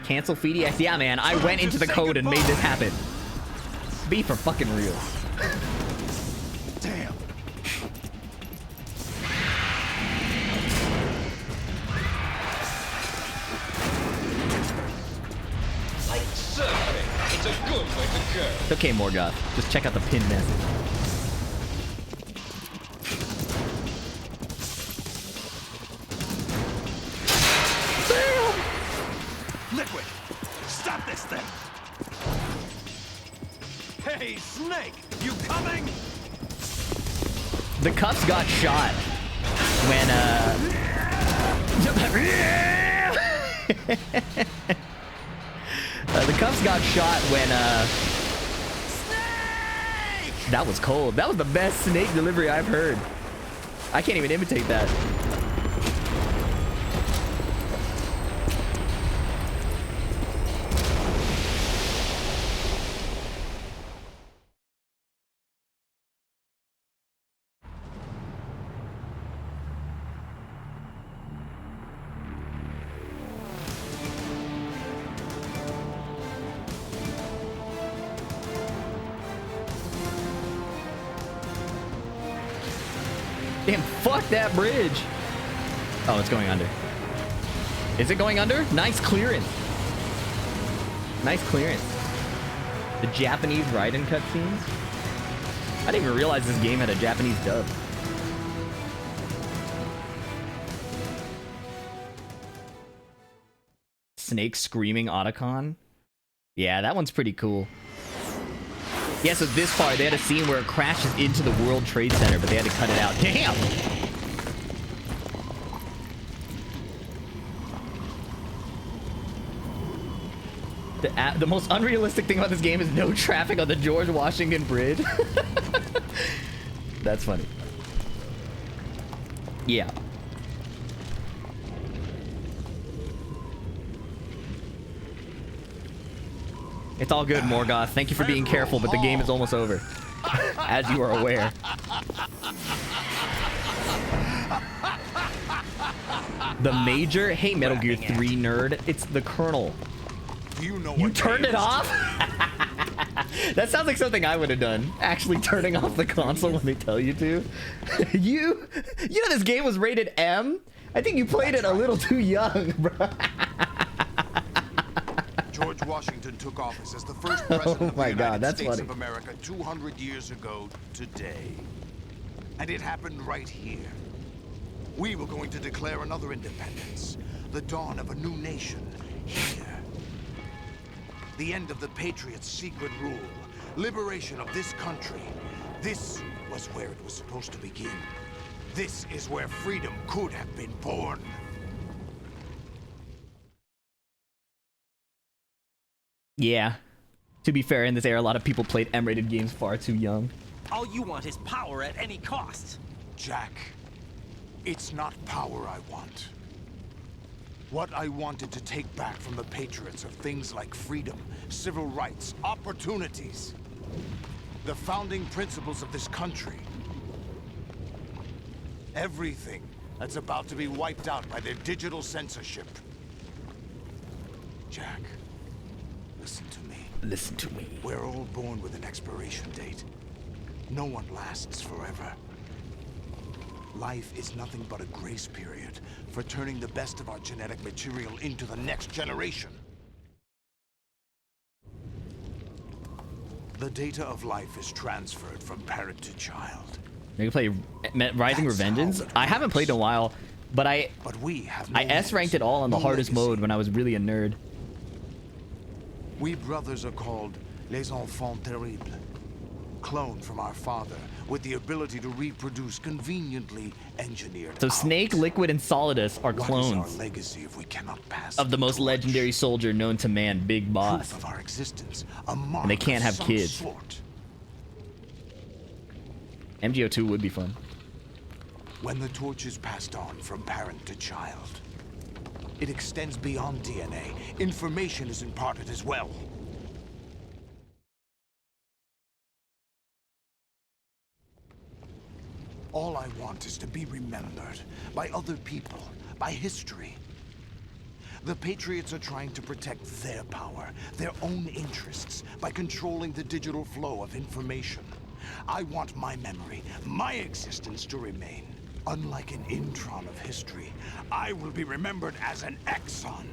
Speaker 15: Cancel FeediX. Yeah, man, I went into the code and made this happen. Be for fucking real.
Speaker 4: Damn.
Speaker 16: Like surfing, it's a good way to go.
Speaker 15: It's okay, Morgoth. Just check out the pinned message.
Speaker 4: Liquid! Stop this thing!
Speaker 16: Hey, Snake, you coming?
Speaker 15: The cuffs got shot when the cuffs got shot when
Speaker 3: Snake!
Speaker 15: that was cold. That was the best Snake delivery I've heard. I can't even imitate that. Damn, fuck that bridge. Oh, it's going under. Is it going under? Nice clearance. Nice clearance. The Japanese Raiden cutscenes. I didn't even realize this game had a Japanese dub. Snake screaming Otacon. Yeah, that one's pretty cool. Yeah, so this part, they had a scene where it crashes into the World Trade Center, but they had to cut it out. Damn! The most unrealistic thing about this game is no traffic on the George Washington Bridge. That's funny. Yeah. It's all good, Morgoth. Thank you for being careful, but the game is almost over. As you are aware. The Major? Hey, Metal Gear 3 nerd. It's the Colonel. You turned it off? That sounds like something I would have done. Actually turning off the console when they tell you to. You know this game was rated M? I think you played it a little too young, bro.
Speaker 4: George Washington took office as the first president of the United States
Speaker 15: funny.
Speaker 4: of America 200 years ago today. And it happened right here. We were going to declare another independence, the dawn of a new nation here. The end of the Patriots' secret rule, liberation of this country. This was where it was supposed to begin. This is where freedom could have been born.
Speaker 15: Yeah. To be fair, in this era, a lot of people played M-rated games far too young.
Speaker 14: All you want is power at any cost.
Speaker 4: Jack, it's not power I want. What I wanted to take back from the Patriots are things like freedom, civil rights, opportunities. The founding principles of this country. Everything that's about to be wiped out by their digital censorship. Jack, listen to me.
Speaker 15: Listen to me.
Speaker 4: We're all born with an expiration date. No one lasts forever. Life is nothing but a grace period for turning the best of our genetic material into the next generation. The data of life is transferred from parent to child.
Speaker 15: You can play Rising Revengeance? I haven't played in a while, but I S-ranked it all on the hardest mode when I was really a nerd.
Speaker 4: We brothers are called les enfants terribles. Cloned from our father, with the ability to reproduce conveniently engineered.
Speaker 15: So Snake, Liquid, and Solidus are clones
Speaker 4: What is our legacy if we cannot pass
Speaker 15: of the most legendary soldier known to man, Big Boss.
Speaker 4: Proof of our existence, a mark
Speaker 15: And they can't have
Speaker 4: of some
Speaker 15: kids.
Speaker 4: sort.
Speaker 15: MGO2 would be fun.
Speaker 4: When the torch is passed on from parent to child, it extends beyond DNA. Information is imparted as well. All I want is to be remembered by other people, by history. The Patriots are trying to protect their power, their own interests, by controlling the digital flow of information. I want my memory, my existence to remain. Unlike an intron of history, I will be remembered as an exon.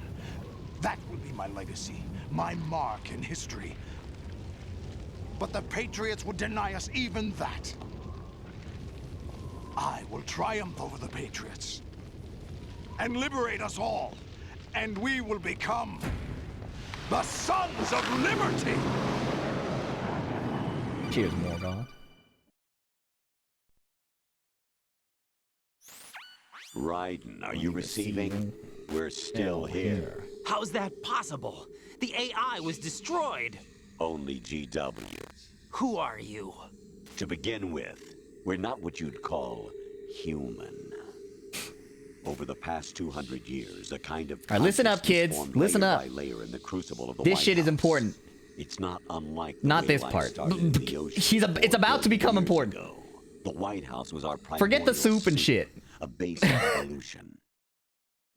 Speaker 4: That will be my legacy, my mark in history. But the Patriots would deny us even that. I will triumph over the Patriots and liberate us all, and we will become the Sons of Liberty!
Speaker 15: Cheers, Morgoth.
Speaker 8: Raiden, are you receiving? We're still here.
Speaker 14: How's that possible? The AI was destroyed.
Speaker 8: Only GW.
Speaker 14: Who are you?
Speaker 8: To begin with, we're not what you'd call human. Over the past 200 years, a kind of
Speaker 15: All right, listen up, kids. Listen
Speaker 8: layer
Speaker 15: up.
Speaker 8: by layer in the crucible of the
Speaker 15: This
Speaker 8: White
Speaker 15: shit is
Speaker 8: House.
Speaker 15: important.
Speaker 8: It's not unlike the
Speaker 15: Not
Speaker 8: way
Speaker 15: this
Speaker 8: life
Speaker 15: part.
Speaker 8: started in the ocean
Speaker 15: It's about to become important.
Speaker 8: The White House was our
Speaker 15: Forget the
Speaker 8: primordial
Speaker 15: soup and shit.
Speaker 8: A base of evolution.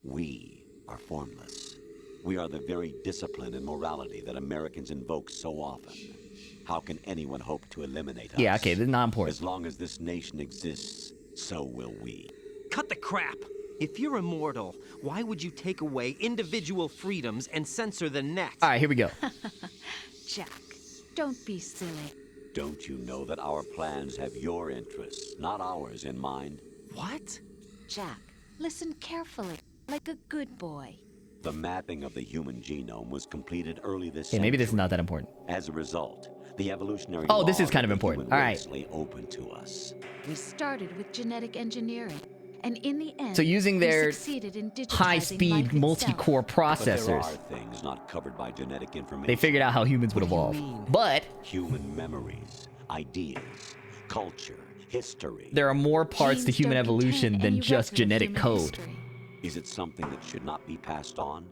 Speaker 8: We are formless. We are the very discipline and morality that Americans invoke so often. How can anyone hope to eliminate us?
Speaker 15: Yeah, okay, this is not important.
Speaker 8: As long as this nation exists, So will we.
Speaker 14: Cut the crap! If you're immortal, why would you take away individual freedoms and censor the next?
Speaker 15: All right, here we go.
Speaker 7: Jack, don't be silly.
Speaker 8: Don't you know that our plans have your interests, not ours, in mind?
Speaker 14: What?
Speaker 7: Jack, listen carefully, like a good boy.
Speaker 8: The mapping of the human genome was completed early this
Speaker 15: Yeah, maybe this is
Speaker 8: century.
Speaker 15: not that important.
Speaker 8: As a result, the evolutionary
Speaker 15: Oh, this is
Speaker 8: laws
Speaker 15: kind of
Speaker 8: the
Speaker 15: important.
Speaker 8: human
Speaker 15: All right.
Speaker 8: race lay open to us.
Speaker 7: We started with genetic engineering, and in the end,
Speaker 15: So using
Speaker 7: we
Speaker 15: their
Speaker 7: succeeded in digitizing
Speaker 15: high-speed
Speaker 7: life
Speaker 15: multi-core
Speaker 8: But there
Speaker 15: processors,
Speaker 8: are things not covered by genetic information.
Speaker 15: they figured out how humans would evolve. But
Speaker 8: Human memories, ideas, culture, history.
Speaker 15: there are more parts to
Speaker 7: Genes
Speaker 15: human
Speaker 7: don't contain
Speaker 15: evolution than
Speaker 7: any
Speaker 15: just
Speaker 7: record of
Speaker 15: genetic
Speaker 7: human
Speaker 15: code.
Speaker 7: history.
Speaker 8: Is it something that should not be passed on?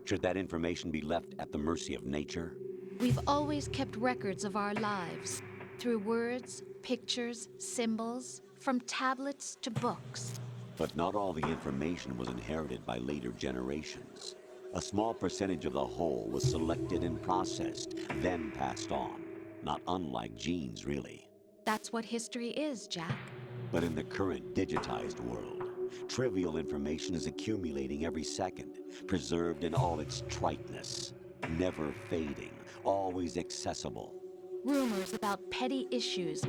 Speaker 8: Should that information be left at the mercy of nature?
Speaker 7: We've always kept records of our lives through words, pictures, symbols, from tablets to books.
Speaker 8: But not all the information was inherited by later generations. A small percentage of the whole was selected and processed, then passed on. Not unlike genes, really.
Speaker 7: That's what history is, Jack.
Speaker 8: But in the current digitized world, trivial information is accumulating every second, preserved in all its triteness, never fading, always accessible.
Speaker 7: Rumors about petty issues,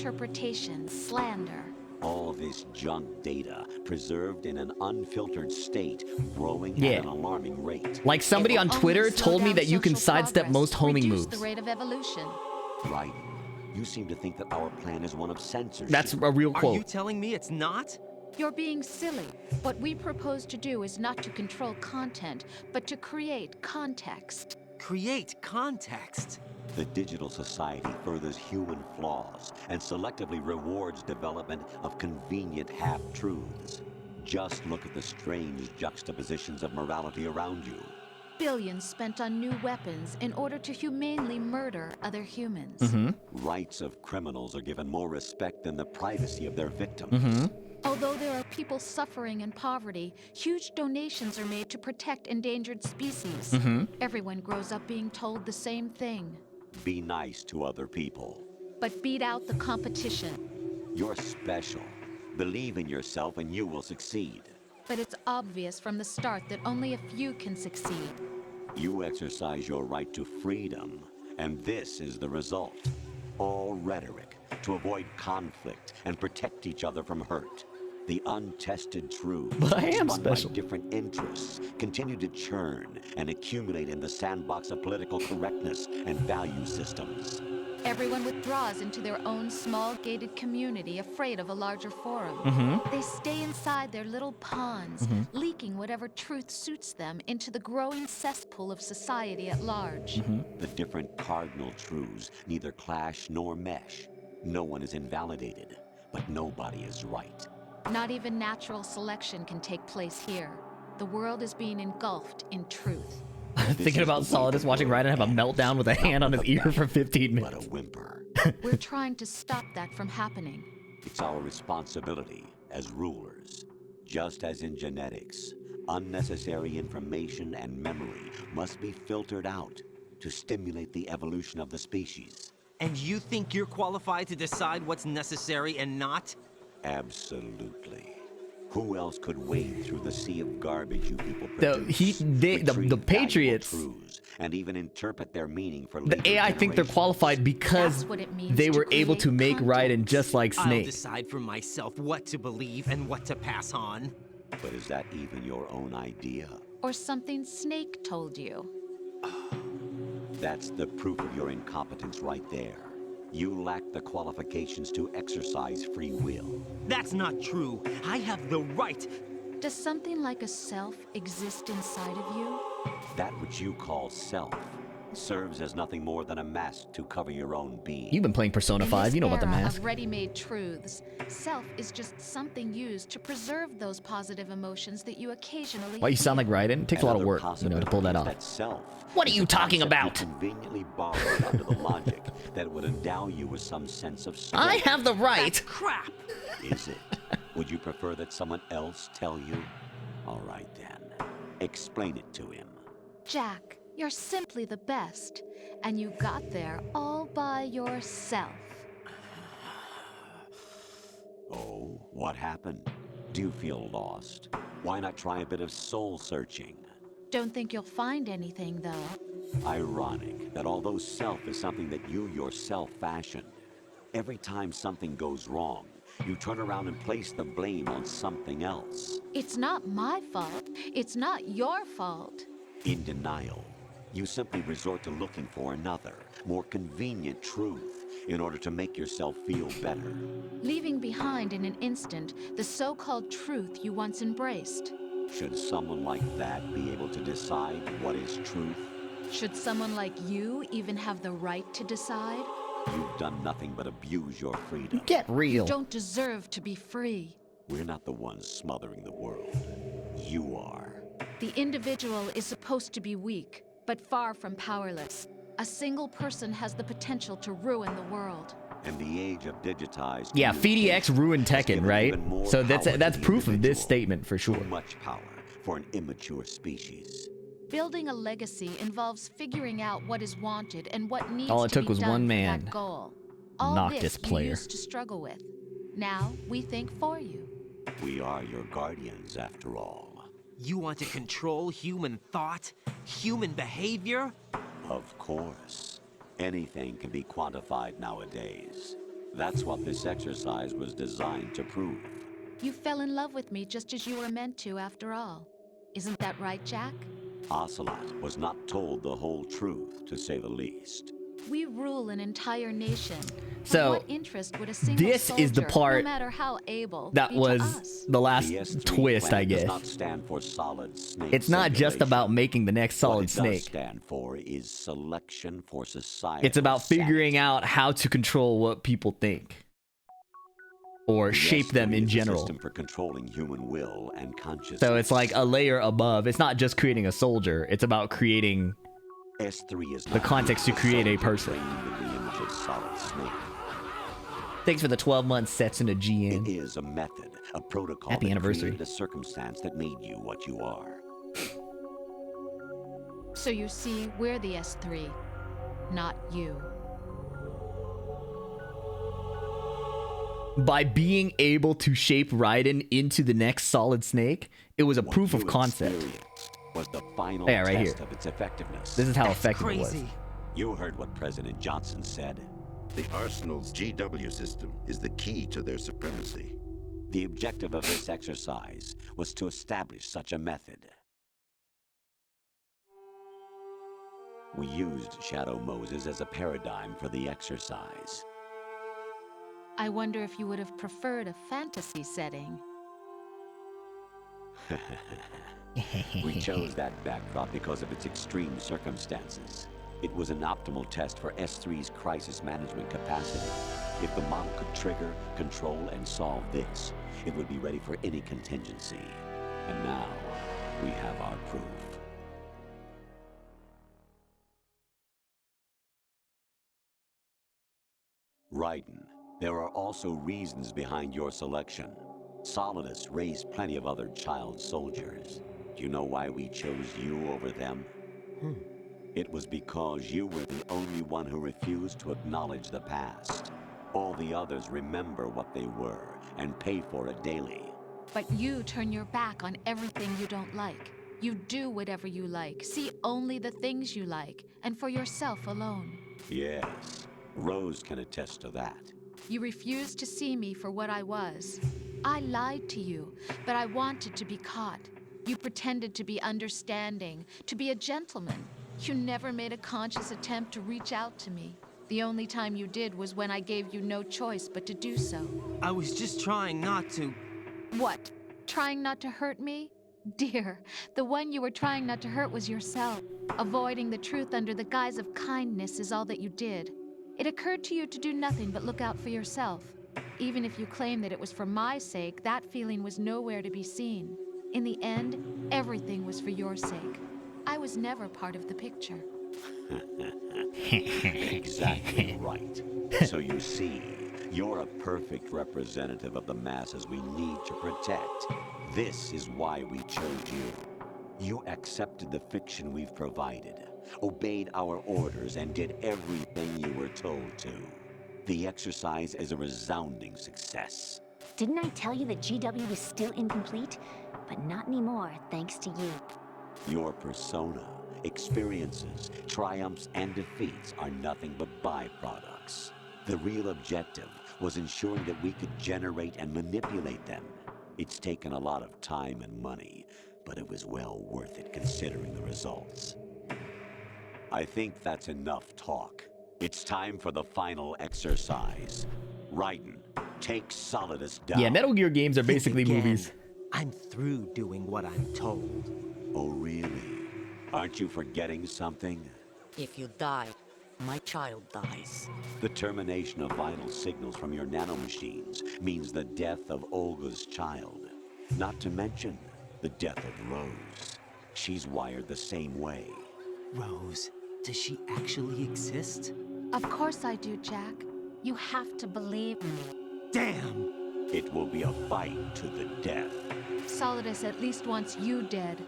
Speaker 7: misinterpretations, slander.
Speaker 8: All this junk data, preserved in an unfiltered state, growing
Speaker 15: Yeah.
Speaker 8: at an alarming rate.
Speaker 15: Like somebody on
Speaker 7: Only
Speaker 15: Twitter
Speaker 7: slow
Speaker 15: told me
Speaker 7: down
Speaker 15: that you can
Speaker 7: social
Speaker 15: sidestep
Speaker 7: progress,
Speaker 15: most homing
Speaker 7: reduce
Speaker 15: moves.
Speaker 7: the rate of evolution.
Speaker 8: Right. You seem to think that our plan is one of censorship.
Speaker 15: That's a real
Speaker 14: Are
Speaker 15: quote.
Speaker 14: you telling me it's not?
Speaker 7: You're being silly. What we propose to do is not to control content, but to create context.
Speaker 14: Create context.
Speaker 8: The digital society furthers human flaws and selectively rewards development of convenient half-truths. Just look at the strange juxtapositions of morality around you.
Speaker 7: Billions spent on new weapons in order to humanely murder other humans.
Speaker 8: Rights of criminals are given more respect than the privacy of their victims.
Speaker 7: Although there are people suffering in poverty, huge donations are made to protect endangered species. Everyone grows up being told the same thing.
Speaker 8: Be nice to other people.
Speaker 7: But beat out the competition.
Speaker 8: You're special. Believe in yourself and you will succeed.
Speaker 7: But it's obvious from the start that only a few can succeed.
Speaker 8: You exercise your right to freedom, and this is the result. All rhetoric to avoid conflict and protect each other from hurt. The untested truths,
Speaker 15: But I am
Speaker 8: spun by
Speaker 15: special.
Speaker 8: different interests, continue to churn and accumulate in the sandbox of political correctness and value systems.
Speaker 7: Everyone withdraws into their own small gated community, afraid of a larger forum. They stay inside their little ponds, leaking whatever truth suits them into the growing cesspool of society at large.
Speaker 8: The different cardinal truths neither clash nor mesh. No one is invalidated, but nobody is right.
Speaker 7: Not even natural selection can take place here. The world is being engulfed in truth.
Speaker 15: Thinking about Solidus watching Raiden have a meltdown with a hand on his ear for 15
Speaker 8: But a
Speaker 15: minutes.
Speaker 8: whimper.
Speaker 7: We're trying to stop that from happening.
Speaker 8: It's our responsibility as rulers. Just as in genetics, unnecessary information and memory must be filtered out to stimulate the evolution of the species.
Speaker 14: And you think you're qualified to decide what's necessary and not?
Speaker 8: Absolutely. Who else could wade through the sea of garbage you people
Speaker 15: The
Speaker 8: produce?
Speaker 15: the
Speaker 8: retrieve
Speaker 15: Patriots,
Speaker 8: valuable truths, and even interpret their meaning for
Speaker 15: the
Speaker 8: later
Speaker 15: AI think they're
Speaker 8: generations.
Speaker 15: qualified because
Speaker 7: That's what it means
Speaker 15: they
Speaker 7: to
Speaker 15: were able to
Speaker 7: create
Speaker 15: make Raiden just like
Speaker 14: I'll
Speaker 15: Snake.
Speaker 14: decide for myself what to believe and what to pass on.
Speaker 8: But is that even your own idea?
Speaker 7: Or something Snake told you.
Speaker 8: That's the proof of your incompetence right there. You lack the qualifications to exercise free will.
Speaker 14: That's not true. I have the right.
Speaker 7: Does something like a self exist inside of you?
Speaker 8: That which you call self serves as nothing more than a mask to cover your own being.
Speaker 15: You've been playing Persona 5, you know about the
Speaker 7: In this era
Speaker 15: mask.
Speaker 7: of ready-made truths, self is just something used to preserve those positive emotions that you occasionally
Speaker 15: Why you sound like Raiden? It takes a lot of
Speaker 8: Another
Speaker 15: work, to pull that
Speaker 8: possibility
Speaker 15: off.
Speaker 8: is that self
Speaker 15: What are
Speaker 8: is
Speaker 15: you
Speaker 8: a
Speaker 15: talking
Speaker 8: concept
Speaker 15: about?
Speaker 8: you conveniently borrowed under the logic that would endow you with some sense of self.
Speaker 15: I have the right.
Speaker 14: Crap!
Speaker 8: Is it? Would you prefer that someone else tell you? All right then. Explain it to him.
Speaker 7: Jack, you're simply the best, and you got there all by yourself.
Speaker 8: Oh, what happened? Do you feel lost? Why not try a bit of soul searching?
Speaker 7: Don't think you'll find anything, though.
Speaker 8: Ironic that although self is something that you yourself fashioned, every time something goes wrong, you turn around and place the blame on something else.
Speaker 7: It's not my fault. It's not your fault.
Speaker 8: In denial, you simply resort to looking for another, more convenient truth in order to make yourself feel better.
Speaker 7: Leaving behind in an instant the so-called truth you once embraced.
Speaker 8: Should someone like that be able to decide what is truth?
Speaker 7: Should someone like you even have the right to decide?
Speaker 8: You've done nothing but abuse your freedom.
Speaker 15: Get real.
Speaker 7: You don't deserve to be free.
Speaker 8: We're not the ones smothering the world. You are.
Speaker 7: The individual is supposed to be weak, but far from powerless. A single person has the potential to ruin the world.
Speaker 8: And the age of digitized...
Speaker 15: Yeah, FDX ruined Tekken, right? So that's proof of this statement for sure.
Speaker 8: Too much power for an immature species.
Speaker 7: Building a legacy involves figuring out what is wanted and what needs
Speaker 15: All it
Speaker 7: to
Speaker 15: took
Speaker 7: be
Speaker 15: was
Speaker 7: done
Speaker 15: one
Speaker 7: for
Speaker 15: man.
Speaker 7: that goal. All
Speaker 15: Noctis
Speaker 7: this
Speaker 15: player.
Speaker 7: you used to struggle with. Now we think for you.
Speaker 8: We are your guardians, after all.
Speaker 14: You want to control human thought? Human behavior?
Speaker 8: Of course. Anything can be quantified nowadays. That's what this exercise was designed to prove.
Speaker 7: You fell in love with me just as you were meant to, after all. Isn't that right, Jack?
Speaker 8: Ocelot was not told the whole truth, to say the least.
Speaker 7: We rule an entire nation.
Speaker 15: So,
Speaker 7: what interest would a single
Speaker 15: this
Speaker 7: soldier,
Speaker 15: is the part
Speaker 7: no matter how able,
Speaker 15: that
Speaker 7: be to
Speaker 15: was
Speaker 7: us?
Speaker 15: the last
Speaker 8: The S3
Speaker 15: twist, I
Speaker 8: plan does
Speaker 15: guess.
Speaker 8: not stand for Solid Snake
Speaker 15: It's not just
Speaker 8: simulation.
Speaker 15: about making the next Solid
Speaker 8: What it
Speaker 15: Snake.
Speaker 8: does stand for is selection for society.
Speaker 15: It's about figuring out how to control what people think. Or shape them in general.
Speaker 8: System for controlling human will and consciousness.
Speaker 15: So it's like a layer above. It's not just creating a soldier. It's about creating
Speaker 8: S3 is
Speaker 15: the context to create a person.
Speaker 8: with the image of Solid Snake.
Speaker 15: Thanks for the 12 months sets in a
Speaker 8: It
Speaker 15: GN.
Speaker 8: is a method, a protocol
Speaker 15: Happy
Speaker 8: that
Speaker 15: anniversary.
Speaker 8: created a circumstance that made you what you are.
Speaker 7: So you see, we're the S3, not you.
Speaker 15: By being able to shape Raiden into the next Solid Snake, it was a proof of
Speaker 8: you
Speaker 15: concept.
Speaker 8: experienced was the final
Speaker 15: Yeah, right
Speaker 8: test
Speaker 15: here.
Speaker 8: of its effectiveness.
Speaker 15: This is how effective it was.
Speaker 8: You heard what President Johnson said.
Speaker 17: The Arsenal's GW system is the key to their supremacy.
Speaker 8: The objective of this exercise was to establish such a method. We used Shadow Moses as a paradigm for the exercise.
Speaker 7: I wonder if you would have preferred a fantasy setting.
Speaker 8: We chose that backdrop because of its extreme circumstances. It was an optimal test for S3's crisis management capacity. If the model could trigger, control, and solve this, it would be ready for any contingency. And now, we have our proof. Raiden, there are also reasons behind your selection. Solidus raised plenty of other child soldiers. Do you know why we chose you over them? It was because you were the only one who refused to acknowledge the past. All the others remember what they were and pay for it daily.
Speaker 7: But you turn your back on everything you don't like. You do whatever you like, see only the things you like, and for yourself alone.
Speaker 8: Yes, Rose can attest to that.
Speaker 7: You refused to see me for what I was. I lied to you, but I wanted to be caught. You pretended to be understanding, to be a gentleman. You never made a conscious attempt to reach out to me. The only time you did was when I gave you no choice but to do so.
Speaker 14: I was just trying not to...
Speaker 7: What? Trying not to hurt me? Dear, the one you were trying not to hurt was yourself. Avoiding the truth under the guise of kindness is all that you did. It occurred to you to do nothing but look out for yourself. Even if you claim that it was for my sake, that feeling was nowhere to be seen. In the end, everything was for your sake. I was never part of the picture.
Speaker 8: Exactly right. So you see, you're a perfect representative of the masses we need to protect. This is why we chose you. You accepted the fiction we've provided, obeyed our orders, and did everything you were told to. The exercise is a resounding success.
Speaker 18: Didn't I tell you that GW was still incomplete? But not anymore, thanks to you.
Speaker 8: Your persona, experiences, triumphs, and defeats are nothing but byproducts. The real objective was ensuring that we could generate and manipulate them. It's taken a lot of time and money, but it was well worth it considering the results. I think that's enough talk. It's time for the final exercise. Raiden, take Solidus down.
Speaker 15: Yeah, Metal Gear games are basically
Speaker 14: Again,
Speaker 15: movies.
Speaker 14: I'm through doing what I'm told.
Speaker 8: Oh, really? Aren't you forgetting something?
Speaker 6: If you die, my child dies.
Speaker 8: The termination of vital signals from your nanomachines means the death of Olga's child. Not to mention the death of Rose. She's wired the same way.
Speaker 14: Rose, does she actually exist?
Speaker 7: Of course I do, Jack. You have to believe me.
Speaker 14: Damn!
Speaker 8: It will be a fight to the death.
Speaker 7: Solidus at least wants you dead.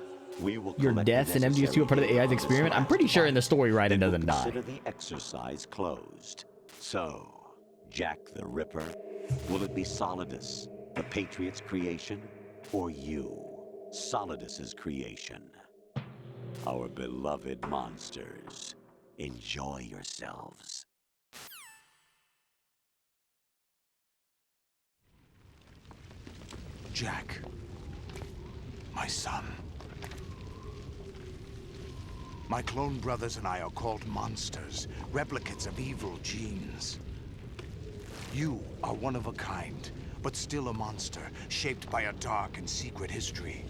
Speaker 8: We will
Speaker 15: Your deaths and MGS2 are part of the AI's experiment? I'm pretty sure in the story Raiden doesn't die.
Speaker 8: Consider the exercise closed. So, Jack the Ripper, will it be Solidus, the Patriot's creation, or you, Solidus's creation? Our beloved monsters, enjoy yourselves.
Speaker 4: Jack, my son. My clone brothers and I are called monsters, replicates of evil genes. You are one of a kind, but still a monster, shaped by a dark and secret history.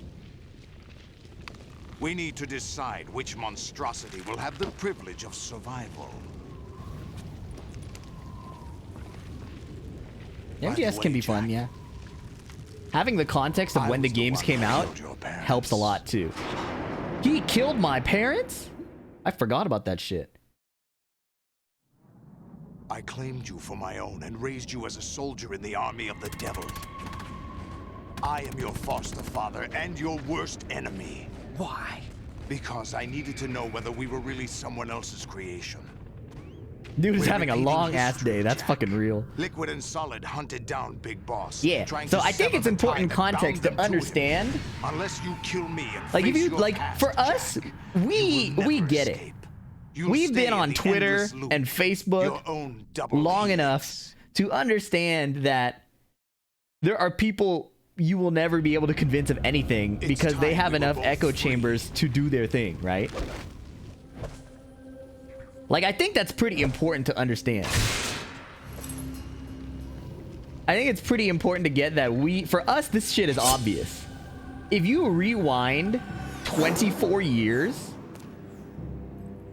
Speaker 4: We need to decide which monstrosity will have the privilege of survival.
Speaker 15: MGS can be fun, yeah. Having the context of when the games came out helps a lot too. He killed my parents? I forgot about that shit.
Speaker 4: I claimed you for my own and raised you as a soldier in the army of the devil. I am your foster father and your worst enemy.
Speaker 14: Why?
Speaker 4: Because I needed to know whether we were really someone else's creation.
Speaker 15: Dude is having a long ass day. That's fucking real.
Speaker 4: Liquid and Solid hunted down Big Boss.
Speaker 15: Yeah. So I think it's important context to understand.
Speaker 4: Unless you kill me and
Speaker 15: Like if
Speaker 4: face
Speaker 15: you
Speaker 4: your
Speaker 15: like
Speaker 4: past,
Speaker 15: for us, we get it. We've been on Twitter and Facebook long enough to understand that there are people you will never be able to convince of anything because they have enough echo chambers to do their thing, right? Like, I think that's pretty important to understand. I think it's pretty important to get that for us, this shit is obvious. If you rewind 24 years,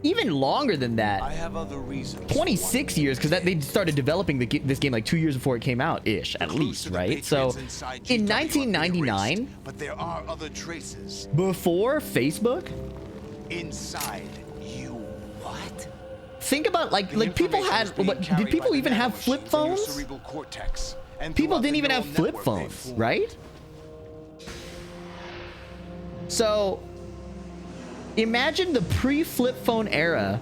Speaker 15: even longer than that,
Speaker 4: I have other reasons.
Speaker 15: 26 years, because they started developing this game like 2 years before it came out, ish, at least, right? So, in 1999,
Speaker 4: but there are other traces
Speaker 15: before Facebook,
Speaker 4: inside you. What?
Speaker 15: Think about like people had. Did people even have flip phones? People didn't even have flip phones, right? So, imagine the pre-flip phone era,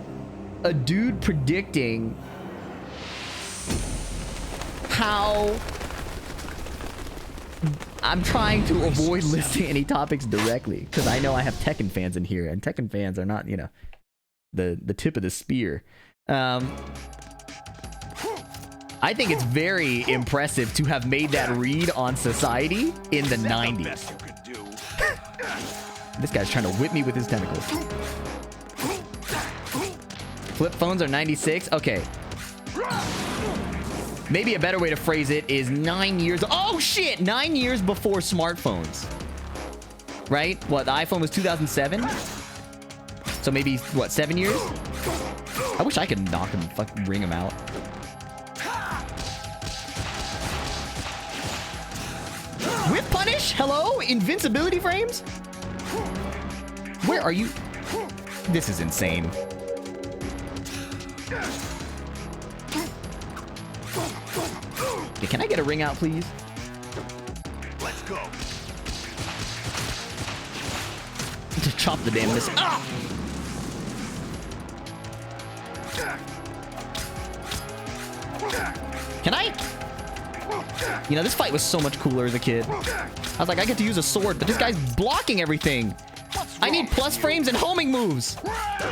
Speaker 15: a dude predicting how. I'm trying to avoid listing any topics directly because I know I have Tekken fans in here, and Tekken fans are not, you know, the tip of the spear. I think it's very impressive to have made that read on society in the 90s. This guy's trying to whip me with his tentacles. Flip phones are 96? Okay. Maybe a better way to phrase it is 9 years. Oh shit! 9 years before smartphones. Right? What, the iPhone was 2007? So maybe, what, 7 years? I wish I could knock him, fucking ring him out. Whip punish? Hello? Invincibility frames? Where are you? This is insane. Okay, can I get a ring out, please?
Speaker 4: Let's go.
Speaker 15: To chop the damn missile. Ah! Can I? You know, this fight was so much cooler as a kid. I was like, I get to use a sword, but this guy's blocking everything. I need plus frames and homing moves.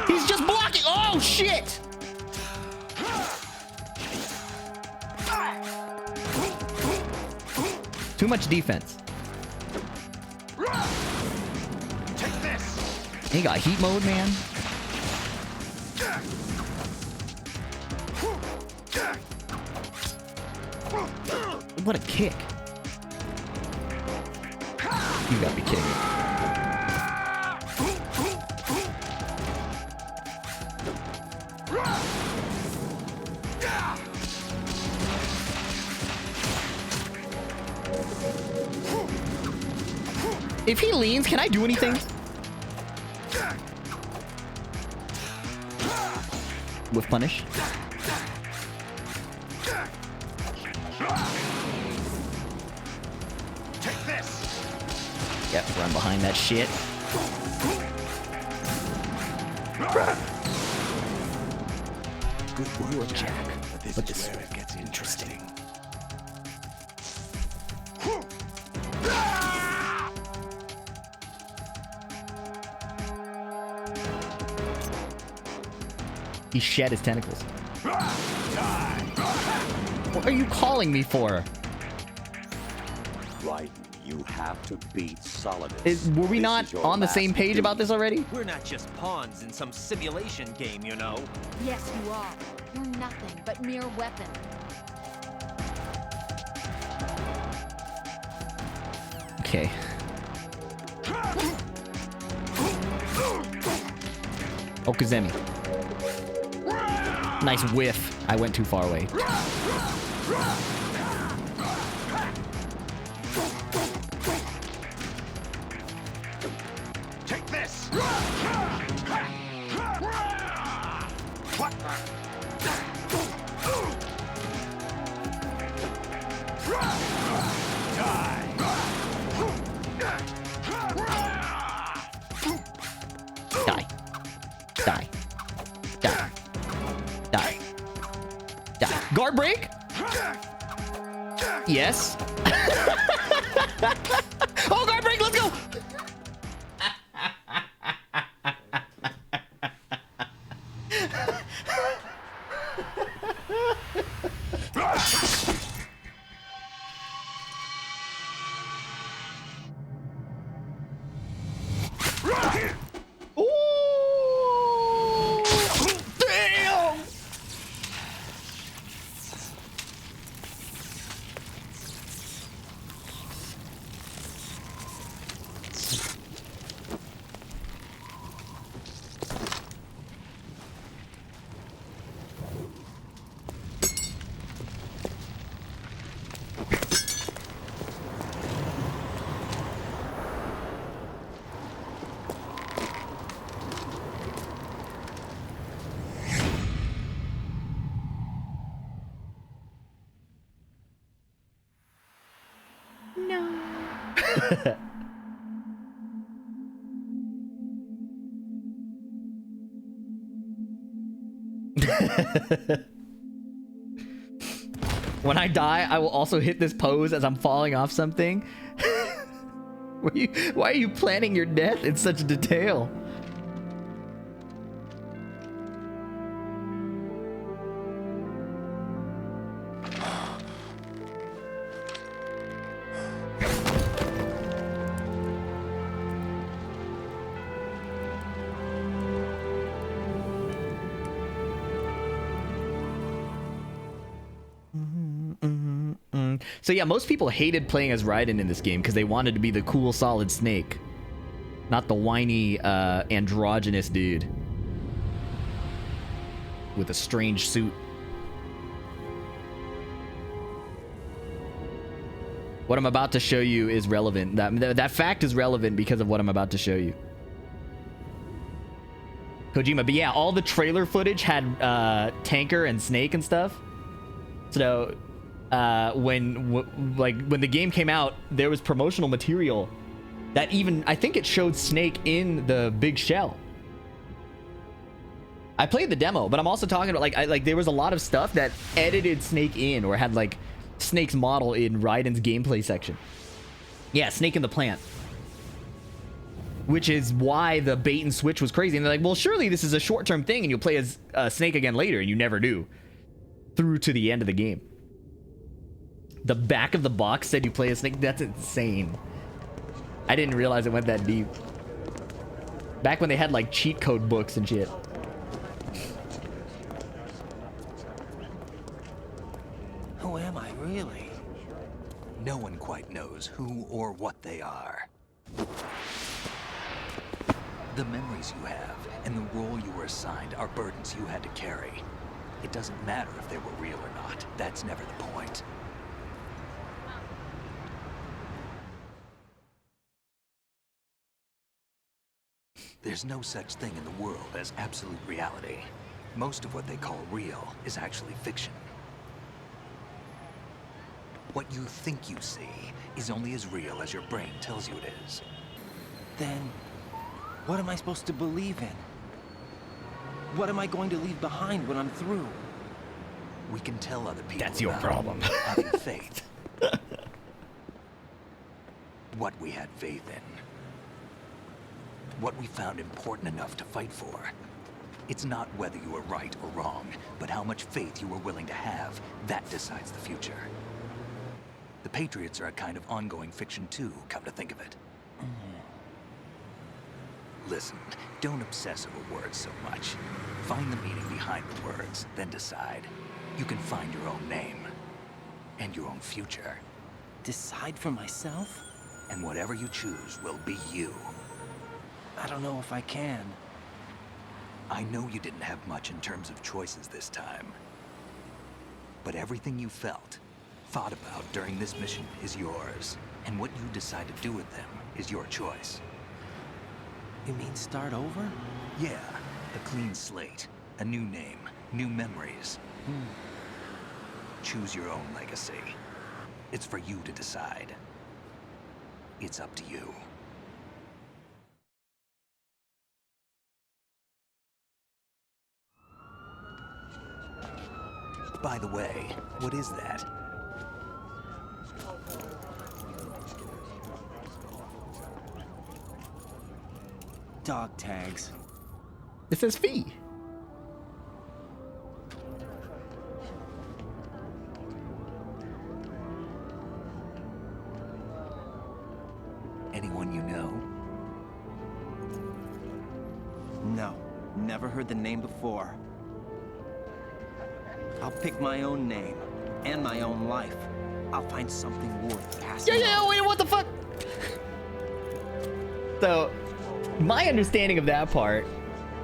Speaker 15: He's just blocking. Oh, shit. Too much defense.
Speaker 16: Take this.
Speaker 15: He got heat mode, man. What a kick. You gotta be kidding me. If he leans, can I do anything? With punish.
Speaker 16: Take this.
Speaker 15: Yep, run behind that shit. Good work, Jack. But this is where it gets interesting. He shed his tentacles. What are you calling me for?
Speaker 8: Raiden, you have to beat Solidus.
Speaker 15: Were we not on the same page about this already?
Speaker 14: We're not just pawns in some simulation game, you know.
Speaker 7: Yes, you are. You're nothing but mere weapon.
Speaker 15: Okay. Okazemi. Nice whiff. I went too far away.
Speaker 16: Take this.
Speaker 15: Die. Die. Die. Die. Die. Guard break? Yes. Oh, guard break, let's go! Damn! When I die, I will also hit this pose as I'm falling off something. Why are you planning your death in such detail? So yeah, most people hated playing as Raiden in this game because they wanted to be the cool Solid Snake, not the whiny androgynous dude with a strange suit. What I'm about to show you is relevant. That fact is relevant because of what I'm about to show you. Kojima, but yeah, all the trailer footage had Tanker and Snake and stuff. So when the game came out, there was promotional material that even, I think it showed Snake in the big shell. I played the demo, but I'm also talking about like there was a lot of stuff that edited Snake in or had like Snake's model in Raiden's gameplay section. Yeah, Snake in the plant. Which is why the bait and switch was crazy. And they're like, well, surely this is a short-term thing and you'll play as Snake again later, and you never do. Through to the end of the game. The back of the box said you play as Snake. That's insane. I didn't realize it went that deep. Back when they had like cheat code books and shit.
Speaker 10: Who am I really? No one quite knows who or what they are. The memories you have and the role you were assigned are burdens you had to carry. It doesn't matter if they were real or not. That's never the point. There's no such thing in the world as absolute reality. Most of what they call real is actually fiction. What you think you see is only as real as your brain tells you it is.
Speaker 5: Then, what am I supposed to believe in? What am I going to leave behind when I'm through?
Speaker 10: We can tell other people.
Speaker 15: That's your problem.
Speaker 10: Having faith. What we had faith in. What we found important enough to fight for. It's not whether you were right or wrong, but how much faith you were willing to have. That decides the future. The Patriots are a kind of ongoing fiction too, come to think of it. Listen, don't obsess over words so much. Find the meaning behind the words, then decide. You can find your own name. And your own future.
Speaker 5: Decide for myself?
Speaker 10: And whatever you choose will be you.
Speaker 5: I don't know if I can.
Speaker 10: I know you didn't have much in terms of choices this time. But everything you felt, thought about during this mission is yours. And what you decide to do with them is your choice.
Speaker 5: You mean start over?
Speaker 10: Yeah, a clean slate, a new name, new memories. Choose your own legacy. It's for you to decide. It's up to you. By the way, what is that?
Speaker 5: Dog tags.
Speaker 15: It says fee.
Speaker 10: Anyone you know?
Speaker 5: No, never heard the name before. I'll pick my own name and my own life. I'll find something worth passing.
Speaker 15: Yeah, wait, what the fuck? So, my understanding of that part,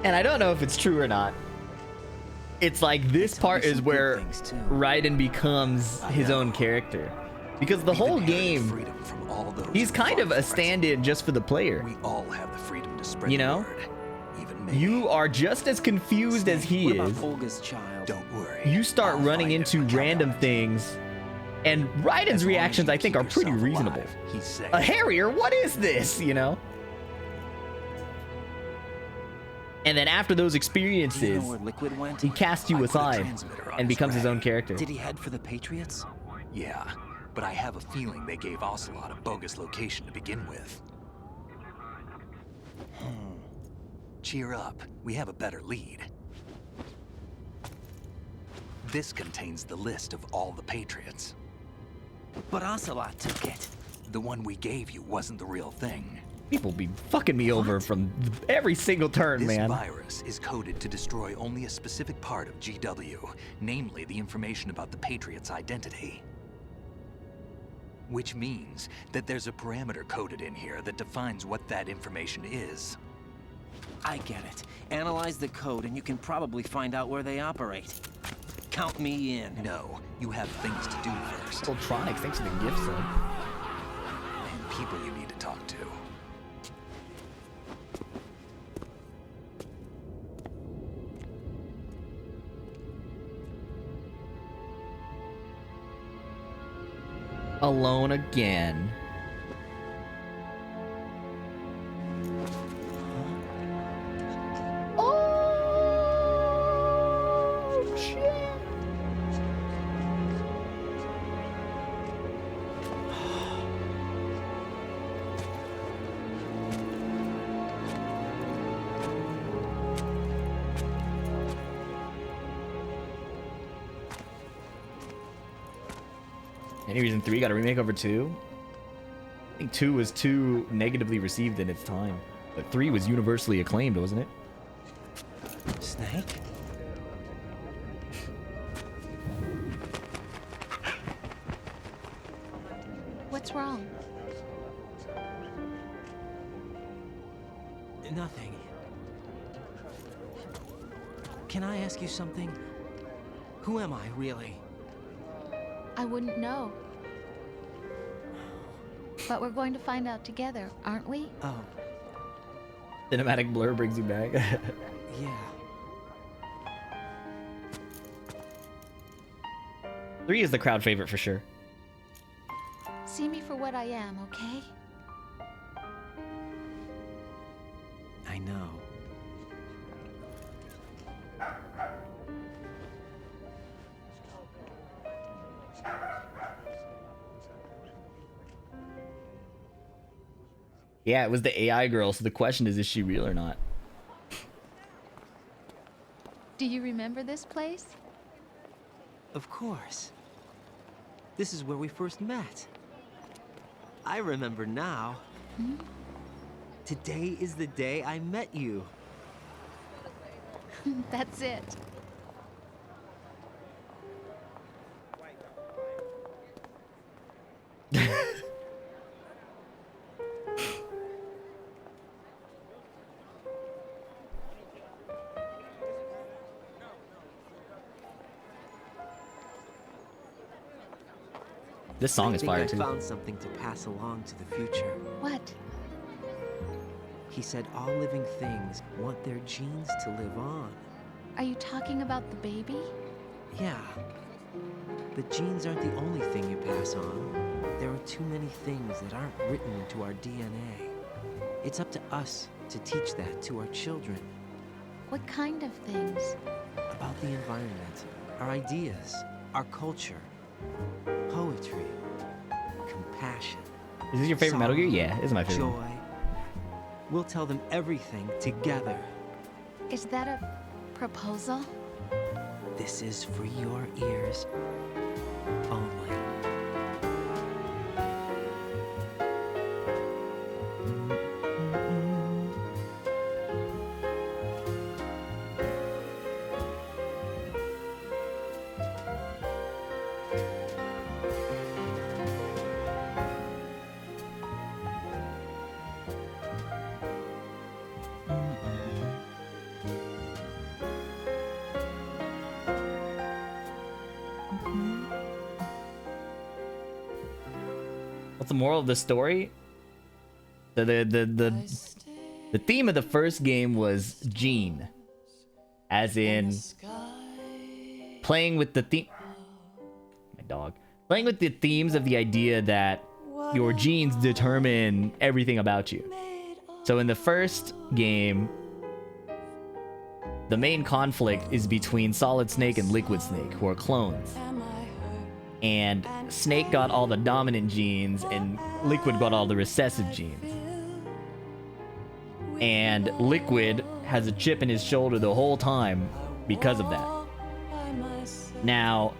Speaker 15: and I don't know if it's true or not, it's like this part is where Raiden becomes his own character. Because the whole game, he's kind of a stand-in just for the player.
Speaker 10: We all have the freedom to spread
Speaker 15: you know?
Speaker 10: the word. Even me.
Speaker 15: You are just as confused as he
Speaker 5: What
Speaker 15: is.
Speaker 5: about Olga's child?
Speaker 10: Don't worry.
Speaker 15: You start running into random things, and Raiden's reactions, I think, are pretty reasonable. A Harrier? What is this? You know? And then after those experiences,
Speaker 5: Do you know where Liquid went?
Speaker 15: he casts you aside
Speaker 10: transmitter on
Speaker 15: and
Speaker 10: his
Speaker 15: becomes his
Speaker 10: ray.
Speaker 15: own character.
Speaker 5: Did he head for the Patriots?
Speaker 10: Yeah, but I have a feeling they gave Ocelot a bogus location to begin with. Cheer up, we have a better lead. This contains the list of all the Patriots.
Speaker 5: But Ocelot took it.
Speaker 10: The one we gave you wasn't the real thing.
Speaker 15: People be fucking me over from every single turn,
Speaker 10: This
Speaker 15: man.
Speaker 10: virus is coded to destroy only a specific part of GW, namely the information about the Patriots' identity. Which means that there's a parameter coded in here that defines what that information is.
Speaker 5: I get it. Analyze the code and you can probably find out where they operate. Count me in.
Speaker 10: No, you have things to do first.
Speaker 15: Ultronics, thanks for the gift, son.
Speaker 10: And people you need to talk to.
Speaker 15: Alone again. Oh shit! Any reason 3 got a remake over 2? I think 2 was too negatively received in its time. But 3 was universally acclaimed, wasn't it?
Speaker 5: Snake?
Speaker 7: What's wrong?
Speaker 5: Nothing. Can I ask you something? Who am I, really?
Speaker 7: I wouldn't know. But we're going to find out together, aren't we?
Speaker 5: Oh.
Speaker 15: Cinematic blur brings you back.
Speaker 5: Yeah.
Speaker 15: 3 is the crowd favorite for sure.
Speaker 7: See me for what I am, okay?
Speaker 5: I know.
Speaker 15: Yeah, it was the AI girl, so the question is she real or not?
Speaker 7: Do you remember this place?
Speaker 5: Of course. This is where we first met. I remember now.
Speaker 7: Hmm?
Speaker 5: Today is the day I met you.
Speaker 7: That's it.
Speaker 15: This song is fire
Speaker 5: I
Speaker 15: too.
Speaker 5: found something to pass along to the future.
Speaker 7: What?
Speaker 5: He said all living things want their genes to live on.
Speaker 7: Are you talking about the baby?
Speaker 5: Yeah. But genes aren't the only thing you pass on. There are too many things that aren't written into our DNA. It's up to us to teach that to our children.
Speaker 7: What kind of things?
Speaker 5: About the environment, our ideas, our culture, poetry, compassion.
Speaker 15: Is this your favorite Metal Gear? Yeah, this is my favorite.
Speaker 5: Joy. We'll tell them everything together.
Speaker 7: Is that a proposal?
Speaker 5: This is for your ears only.
Speaker 15: What's the moral of the story? The theme of the first game was gene, as in playing with the theme. My dog. Playing with the themes of the idea that your genes determine everything about you. So in the first game, the main conflict is between Solid Snake and Liquid Snake, who are clones. And Snake got all the dominant genes, and Liquid got all the recessive genes. And Liquid has a chip in his shoulder the whole time because of that. Now,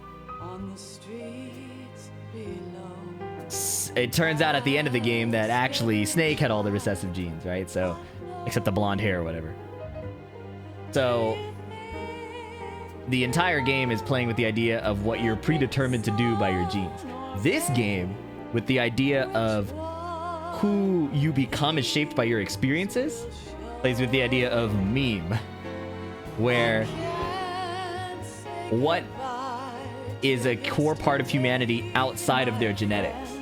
Speaker 15: it turns out at the end of the game that actually Snake had all the recessive genes, right? So, except the blonde hair or whatever. So, the entire game is playing with the idea of what you're predetermined to do by your genes. This game, with the idea of who you become is shaped by your experiences, plays with the idea of meme, where what is a core part of humanity outside of their genetics.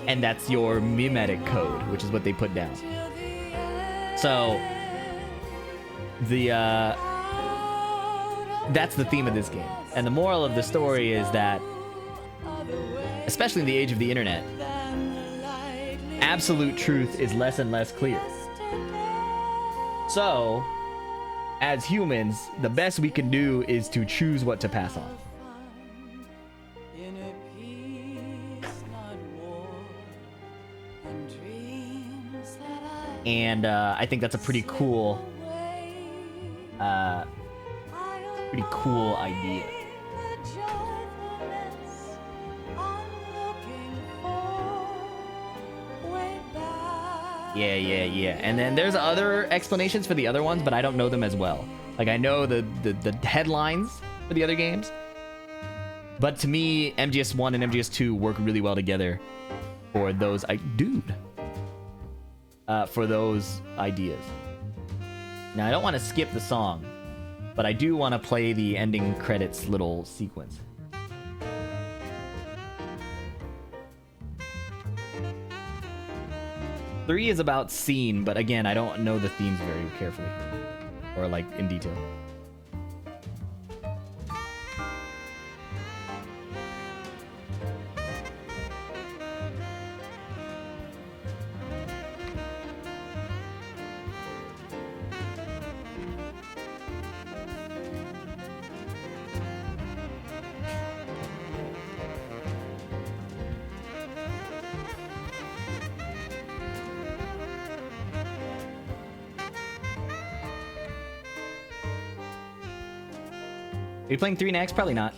Speaker 15: And that's your mimetic code, which is what they put down. So, that's the theme of this game. And the moral of the story is that, especially in the age of the internet, absolute truth is less and less clear. So, as humans, the best we can do is to choose what to pass on. And I think that's a pretty cool idea. Yeah. And then there's other explanations for the other ones, but I don't know them as well. Like, I know the headlines for the other games. But to me, MGS1 and MGS2 work really well together for those... for those ideas. Now, I don't want to skip the song, but I do want to play the ending credits little sequence. Three is about scene, but again, I don't know the themes very carefully. Or, like, in detail. Are you playing 3 next? Probably not.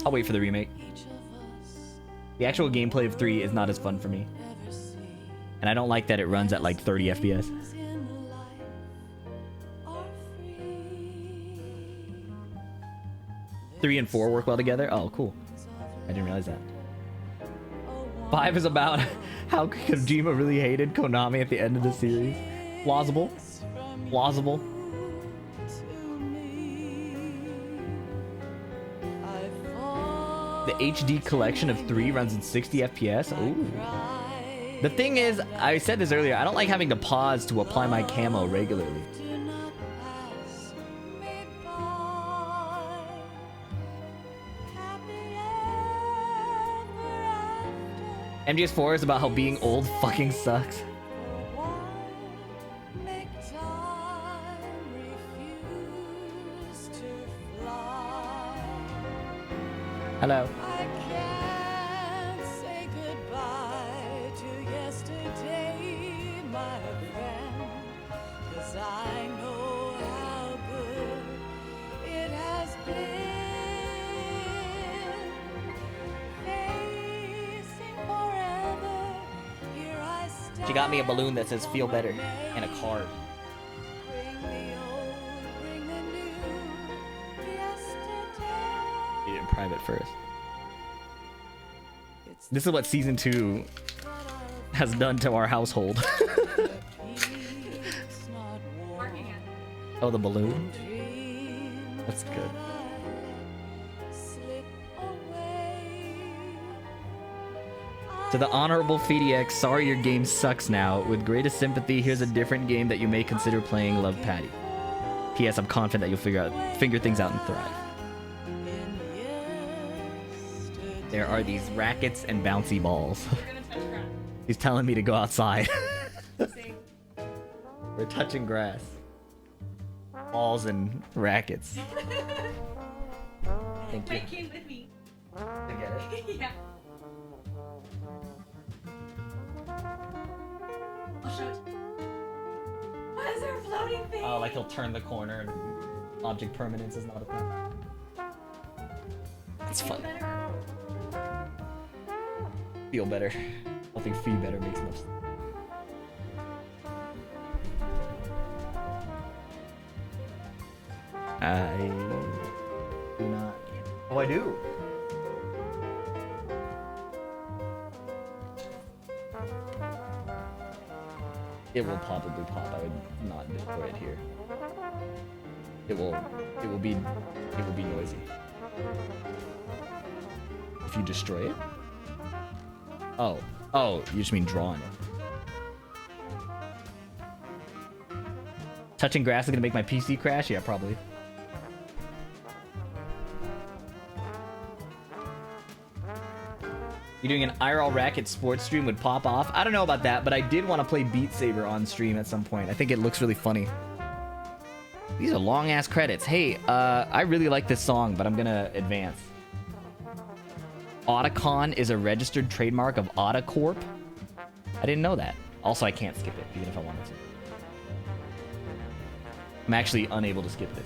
Speaker 15: I'll wait for the remake. The actual gameplay of 3 is not as fun for me. And I don't like that it runs at like 30 FPS. Three and 4 work well together? Oh, cool. I didn't realize that. 5 is about how Kojima really hated Konami at the end of the series. Plausible. Plausible. The HD collection of 3 runs in 60 FPS. Ooh. The thing is, I said this earlier, I don't like having to pause to apply my camo regularly. MGS4 is about how being old fucking sucks. Hello.
Speaker 19: I can't say goodbye to yesterday, my friend, 'cause I know how good it has been. Facing forever, here I stand.
Speaker 15: She got me a balloon that says feel better and a card. Read it in private first. This is what season 2 has done to our household. Oh, the balloon? That's good. To the Honorable FDX, sorry your game sucks now. With greatest sympathy, here's a different game that you may consider playing, Love Patty. P.S. I'm confident that you'll figure things out and thrive. There are these rackets and bouncy balls. He's telling me to go outside. We're touching grass. Balls and rackets. Thank you.
Speaker 19: I came with me.
Speaker 15: To get it?
Speaker 19: Yeah. I'll show it. Why is there a floating thing?
Speaker 15: Oh, like he'll turn the corner and object permanence is not a thing. That's fun. Feel better. I think feel better makes much sense. I do not. Oh, I do. It will probably pop. I would not destroy it here. It will be noisy. If you destroy it? Oh, you just mean drawing it. Touching grass is gonna make my PC crash? Yeah, probably. You doing an IRL racket sports stream would pop off? I don't know about that, but I did want to play Beat Saber on stream at some point. I think it looks really funny. These are long-ass credits. Hey, I really like this song, but I'm gonna advance. Otacon is a registered trademark of Otacorp. I didn't know that. Also, I can't skip it, even if I wanted to. I'm actually unable to skip this.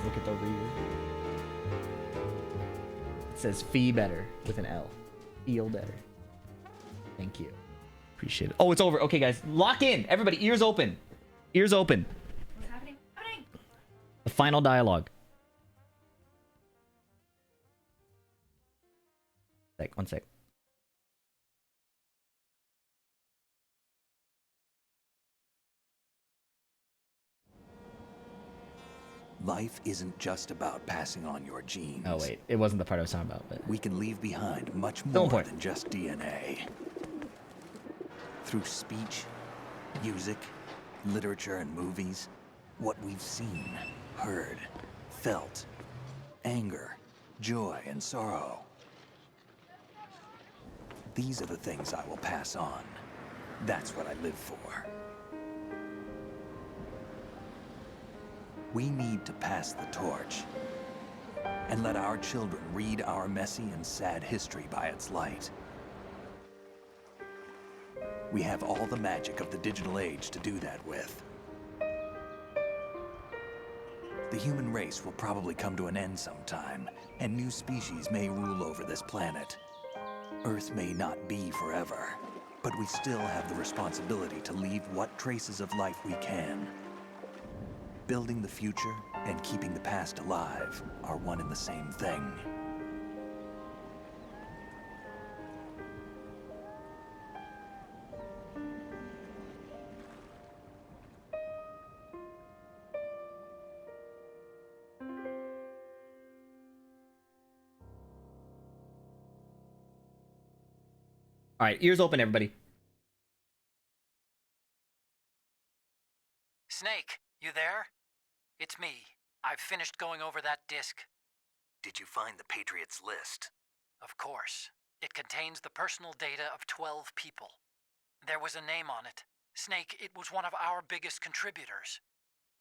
Speaker 15: Look at the rear. It says fee better with an L. Feel better. Thank you. Appreciate it. Oh, it's over. Okay, guys. Lock in. Everybody, ears open. Ears open.
Speaker 19: What's happening?
Speaker 15: The final dialogue. One sec.
Speaker 10: Life isn't just about passing on your genes.
Speaker 15: Oh, wait. It wasn't the part I was talking about, but...
Speaker 10: We can leave behind much
Speaker 15: Still
Speaker 10: more
Speaker 15: important.
Speaker 10: than just DNA. Through speech, music, literature, and movies, what we've seen, heard, felt, anger, joy, and sorrow. These are the things I will pass on. That's what I live for. We need to pass the torch and let our children read our messy and sad history by its light. We have all the magic of the digital age to do that with. The human race will probably come to an end sometime, and new species may rule over this planet. Earth may not be forever, but we still have the responsibility to leave what traces of life we can. Building the future and keeping the past alive are one and the same thing.
Speaker 15: All right, ears open, everybody.
Speaker 11: Snake, you there? It's me. I've finished going over that disc.
Speaker 10: Did you find the Patriots list?
Speaker 11: Of course. It contains the personal data of 12 people. There was a name on it. Snake, it was one of our biggest contributors.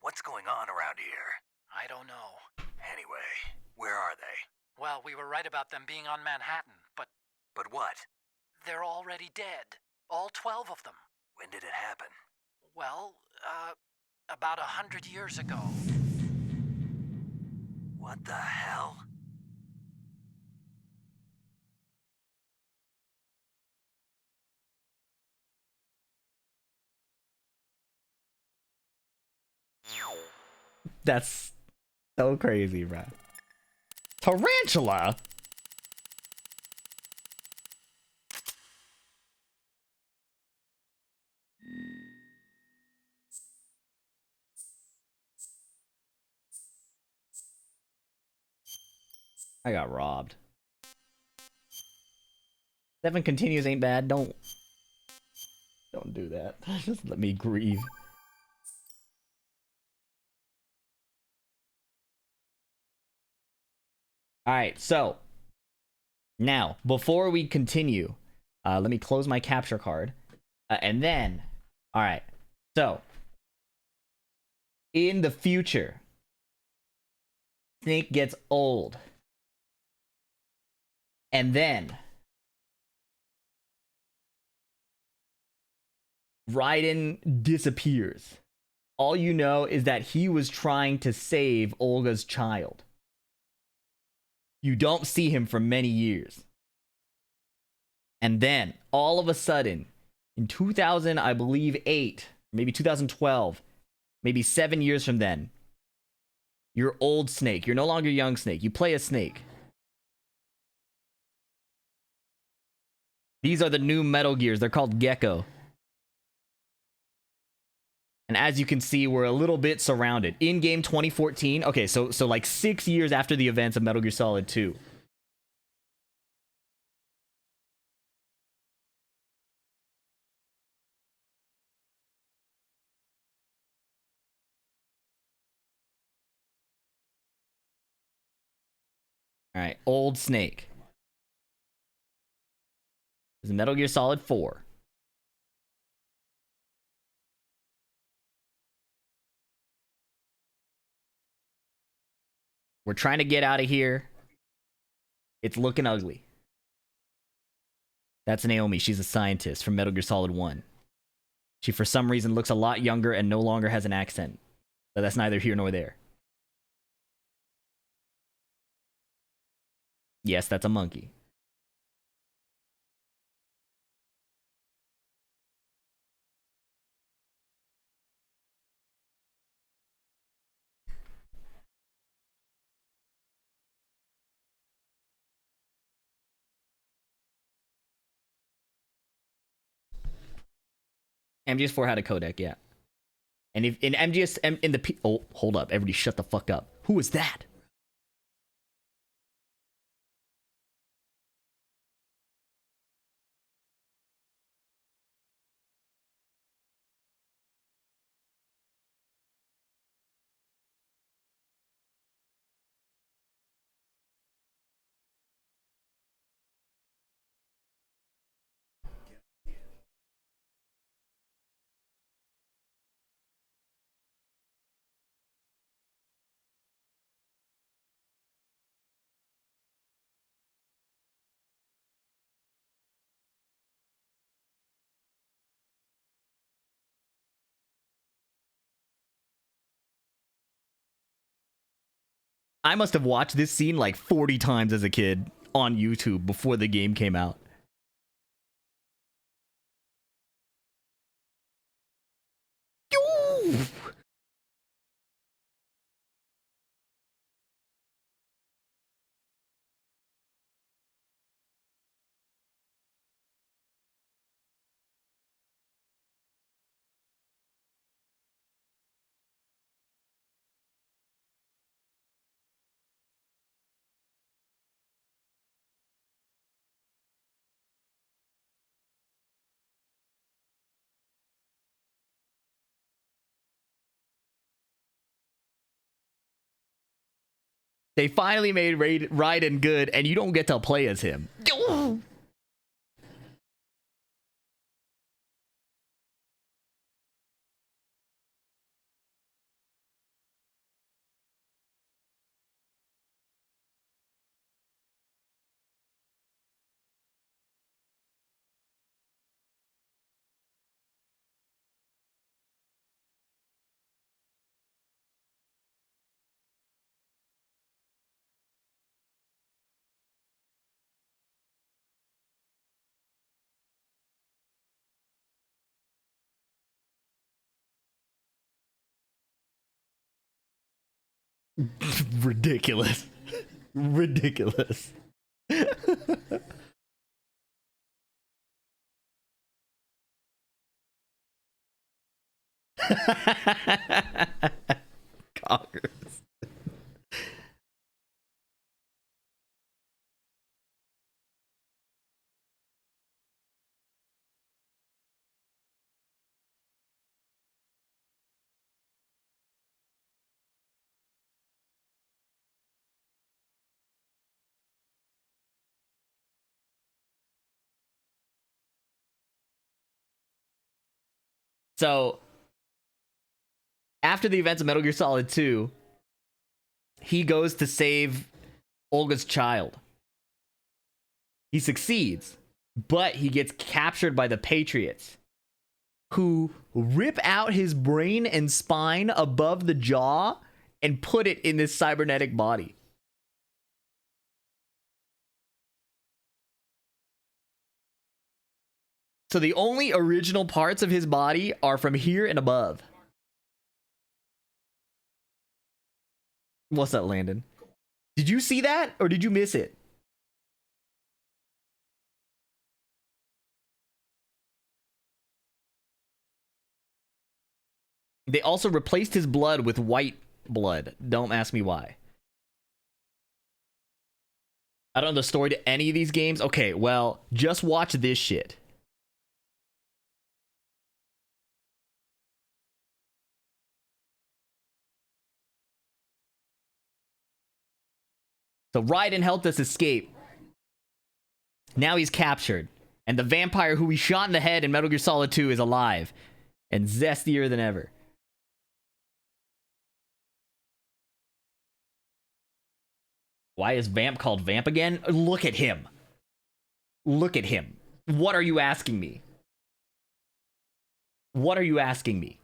Speaker 10: What's going on around here?
Speaker 11: I don't know.
Speaker 10: Anyway, where are they?
Speaker 11: Well, we were right about them being on Manhattan, but...
Speaker 10: But what?
Speaker 11: They're already dead. All 12 of them.
Speaker 10: When did it happen?
Speaker 11: Well, about 100 years ago.
Speaker 10: What the hell?
Speaker 15: That's so crazy, bro. Tarantula? I got robbed. 7 continues ain't bad. Don't do that. Just let me grieve. Alright, so now, before we continue, let me close my capture card. And then, alright, so in the future, Snake gets old. And then Raiden disappears. All you know is that he was trying to save Olga's child. You don't see him for many years. And then, all of a sudden, in 2000, I believe 8, maybe 2012, maybe 7 years from then, you're old Snake. You're no longer young Snake. You play a Snake. These are the new Metal Gears. They're called Gecko. And as you can see, we're a little bit surrounded. In-game 2014. Okay, so like 6 years after the events of Metal Gear Solid 2. Alright, old Snake. This is Metal Gear Solid 4. We're trying to get out of here. It's looking ugly. That's Naomi. She's a scientist from Metal Gear Solid 1. She, for some reason, looks a lot younger and no longer has an accent. But that's neither here nor there. Yes, that's a monkey. MGS4 had a codec, yeah. And if in MGS in the oh, hold up, everybody shut the fuck up. Who is that? I must have watched this scene like 40 times as a kid on YouTube before the game came out. They finally made Raiden good, and you don't get to play as him. Ridiculous. Ridiculous. Congress. So, after the events of Metal Gear Solid 2, he goes to save Olga's child. He succeeds, but he gets captured by the Patriots, who rip out his brain and spine above the jaw and put it in this cybernetic body. So the only original parts of his body are from here and above. What's up, Landon? Did you see that, or did you miss it? They also replaced his blood with white blood. Don't ask me why. I don't know the story to any of these games. Okay, well, just watch this shit. So Raiden helped us escape. Now he's captured. And the vampire who we shot in the head in Metal Gear Solid 2 is alive. And zestier than ever. Why is Vamp called Vamp again? Look at him. Look at him. What are you asking me? What are you asking me?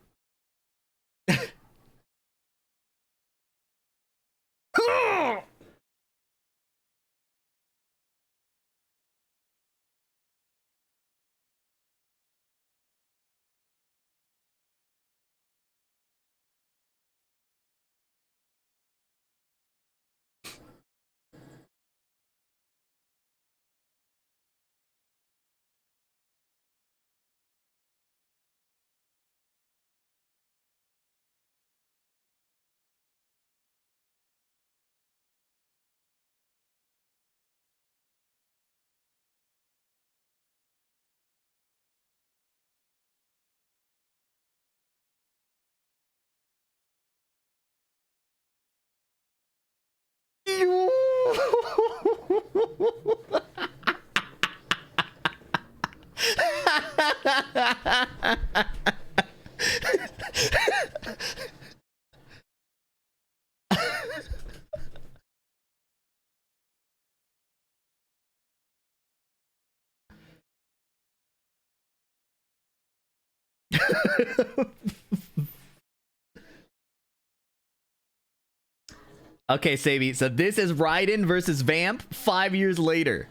Speaker 15: Okay, Sabi, so this is Raiden versus Vamp 5 years later.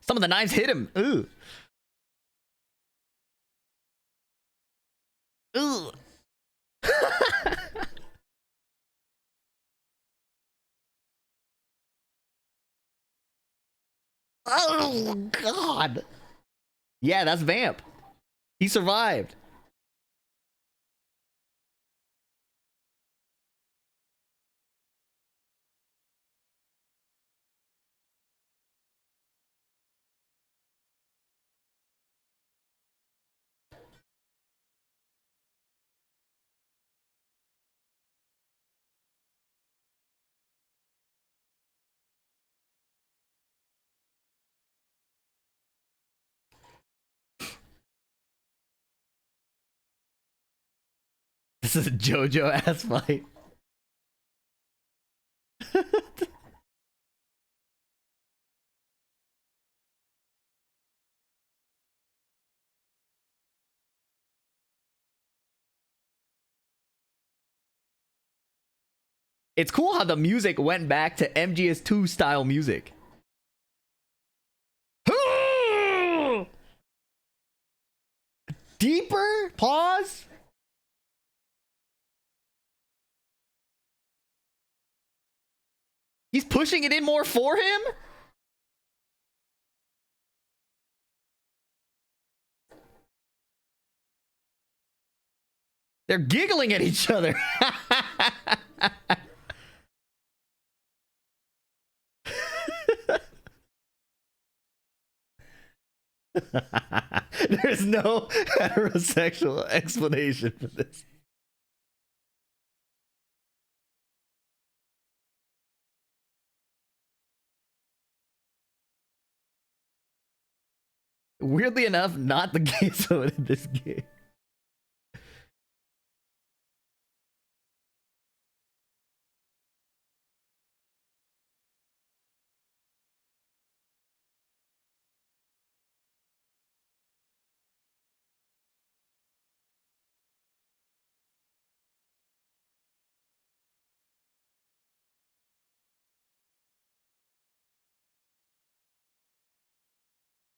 Speaker 15: Some of the knives hit him. Ooh. Ooh. Oh, God. Yeah, that's Vamp. He survived. This is a JoJo ass fight. It's cool how the music went back to MGS2 style music. Deeper? Pause? He's pushing it in more for him? They're giggling at each other. There's no heterosexual explanation for this. Weirdly enough, not the case in this game.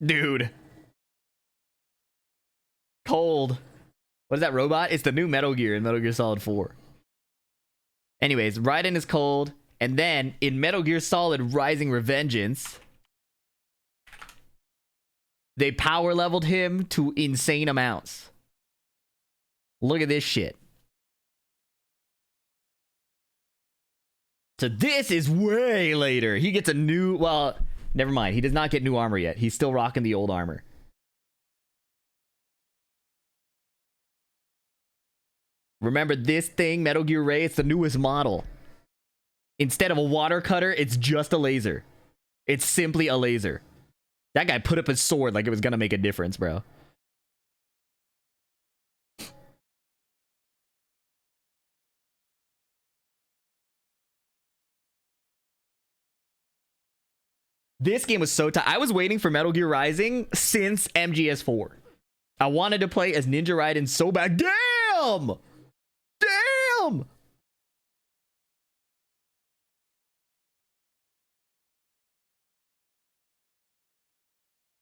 Speaker 15: Dude. Cold. What is that robot? It's the new Metal Gear in Metal Gear Solid 4. Anyways, Raiden is cold. And then in Metal Gear Solid Rising Revengeance, they power leveled him to insane amounts. Look at this shit. So this is way later. He gets a new... Well, never mind. He does not get new armor yet. He's still rocking the old armor. Remember this thing, Metal Gear Ray? It's the newest model. Instead of a water cutter, it's just a laser. It's simply a laser. That guy put up his sword like it was gonna make a difference, bro. This game was so tight. I was waiting for Metal Gear Rising since MGS4. I wanted to play as Ninja Raiden so bad. Damn! Damn!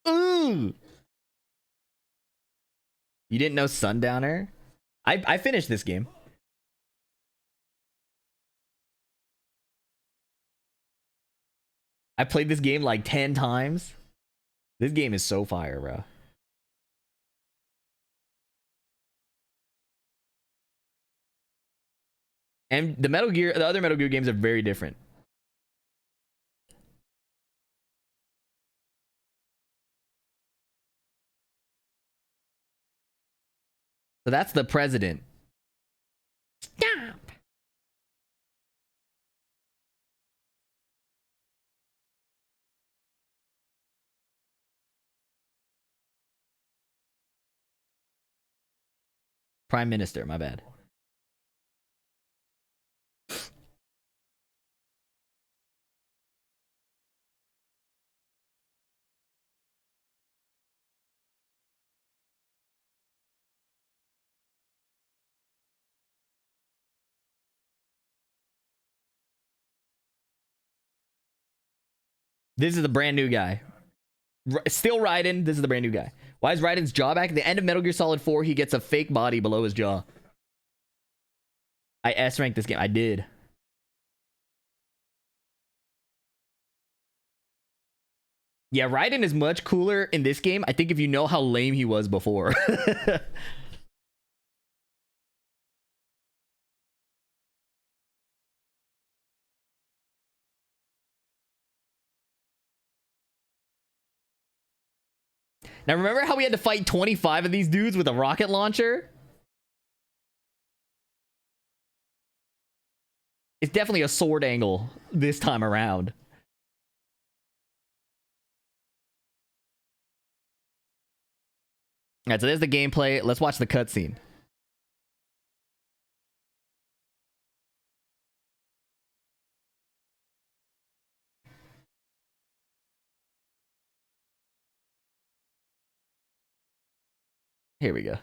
Speaker 15: Ooh! You didn't know Sundowner? I finished this game. I played this game like 10 times. This game is so fire, bro. And the other Metal Gear games are very different. So that's the president. Stop. Prime Minister, my bad. This is the brand new guy. Still Raiden. This is the brand new guy. Why is Raiden's jaw back? At the end of Metal Gear Solid 4, he gets a fake body below his jaw. I S-ranked this game. I did. Yeah, Raiden is much cooler in this game. I think if you know how lame he was before. Now, remember how we had to fight 25 of these dudes with a rocket launcher? It's definitely a sword angle this time around. All right, so there's the gameplay. Let's watch the cutscene. Here we go.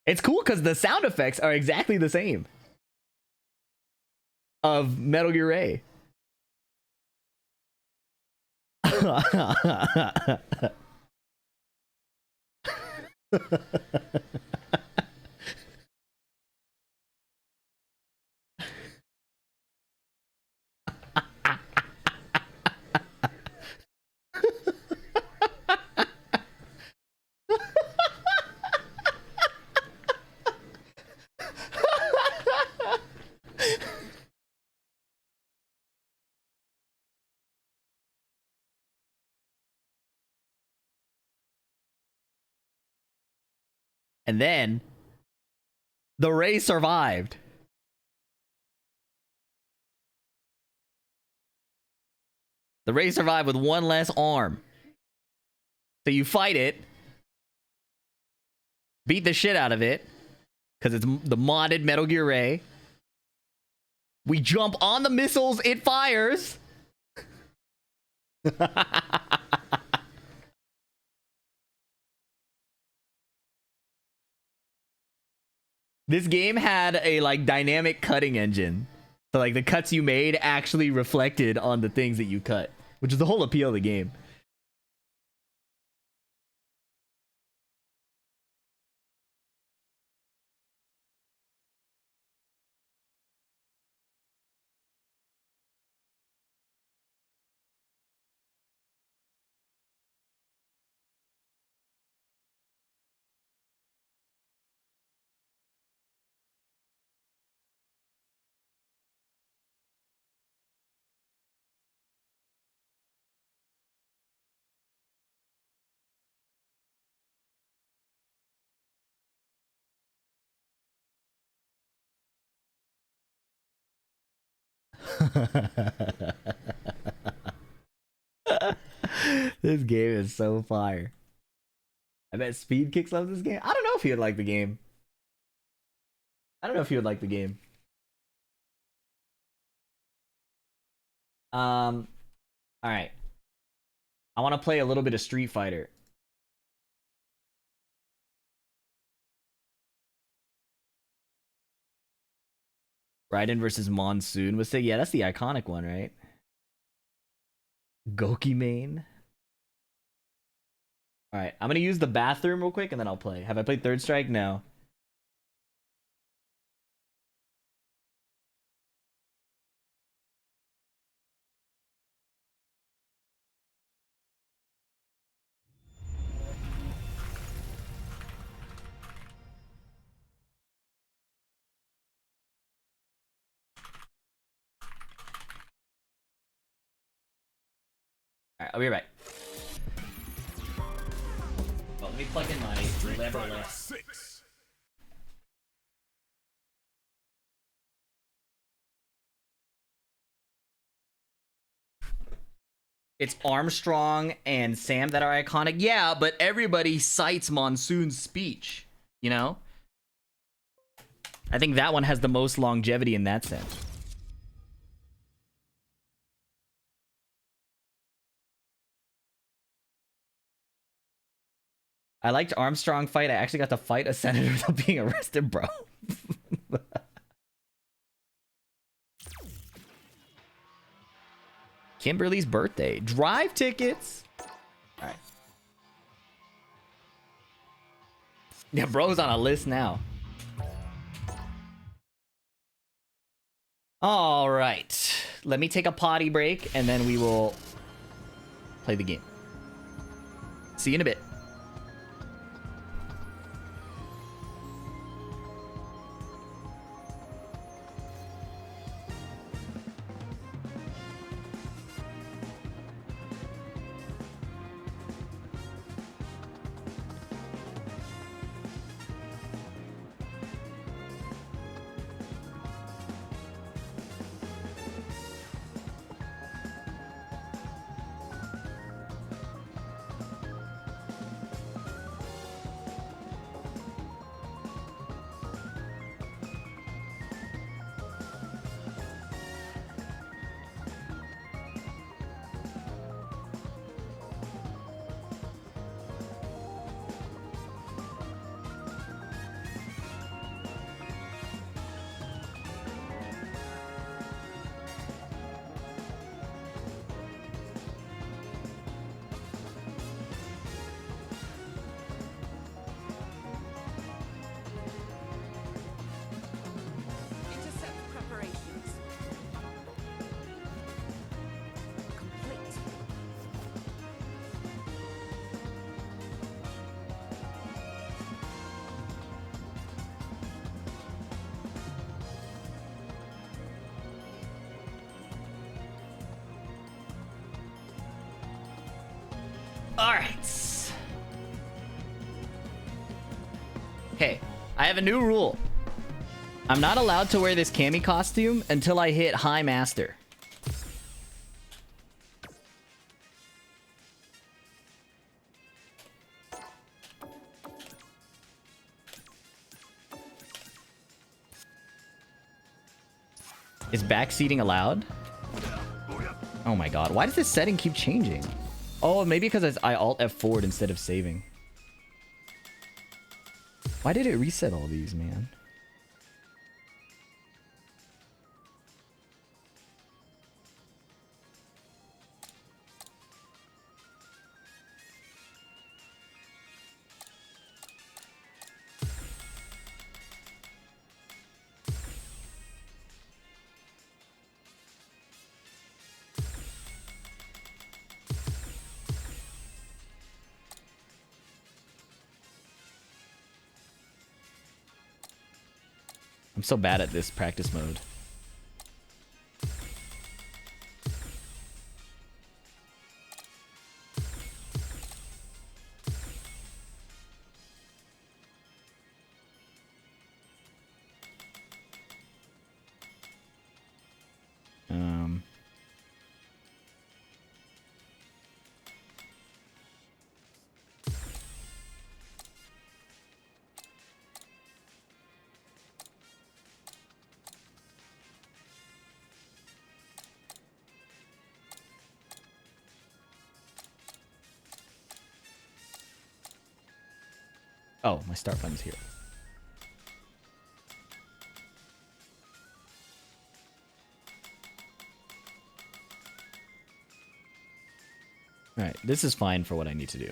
Speaker 15: It's cool because the sound effects are exactly the same of Metal Gear Ray. And then the Ray survived. The Ray survived with one less arm. So you fight it, beat the shit out of it, because it's the modded Metal Gear Ray. We jump on the missiles it fires. This game had a like dynamic cutting engine. So like the cuts you made actually reflected on the things that you cut, which is the whole appeal of the game. This game is so fire. I bet Speed Kicks loves this game. I don't know if he would like the game. I don't know if he would like the game. All right. I want to play a little bit of Street Fighter. Raiden versus Monsoon was sick. Yeah, that's the iconic one, right? Goki main. All right, I'm gonna use the bathroom real quick and then I'll play. Have I played Third Strike? No.
Speaker 1: Alright, I'll be right back. Well, let me plug in my lever. It's Armstrong and Sam that are iconic. Yeah, but everybody cites Monsoon's speech, you know? I think that one has the most longevity in that sense. I liked Armstrong fight. I actually got to fight a senator without being arrested, bro. Kimberly's birthday. Drive tickets. All right. Yeah, bro's on a list now. All right. Let me take a potty break and then we will play the game. See you in a bit. Alright. Okay, I have a new rule. I'm not allowed to wear this Cammy costume until I hit High Master. Is backseating allowed? Oh my god, why does this setting keep changing? Oh, maybe because I Alt F4'd instead of saving. Why did it reset all these, man? I'm so bad at this practice mode. Oh, my start button's here. Alright, this is fine for what I need to do.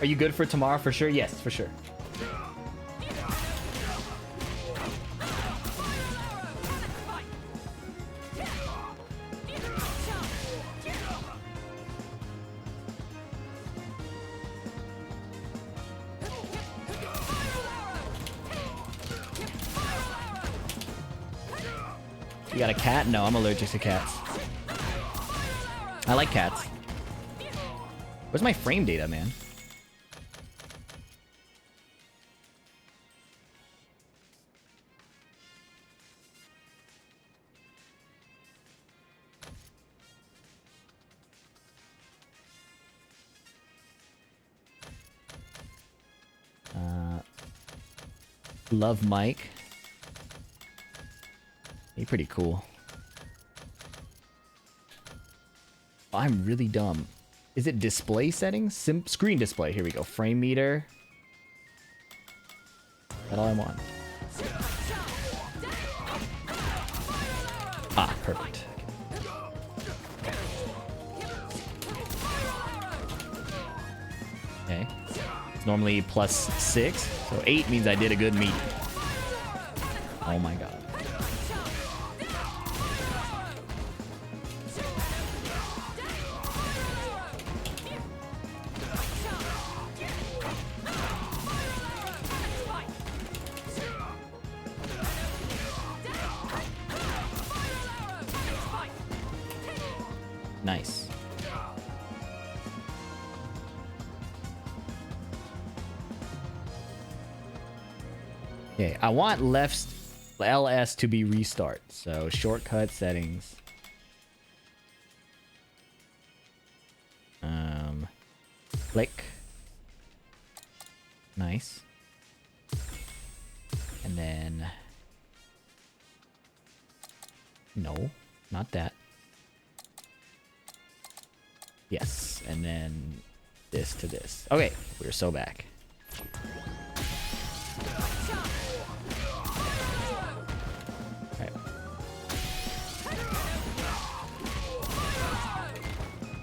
Speaker 1: Are you good for tomorrow for sure? Yes, for sure.
Speaker 15: You got a cat? No, I'm allergic to cats. I like cats. Where's my frame data, man? Love Mike. He's pretty cool. Oh, I'm really dumb. Is it display settings? Screen display. Here we go. Frame meter. That's all I want. Ah, perfect. Okay. It's normally +6, so 8 means I did a good meeting. Oh my god. Nice. Okay, I want left LS to be restart. So shortcut settings. Click. Nice. And then no, not that. Yes, and then this to this. Okay, we're so back. Right.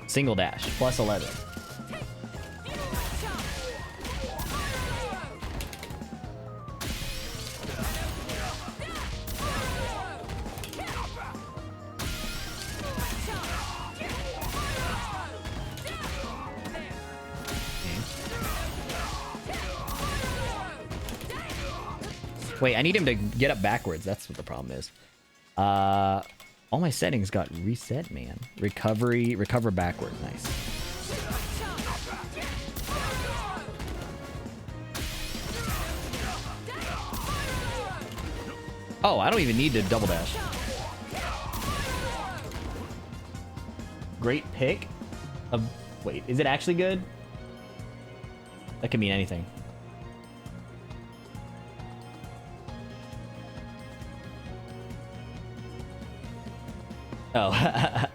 Speaker 15: Single dash, +11. Wait, I need him to get up backwards. That's what the problem is. All my settings got reset, man. Recover backward. Nice. Oh, I don't even need to double dash. Great pick. Wait, is it actually good? That could mean anything. Oh.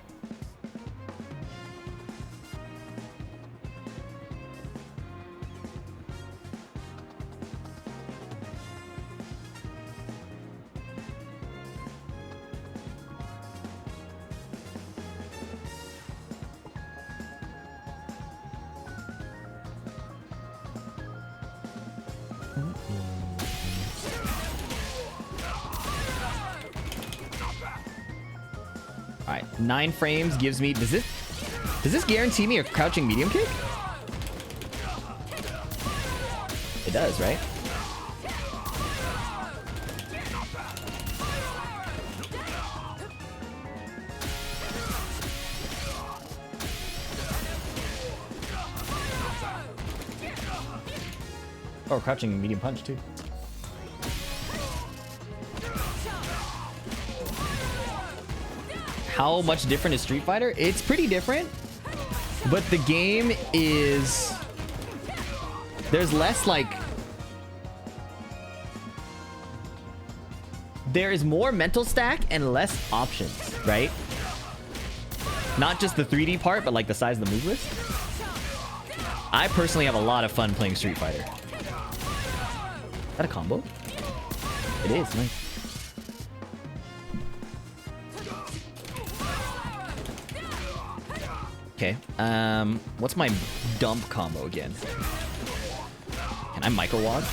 Speaker 15: Alright, 9 frames gives me... Does this guarantee me a crouching medium kick? It does, right? Or crouching medium punch, too. How much different is Street Fighter? It's pretty different, but the game is... There's less, like... There is more mental stack and less options, right? Not just the 3D part, but like the size of the move list. I personally have a lot of fun playing Street Fighter. Is that a combo? It is, nice. Okay, what's my dump combo again? Can I micro walk?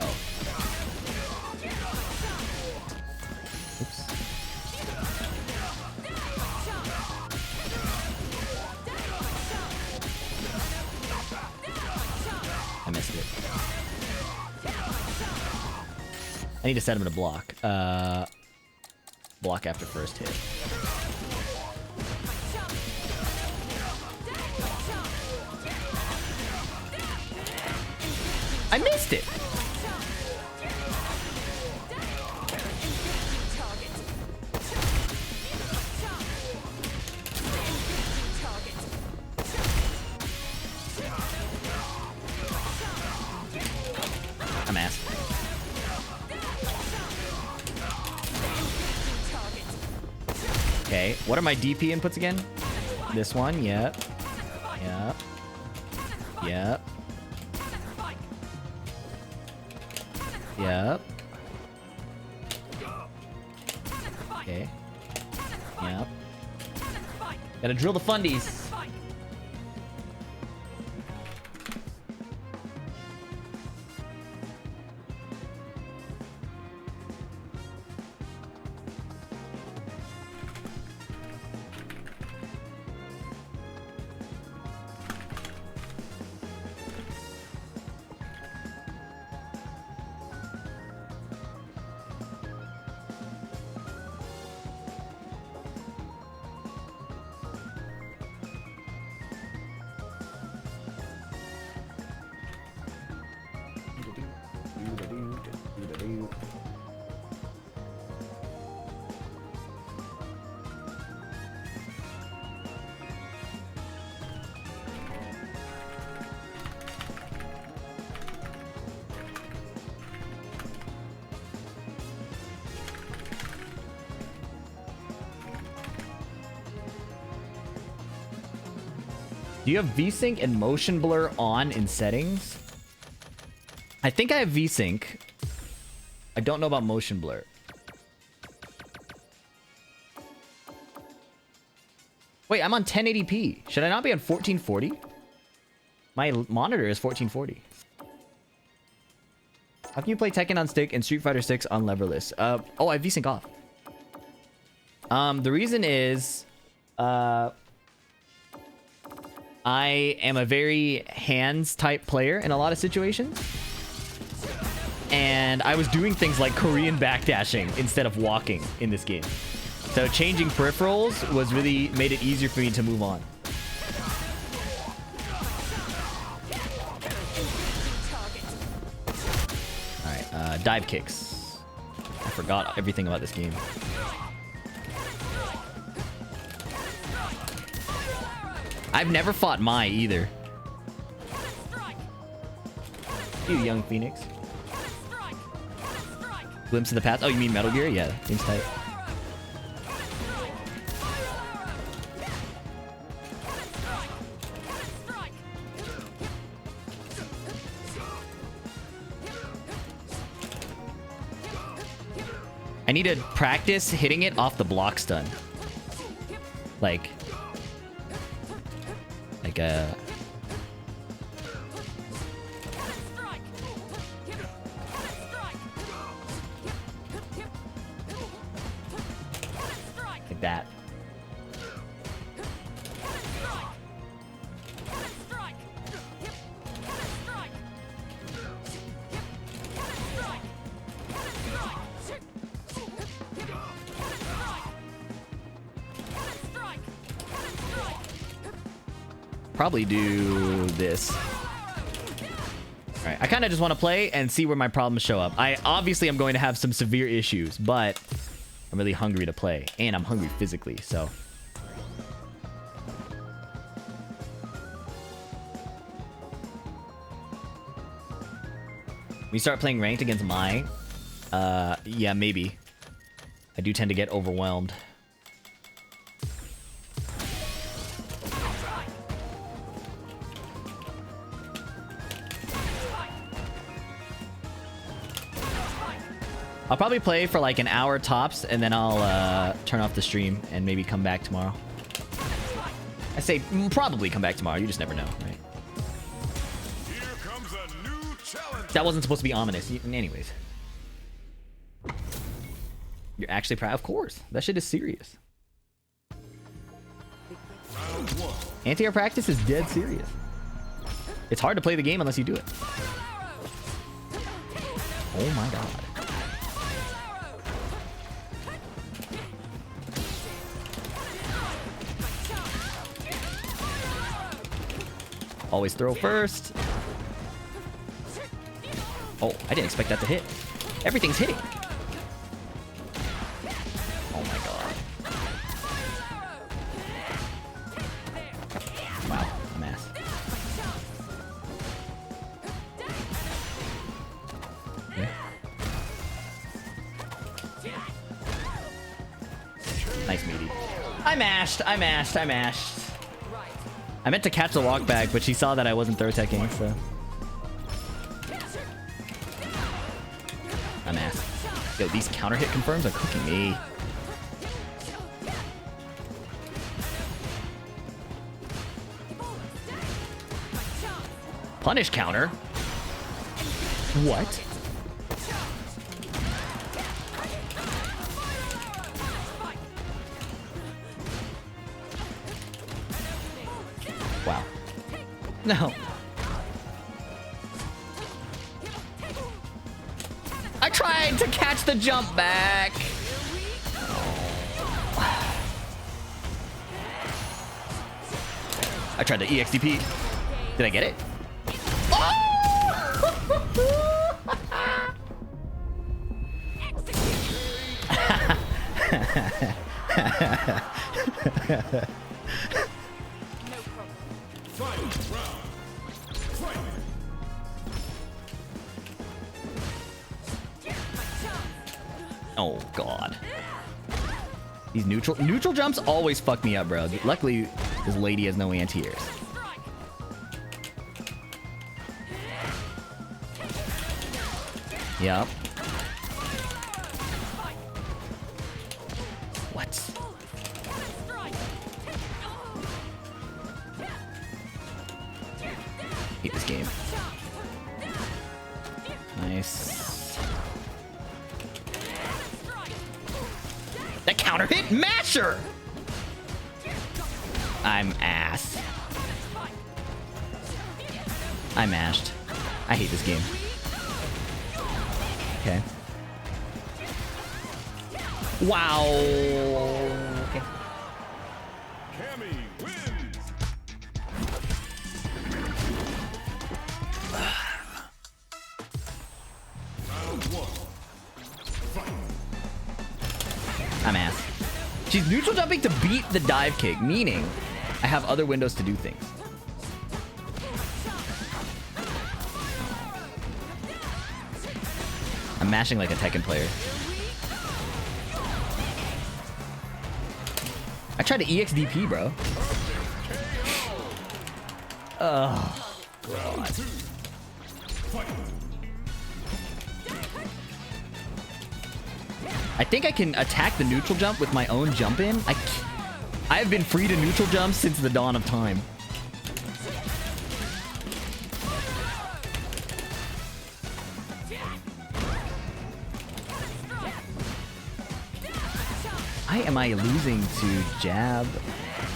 Speaker 15: Oh. Oops. I missed it. I need to set him in a block. block after first hit. I missed it. I'm ass. Okay, what are my DP inputs again? This one, yep. Yep. Yep. Yep. Okay. Yep. Gotta drill the fundies. Do you have VSync and motion blur on in settings? I think I have VSync. I don't know about motion blur. Wait, I'm on 1080p. Should I not be on 1440? My monitor is 1440. How can you play Tekken on stick and Street Fighter 6 on leverless? Oh, I have VSync off. The reason is, I am a very hands type player in a lot of situations. And I was doing things like Korean backdashing instead of walking in this game. So changing peripherals was really made it easier for me to move on. Alright, dive kicks. I forgot everything about this game. I've never fought Mai either. You young Phoenix. Glimpse of the past. Oh, you mean Metal Gear? Yeah, seems tight. I need to practice hitting it off the block stun. Like that. Probably do this. Alright, I kind of just want to play and see where my problems show up. Obviously I'm going to have some severe issues, but I'm really hungry to play. And I'm hungry physically, so. We start playing ranked against Mai. Yeah, maybe. I do tend to get overwhelmed. I'll probably play for like an hour tops, and then I'll turn off the stream and maybe come back tomorrow. I say probably come back tomorrow. You just never know, right?
Speaker 4: Here comes a new challenge.
Speaker 15: That wasn't supposed to be ominous. Anyways. You're actually proud? Of course. That shit is serious. Anti-air practice is dead serious. It's hard to play the game unless you do it. Oh my god. Always throw first. Oh, I didn't expect that to hit. Everything's hitting. Oh my god. Wow, I'm ass. Yeah. Nice meaty. I mashed. I meant to catch the walk back, but she saw that I wasn't throw teching, so. I'm ass. Yo, these counter hit confirms are cooking me. Punish counter? What? Wow. No. I tried to catch the jump back. I tried the EXDP. Did I get it? Oh god. These neutral jumps always fuck me up, bro. Luckily, this lady has no anti-airs. Yep. What? Hate this game. Nice. That counter hit masher! I'm ass. I mashed. I hate this game. Okay. Wow. Okay. I'm ass. She's neutral jumping to beat the dive kick, meaning I have other windows to do things. I'm mashing like a Tekken player. I tried to EXDP, bro. Oh, God. I think I can attack the neutral jump with my own jump in. I have been free to neutral jump since the dawn of time. Why am I losing to jab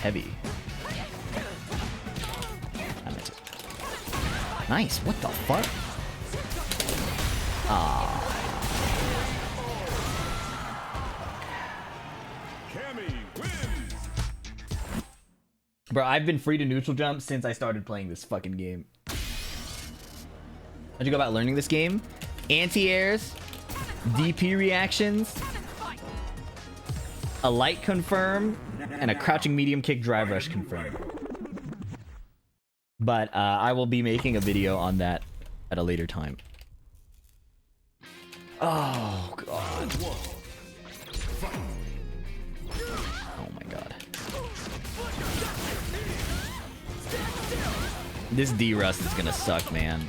Speaker 15: heavy? Nice. What the fuck? Ah. Bro, I've been free to neutral jump since I started playing this fucking game. How'd you go about learning this game? Anti-airs, DP reactions, a light confirm, and a crouching medium kick drive rush confirm. But I will be making a video on that at a later time. Oh, God. Oh, my God. This D-Rust is gonna suck, man.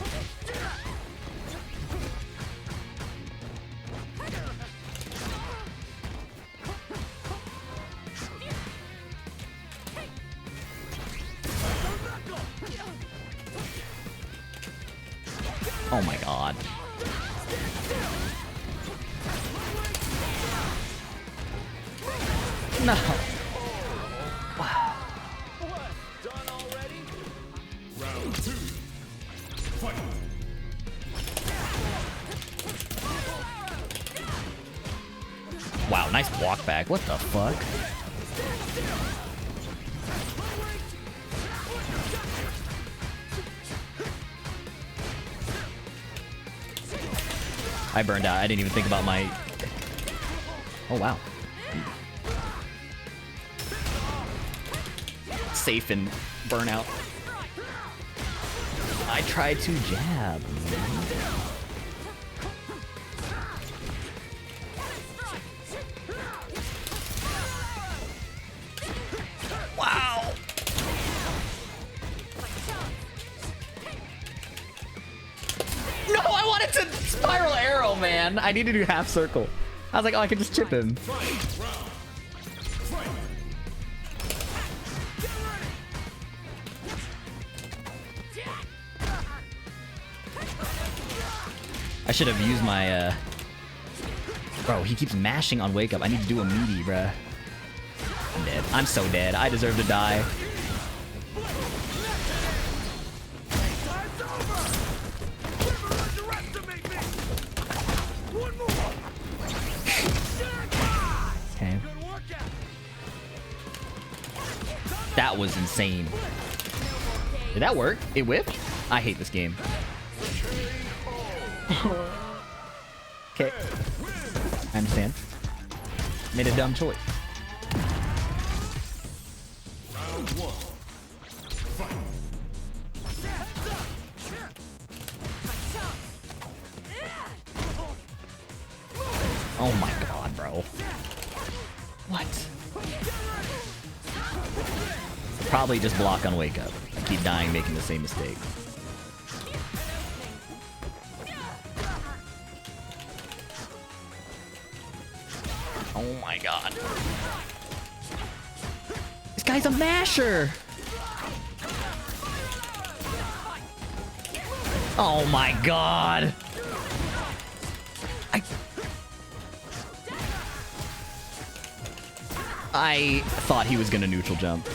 Speaker 15: Oh my God. No. Wow, nice walk back. What the fuck? I burned out. I didn't even think about my... Oh, wow. Safe and burnout. I tried to jab. Wow. No, I wanted to spiral arrow, man. I need to do half circle. I was like, oh, I can just chip him. I should have used my, Bro, he keeps mashing on wake up. I need to do a meaty, bruh. I'm dead. I'm so dead. I deserve to die. Okay. That was insane. Did that work? It whipped? I hate this game. Okay. I understand. Made a dumb choice. Oh my god, bro. What? Probably just block on wake up. Keep dying, making the same mistake. Oh my god. This guy's a masher! Oh my god! I thought he was gonna neutral jump. I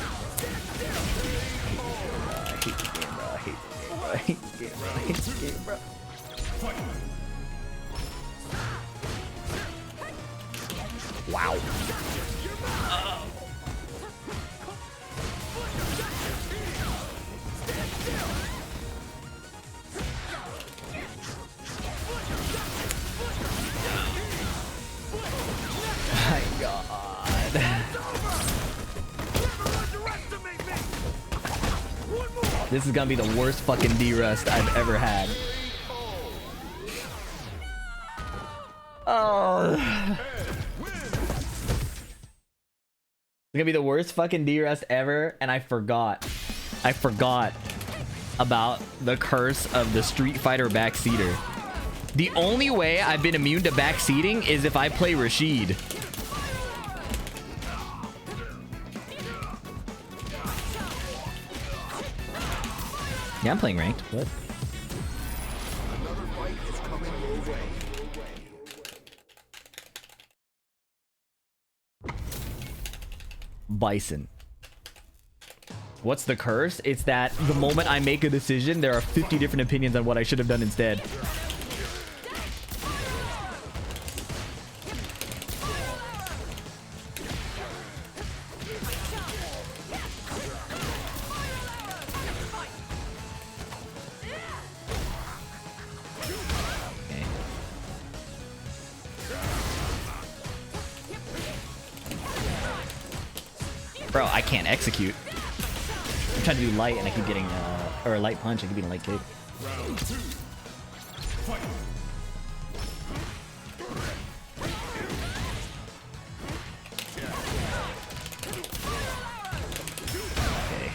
Speaker 15: hate this game, bro. I hate this game, bro. Wow. My god. This is gonna be the worst fucking D-Rust I've ever had. Oh. It's gonna be the worst fucking D-Rust ever, and I forgot about the curse of the Street Fighter backseater. The only way I've been immune to backseating is if I play Rashid. Yeah, I'm playing ranked. What? Bison. What's the curse? It's that the moment I make a decision, there are 50 different opinions on what I should have done instead. Bro, I can't execute. I'm trying to do light and I keep getting, or light punch, I keep getting light kick. Okay.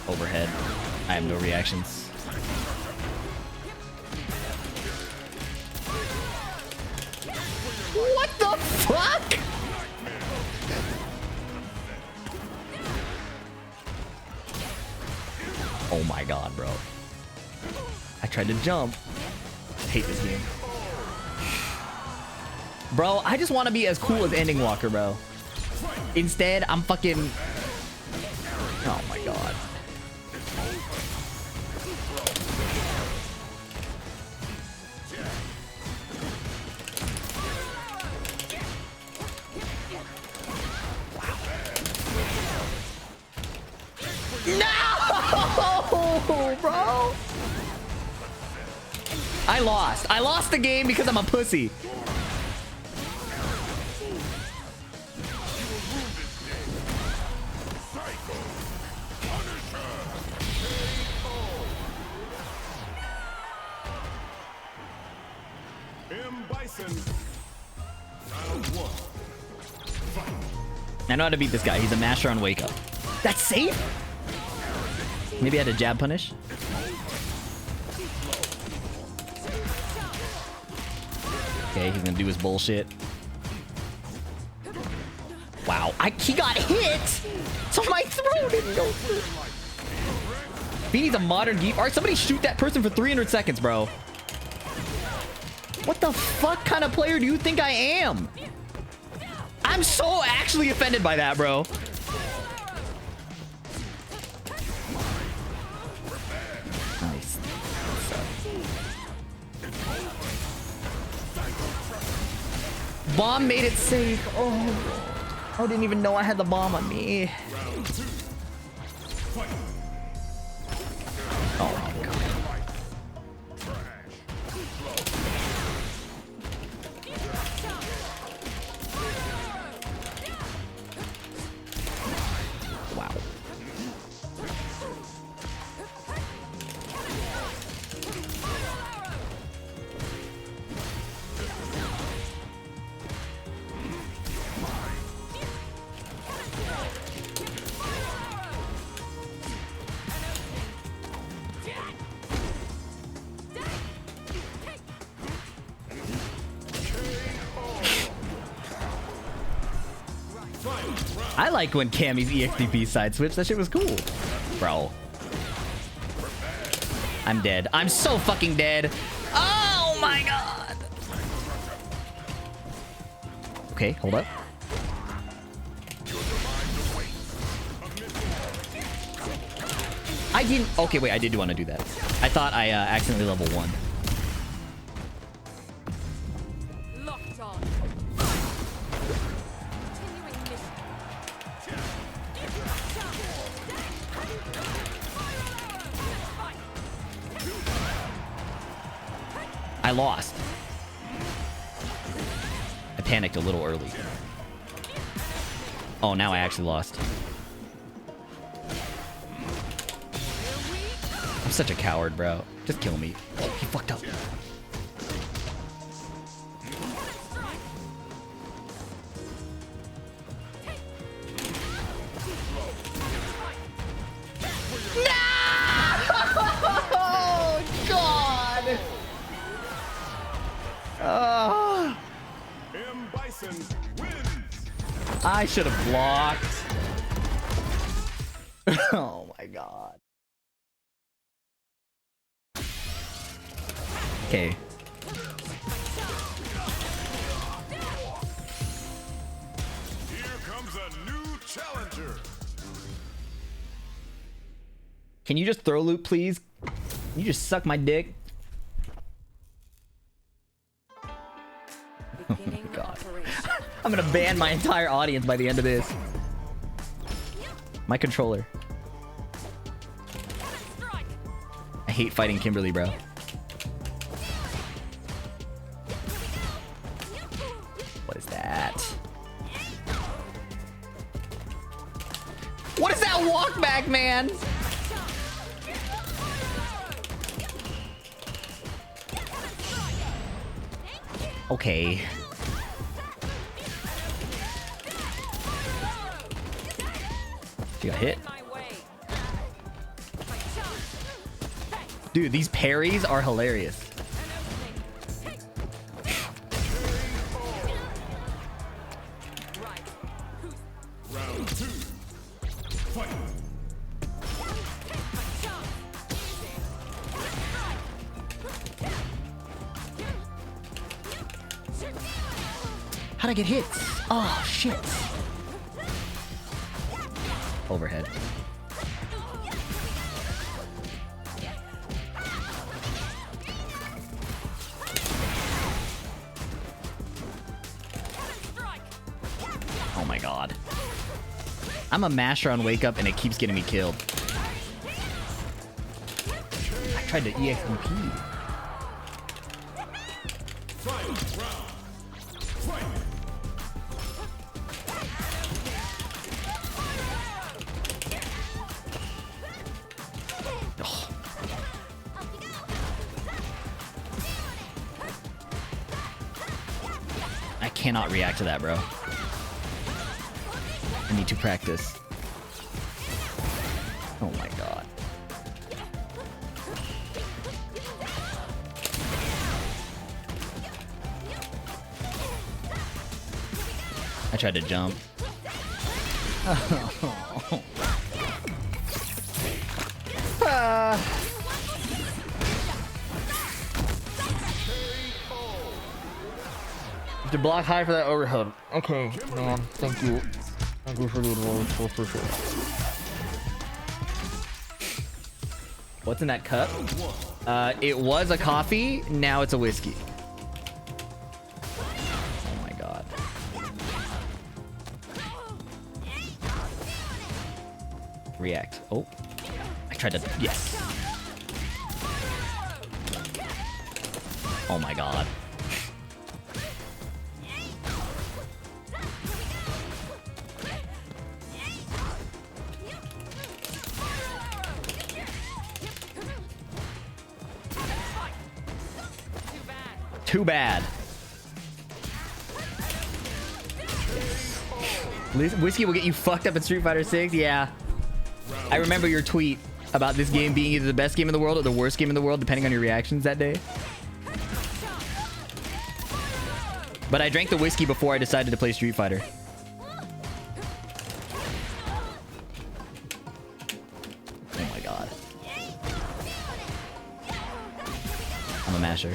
Speaker 15: Overhead. I have no reactions. What the fuck? Oh my god, bro. I tried to jump. I hate this game. Bro, I just want to be as cool as Ending Walker, bro. Instead, I'm fucking... Oh my god. No, bro. I lost. I lost the game because I'm a pussy. I know how to beat this guy. He's a master on wake up. That's safe? Maybe I had a jab punish? Okay, he's gonna do his bullshit. Wow, he got hit! So my throw didn't go through. He needs a modern geek. Alright, somebody shoot that person for 300 seconds, bro. What the fuck kind of player do you think I am? I'm so actually offended by that, bro. Nice. Bomb made it safe. Oh, I didn't even know I had the bomb on me. Oh my god. Wow. I like when Cammy's EXDP side switch. That shit was cool. Bro. I'm dead. I'm so fucking dead. Oh my god. Okay, hold up. I didn't... Okay, wait, I did want to do that. I thought I accidentally level 1. I lost. I panicked a little early. Oh, now I actually lost. I'm such a coward, bro. Just kill me. Oh, he fucked up. I should have blocked. Oh my god. Okay.
Speaker 9: Here comes a new challenger.
Speaker 15: Can you just throw loop, please? You just suck my dick. Oh my god. I'm gonna ban my entire audience by the end of this. My controller. I hate fighting Kimberly, bro. What is that? What is that walk back, man? Okay. She got hit. Dude, these parries are hilarious.
Speaker 9: Round 2. Fight.
Speaker 15: How'd I get hit? Oh, shit. Overhead. Oh my god. I'm a masher on wake up and it keeps getting me killed. I tried to EXDP.
Speaker 9: Final round. Fight.
Speaker 15: I cannot react to that, bro. I need to practice. Oh my god. I tried to jump. To block high for that overhead. Okay, man. Thank you. Thank you for the advice. For sure. What's in that cup? It was a coffee. Now it's a whiskey. Oh my god. React. Oh. I tried to... Yes. Oh my god. Too bad. Whiskey will get you fucked up in Street Fighter 6. Yeah. I remember your tweet about this game being either the best game in the world or the worst game in the world, depending on your reactions that day. But I drank the whiskey before I decided to play Street Fighter. Oh my god. I'm a masher.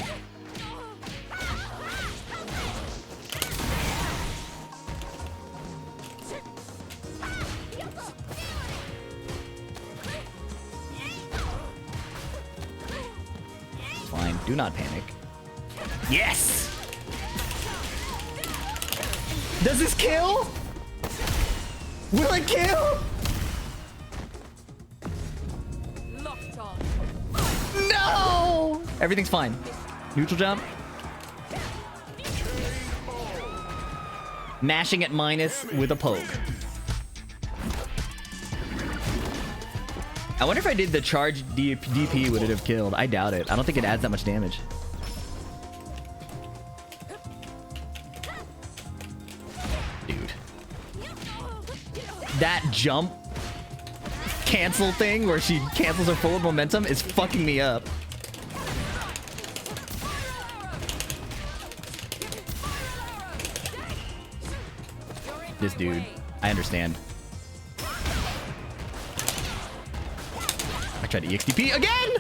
Speaker 15: Fine. Do not panic. Yes! Does this kill? Will it kill? No! Everything's fine. Neutral jump. Mashing at minus with a poke. I wonder if I did the charge DP, would it have killed? I doubt it. I don't think it adds that much damage. Dude. That jump cancel thing where she cancels her forward momentum is fucking me up. This dude. I understand. I tried to EXDP again!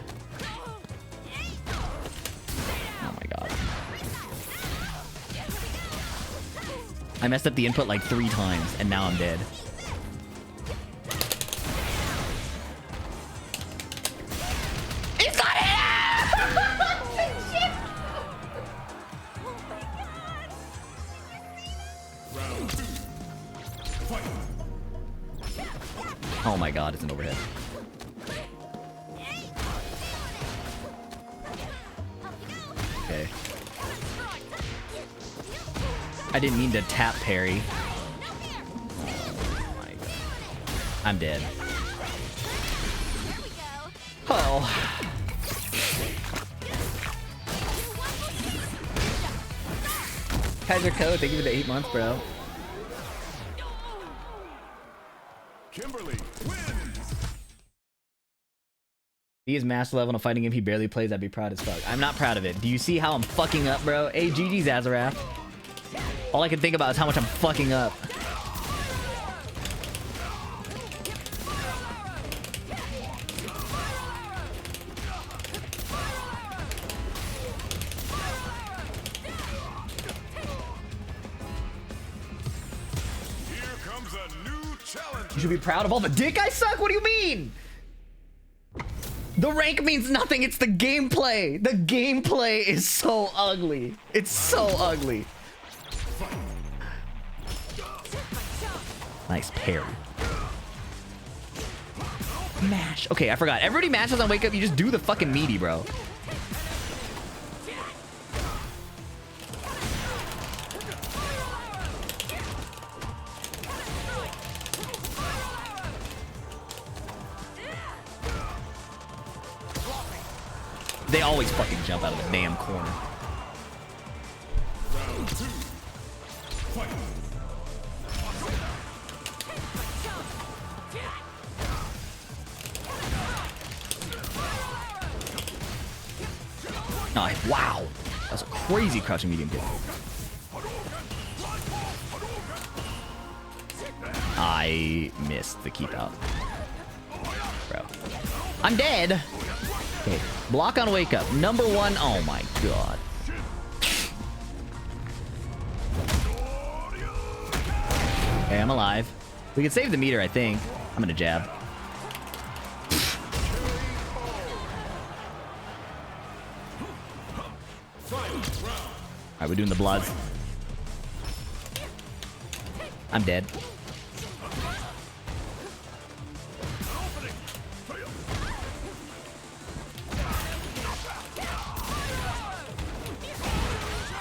Speaker 15: Oh my god. I messed up the input like 3 times and now I'm dead. It's not it! Shit! Oh my god, it's an overhead. Okay. I didn't mean to tap parry. Oh my god. I'm dead. Oh. Kaiser Code, thank you for the 8 months, bro.
Speaker 9: Kimberly wins.
Speaker 15: He is master level in a fighting game he barely plays. I'd be proud as fuck. I'm not proud of it. Do you see how I'm fucking up, bro? Hey, GG Zazaraf. All I can think about is how much I'm fucking up.
Speaker 9: Here comes a new challenger.
Speaker 15: You should be proud of all the dick I suck? What do you mean? The rank means nothing. It's the gameplay. The gameplay is so ugly. It's so ugly. Nice parry. Mash. Okay, I forgot. Everybody mashes on Wake Up. You just do the fucking meaty, bro. They always fucking jump out of the damn corner.
Speaker 9: Round 2. Fight.
Speaker 15: Oh, wow. That was a crazy crouching medium kick. I missed the keep out. Bro. I'm dead. Okay. Block on wake up. Number 1. Oh my god. Okay, I'm alive. We can save the meter, I think. I'm gonna jab. Alright, we're doing the bloods. I'm dead.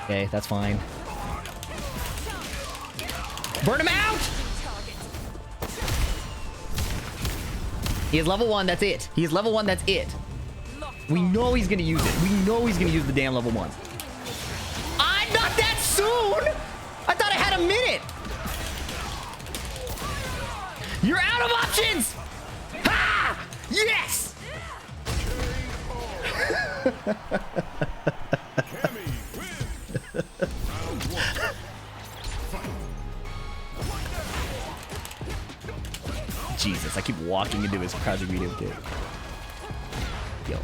Speaker 15: Okay, that's fine. Burn him out! He is level 1, that's it. He is level 1, that's it. We know he's gonna use it. We know he's gonna use the damn level 1. I'm not that soon! I thought I had a minute! You're out of options! Ha! Yes! Jesus, I keep walking into his crouching medium kick. Yo.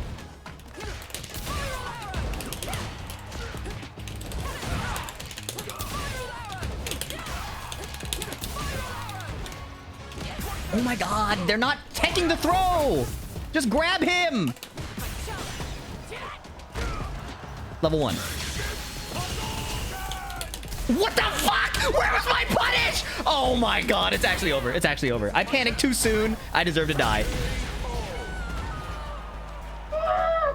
Speaker 15: Oh my god, they're not taking the throw! Just grab him! Level 1. What the fuck? Where was my punish? Oh my god, it's actually over. It's actually over. I panicked too soon. I deserve to die.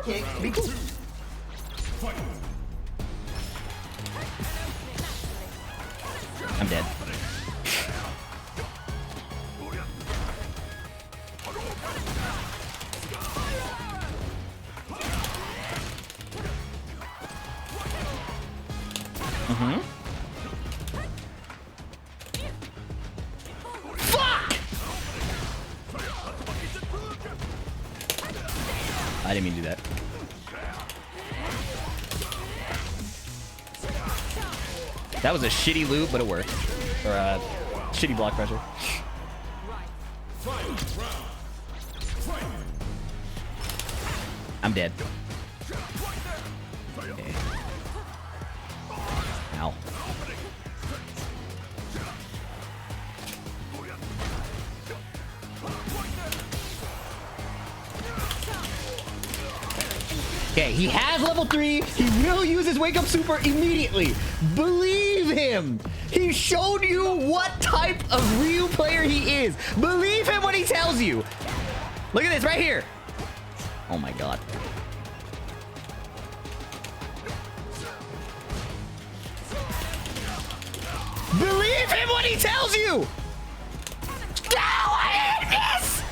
Speaker 15: Okay, be cool. I'm dead. Mm-hmm. Fuck! I didn't mean to do that. That was a shitty loop, but it worked. Or shitty block pressure. I'm dead. Okay. Ow. Okay, he has level 3. He will use his wake up super immediately. Believe him. He showed you what type of Ryu player he is. Believe him when he tells you. Look at this right here. Oh my god. Believe him when he tells you. No, I hate this.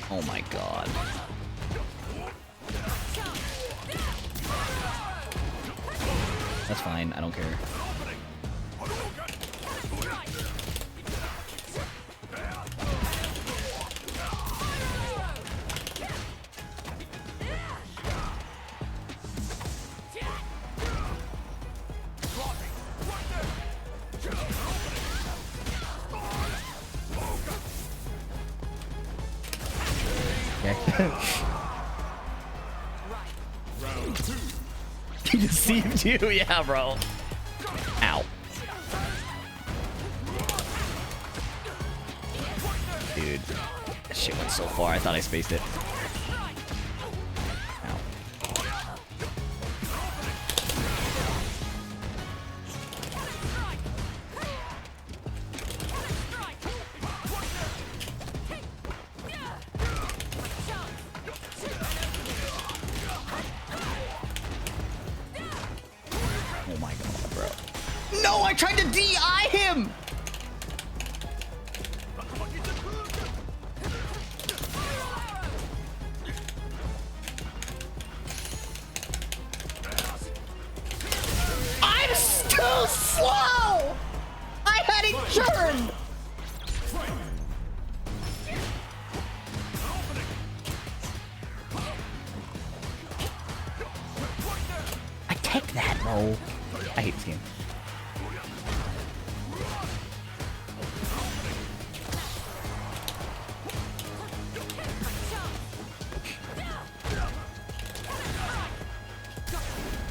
Speaker 15: Oh my god. That's fine, I don't care. He deceived you? Yeah, bro. Ow. Dude. That shit went so far, I thought I spaced it. Ow. No, I tried to DI him! I'm too slow! I had it turned! I take that, bro. I hate this game.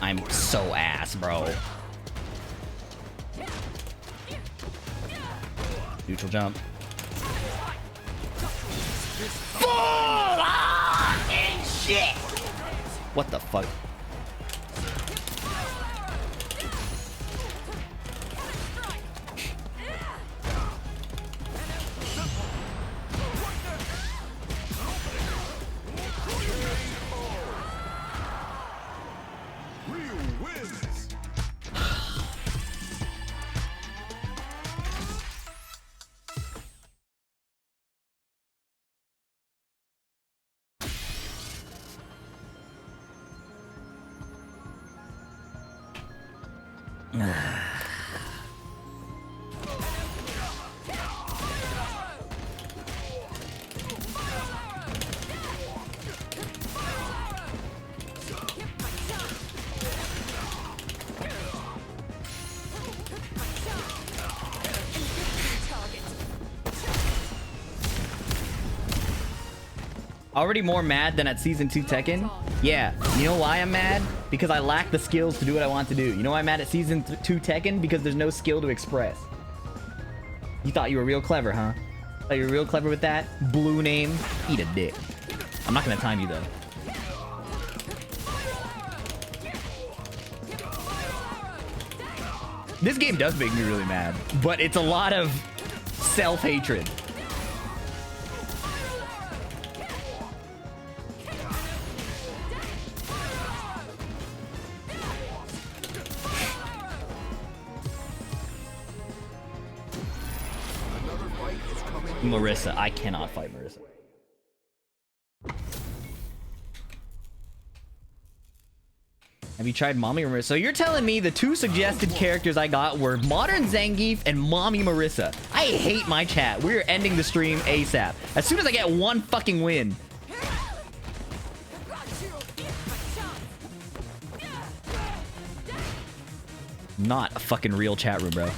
Speaker 15: I'm so ass, bro. Neutral jump. Shit! What the fuck? Already more mad than at Season 2 Tekken? Yeah. You know why I'm mad? Because I lack the skills to do what I want to do. You know why I'm mad at Season 2 Tekken? Because there's no skill to express. You thought you were real clever, huh? Thought you were real clever with that? Blue name? Eat a dick. I'm not gonna time you, though. This game does make me really mad, but it's a lot of self-hatred. Marissa. I cannot fight Marissa. Have you tried Mommy Marissa? So you're telling me the two suggested characters I got were Modern Zangief and Mommy Marissa. I hate my chat. We're ending the stream ASAP. As soon as I get one fucking win. Not a fucking real chat room, bro.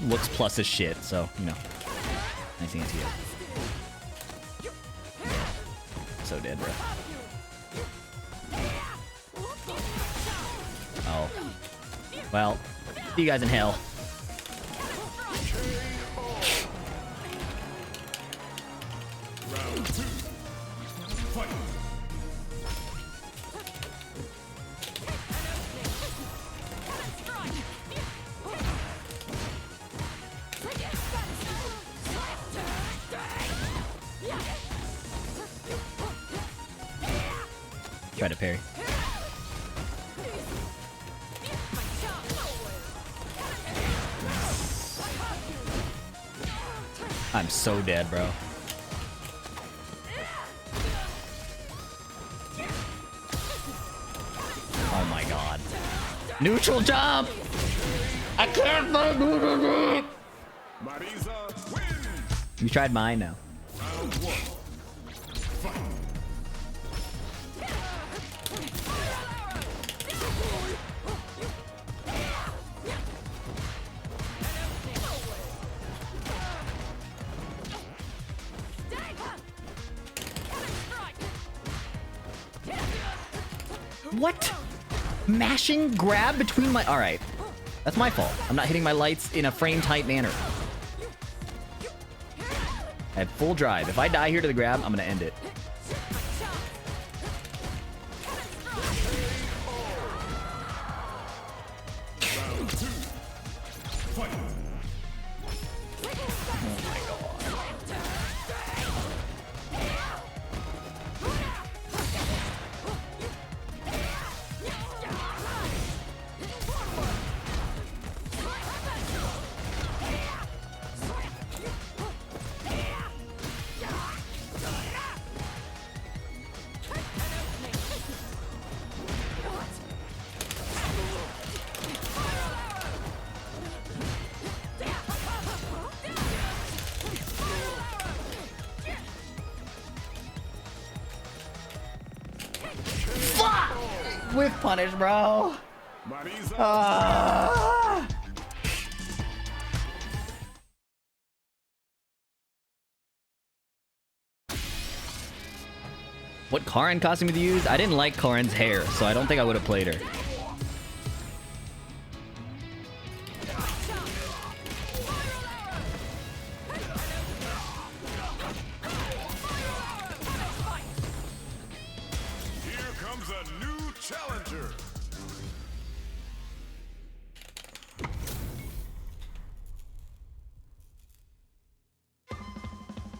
Speaker 15: Looks plus as shit, so, you know. Nice anti-hit. So dead, bro. Oh. Well, see you guys in hell.
Speaker 9: Round 2. Fight.
Speaker 15: Try to parry. I'm so dead, bro. Oh my god. Neutral jump! I can't fight neutral jump! You tried mine now.
Speaker 9: Round 1. Fight.
Speaker 15: What? Mashing grab between my... Alright. That's my fault. I'm not hitting my lights in a frame-tight manner. I have full drive. If I die here to the grab, I'm gonna end it.
Speaker 9: Round 2. Fight!
Speaker 15: With punish, bro. Ah. What Karin costume to use? I didn't like Karin's hair, so I don't think I would have played her.
Speaker 9: Here comes a new challenger.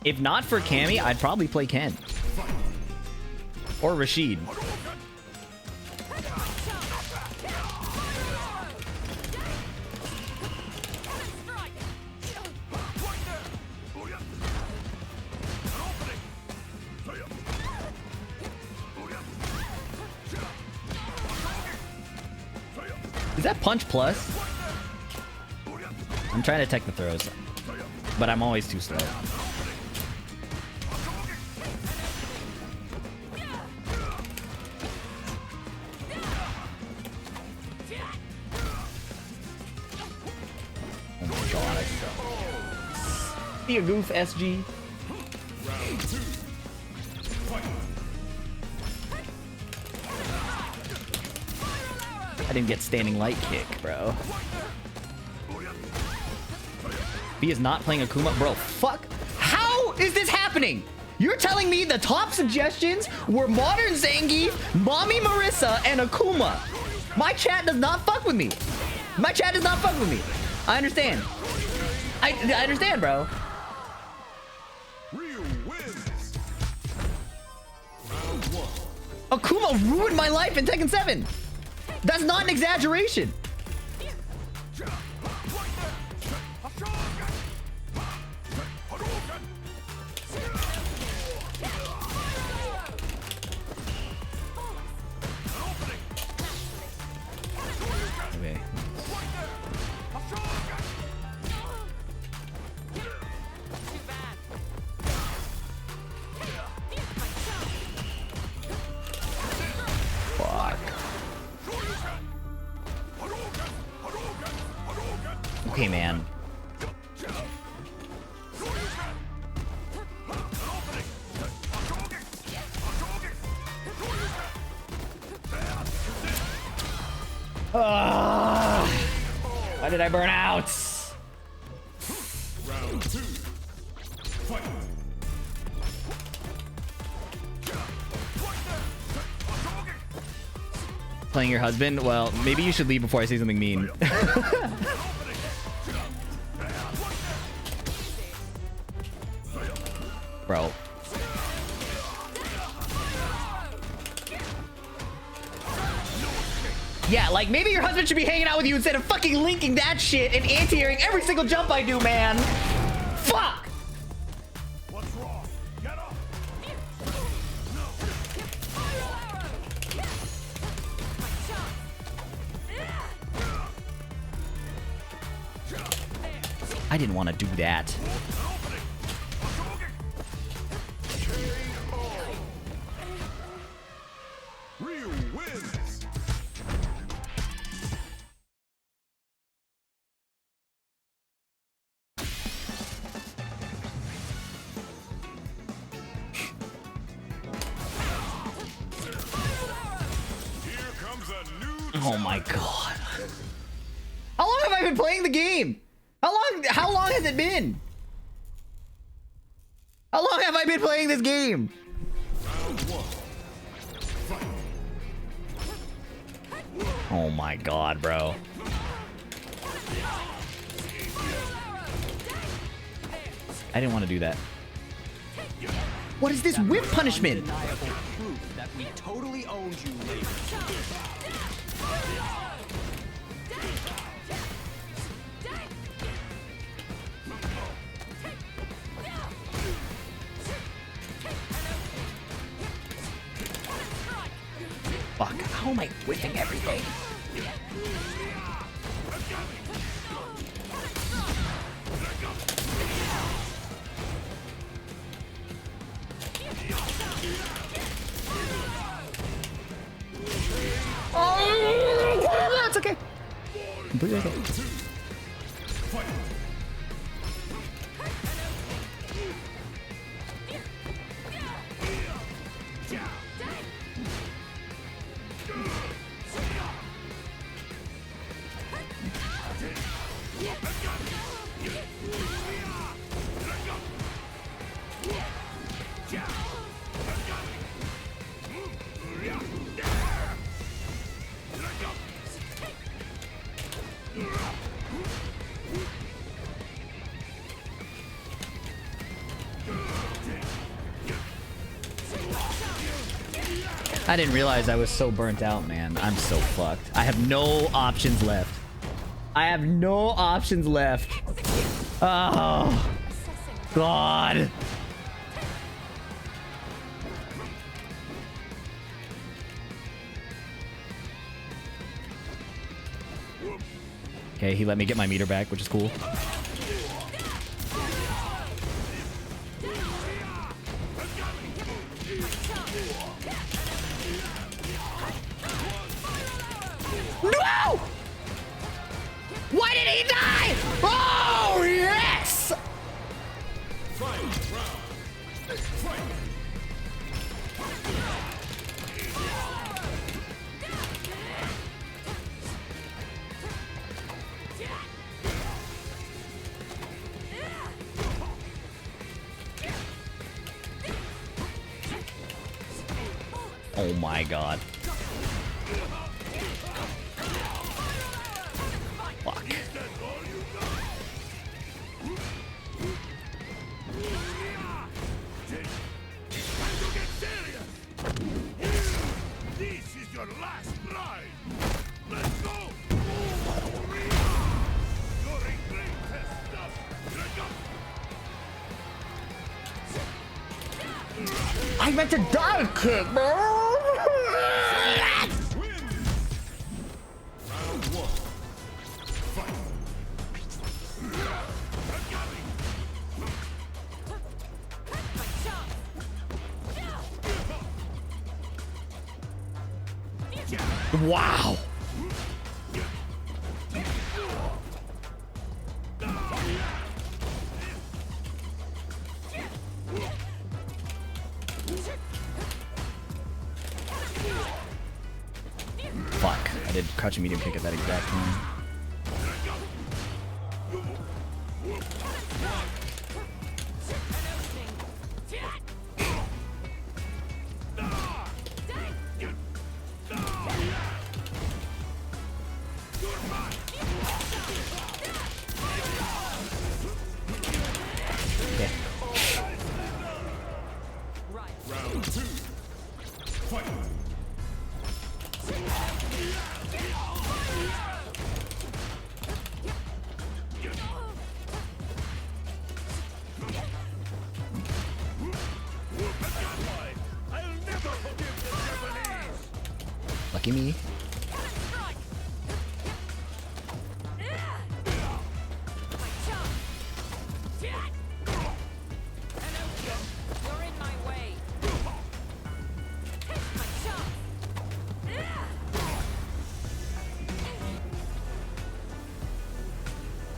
Speaker 15: If not for Cammy, I'd probably play Ken. Or Rashid. Is that punch plus? I'm trying to tech the throws, but I'm always too slow. Oh my god. Be a goof, SG.
Speaker 9: Round 2. Fight!
Speaker 15: I didn't get standing light kick, bro. B is not playing Akuma. Bro, fuck. How is this happening? You're telling me the top suggestions were Modern Zangief, Mommy Marissa, and Akuma. My chat does not fuck with me. My chat does not fuck with me. I understand. I understand, bro.
Speaker 9: Ryu wins. Round 1.
Speaker 15: Akuma ruined my life in Tekken 7. That's not an exaggeration. Okay. Fuck. Okay, man. Why did I burn out?
Speaker 9: Round 2. Fight!
Speaker 15: Playing your husband? Well, maybe you should leave before I say something mean. Bro. Yeah, like maybe your husband should be hanging out with you instead of fucking linking that shit and anti-airing every single jump I do, man. Fuck!
Speaker 9: What's wrong? Get up!
Speaker 15: I didn't want to do that.
Speaker 9: Ryu wins. Here comes a new
Speaker 15: Oh my god. How long have I been playing the game? How long has it been? How long have I been playing this game?
Speaker 9: Round 1. Fight!
Speaker 15: Oh my god, bro. I didn't want to do that. What is this whip punishment?
Speaker 20: Undeniable proof that we totally owned you, lady.
Speaker 15: Fuck, how am I whipping everything? Oh, it's okay. Completely okay. I didn't realize I was so burnt out, man. I'm so fucked. I have no options left. I have no options left. Oh, God. Okay, he let me get my meter back, which is cool. No! Why did he die? Oh, yes! Oh my God. Fuck.
Speaker 9: This is your last ride. Let's go. You're in great test stuff.
Speaker 15: I meant to dive kick, bro. Wow. Fuck. I did crouch and medium kick at that exact time.
Speaker 9: Round two. Fight.
Speaker 15: Lucky me.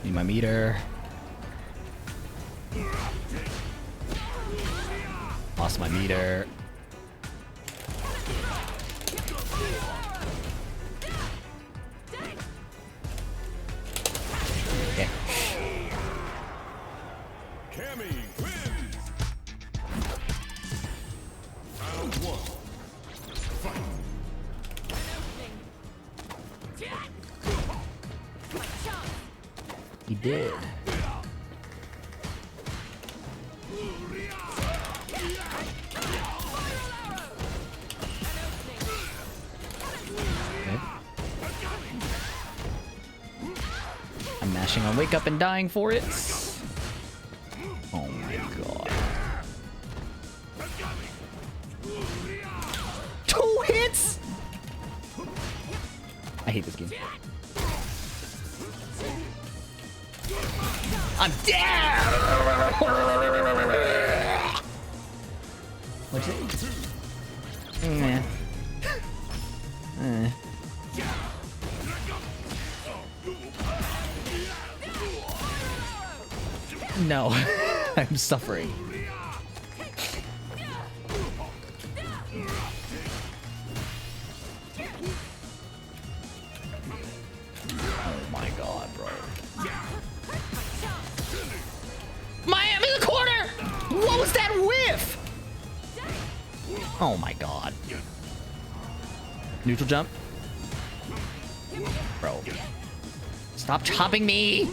Speaker 15: Need my meter. Lost my meter. Okay.
Speaker 9: Cammy wins. Round one. Fight.
Speaker 15: He did. Okay. I'm mashing on wake up and dying for it. Oh my god. 2 hits? I hate this game. I'm dead! What's it? No, I'm suffering. Oh my god, bro. Miami in the corner! What was that whiff? Oh my god. Neutral jump. Bro. Stop chopping me!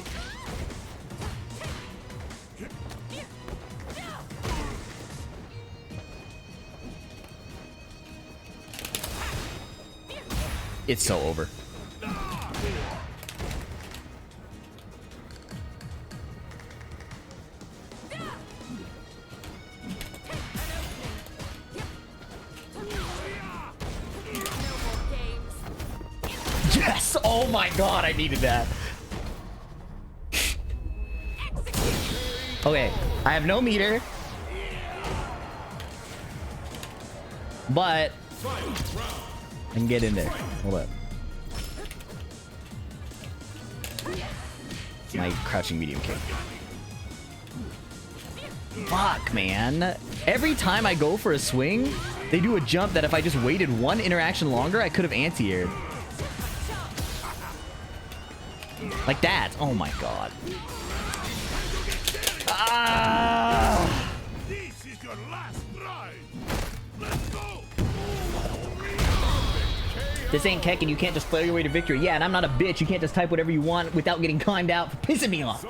Speaker 15: It's so over. Yes! Oh my god, I needed that. Okay, I have no meter. But I can get in there. Hold up. My crouching medium kick. Fuck, man. Every time I go for a swing, they do a jump that if I just waited 1 interaction longer, I could have anti-aired. Like that. Oh my god. Ah!
Speaker 9: This is your last ride. Let's go.
Speaker 15: This ain't Kekken, you can't just flail your way to victory. Yeah, and I'm not a bitch. You can't just type whatever you want without getting timed out for pissing me off.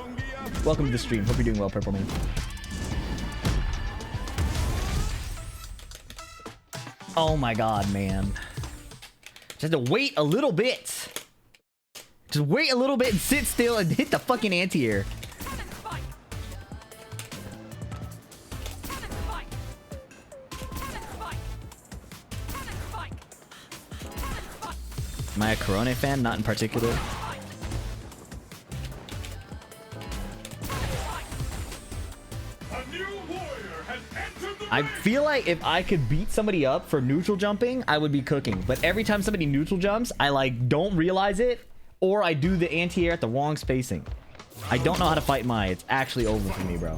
Speaker 15: Welcome to the stream. Hope you're doing well, Purple Man. Oh my god, man. Just have to wait a little bit. Just wait a little bit and sit still and hit the fucking anti-air. Am I a Corone fan? Not in particular. I feel like if I could beat somebody up for neutral jumping, I would be cooking. But every time somebody neutral jumps, I like don't realize it, or I do the anti-air at the wrong spacing. I don't know how to fight Mai. It's actually over for me, bro.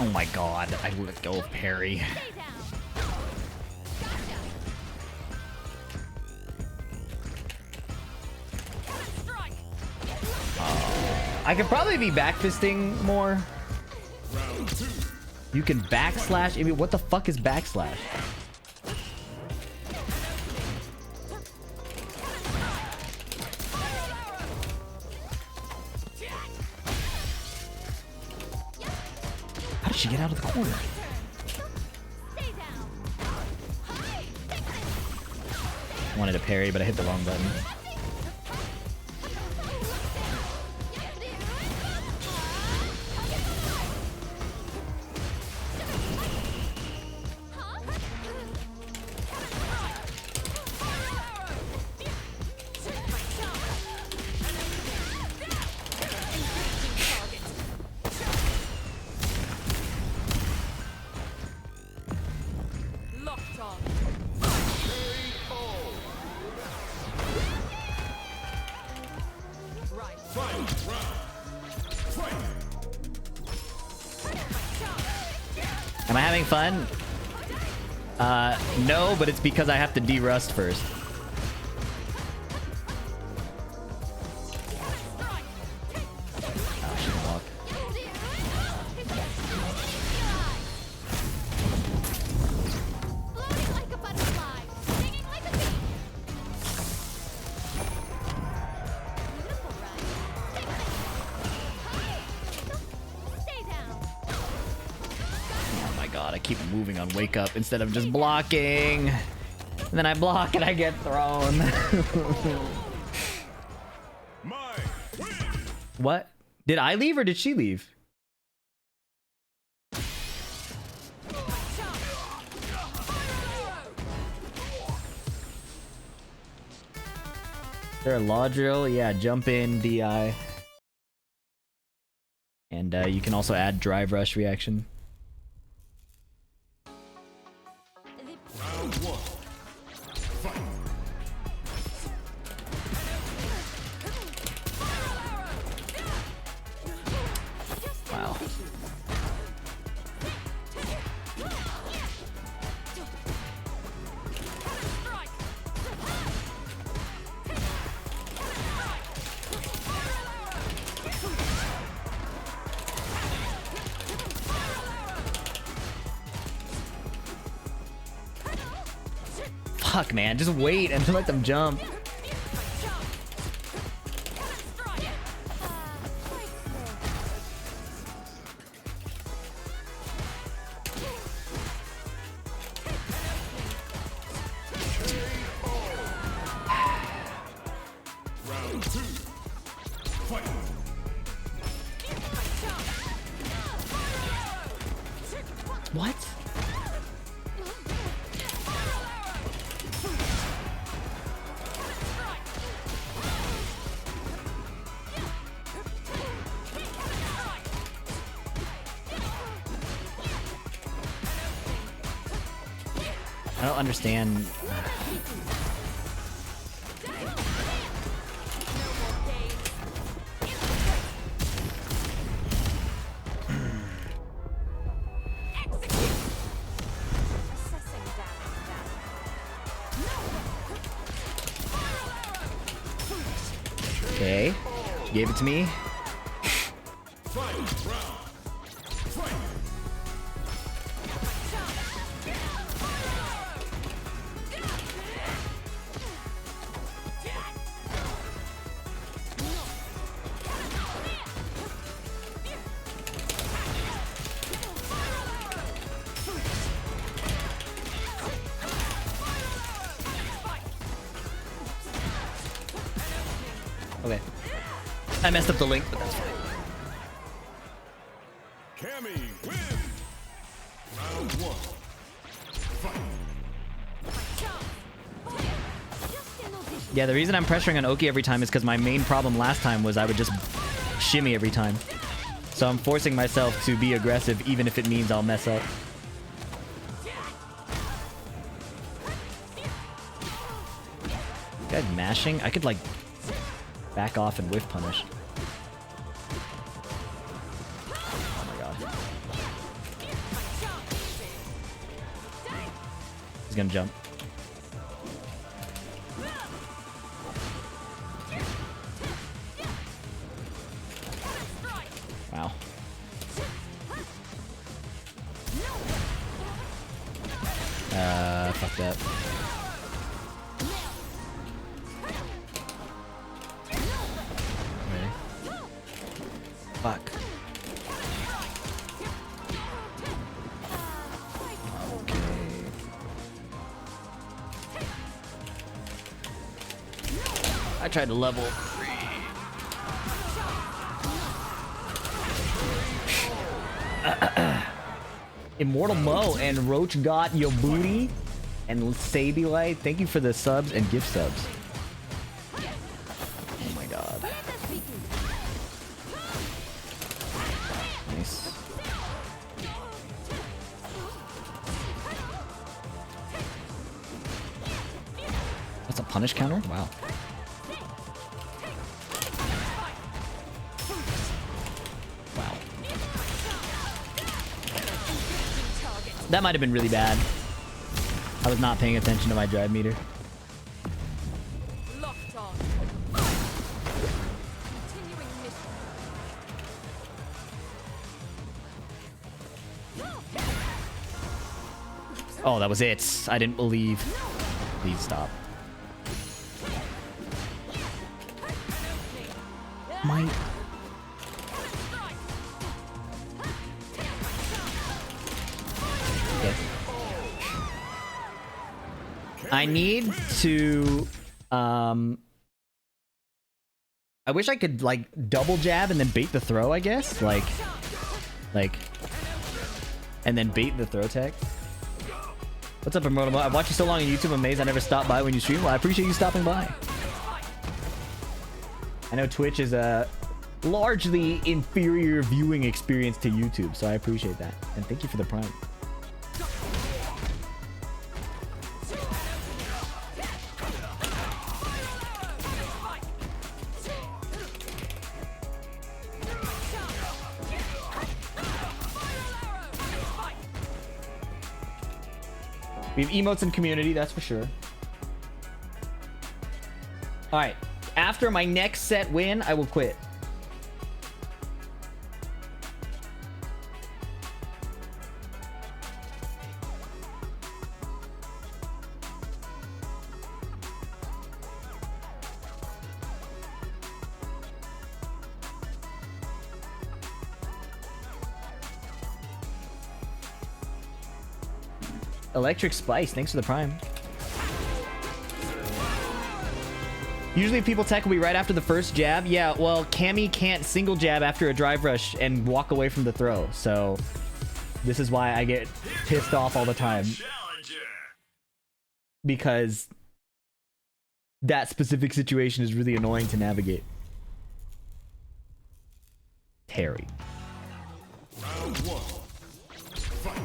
Speaker 15: Oh my god, I let go of parry. I could probably be backfisting more. You can backslash. I mean, what the fuck is backslash? How did she get out of the corner? Wanted to parry, but I hit the wrong button. Am I having fun? No, but it's because I have to de-rust first. Oh, she can walk. Oh my god, I keep moving on wake up instead of just blocking. And then I block and I get thrown. What? Did I leave or did she leave? Is there a law drill? Yeah, jump in, DI. And you can also add drive rush reaction.
Speaker 9: Round one. Fight.
Speaker 15: Wow. Fuck, man. Just wait and let them jump.
Speaker 9: Round two. Fight.
Speaker 15: What? I don't understand. Okay, she gave it to me.
Speaker 9: Fight. Round. Fight.
Speaker 15: Okay. I messed up the link, but that's fine.
Speaker 9: Cammy wins. Round one. Fight.
Speaker 15: Yeah, the reason I'm pressuring on Oki every time is because my main problem last time was I would just shimmy every time. So I'm forcing myself to be aggressive even if it means I'll mess up. Guys mashing? I could like back off and whiff punish. Oh my god. He's gonna jump. Wow. Fuck that. Fuck. Okay. I tried to level 3. Immortal Mo and Roach got your booty. And Sabielite, thank you for the subs and gift subs. Oh my god. Nice. That's a punish counter? Wow. Wow. that might have been really bad. I was not paying attention to my drive meter.
Speaker 12: Locked on. Continuing mission.
Speaker 15: Oh, that was it. I didn't believe. Please stop. My... Okay. I need to... I wish I could, like, double jab and then bait the throw, I guess. Like... And then bait the throw tech. What's up, Immortal? I've watched you so long on YouTube. I'm amazed I never stopped by when you stream. Well, I appreciate you stopping by. I know Twitch is a largely inferior viewing experience to YouTube, so I appreciate that. And thank you for the Prime. We have emotes in community, that's for sure. Alright. After my next set win, I will quit. Electric Spice, thanks for the Prime. Usually people tech will be right after the first jab. Yeah, well, Cammy can't single jab after a drive rush and walk away from the throw. So this is why I get pissed off all the time. Because that specific situation is really annoying to navigate. Terry.
Speaker 9: Round one. Fight.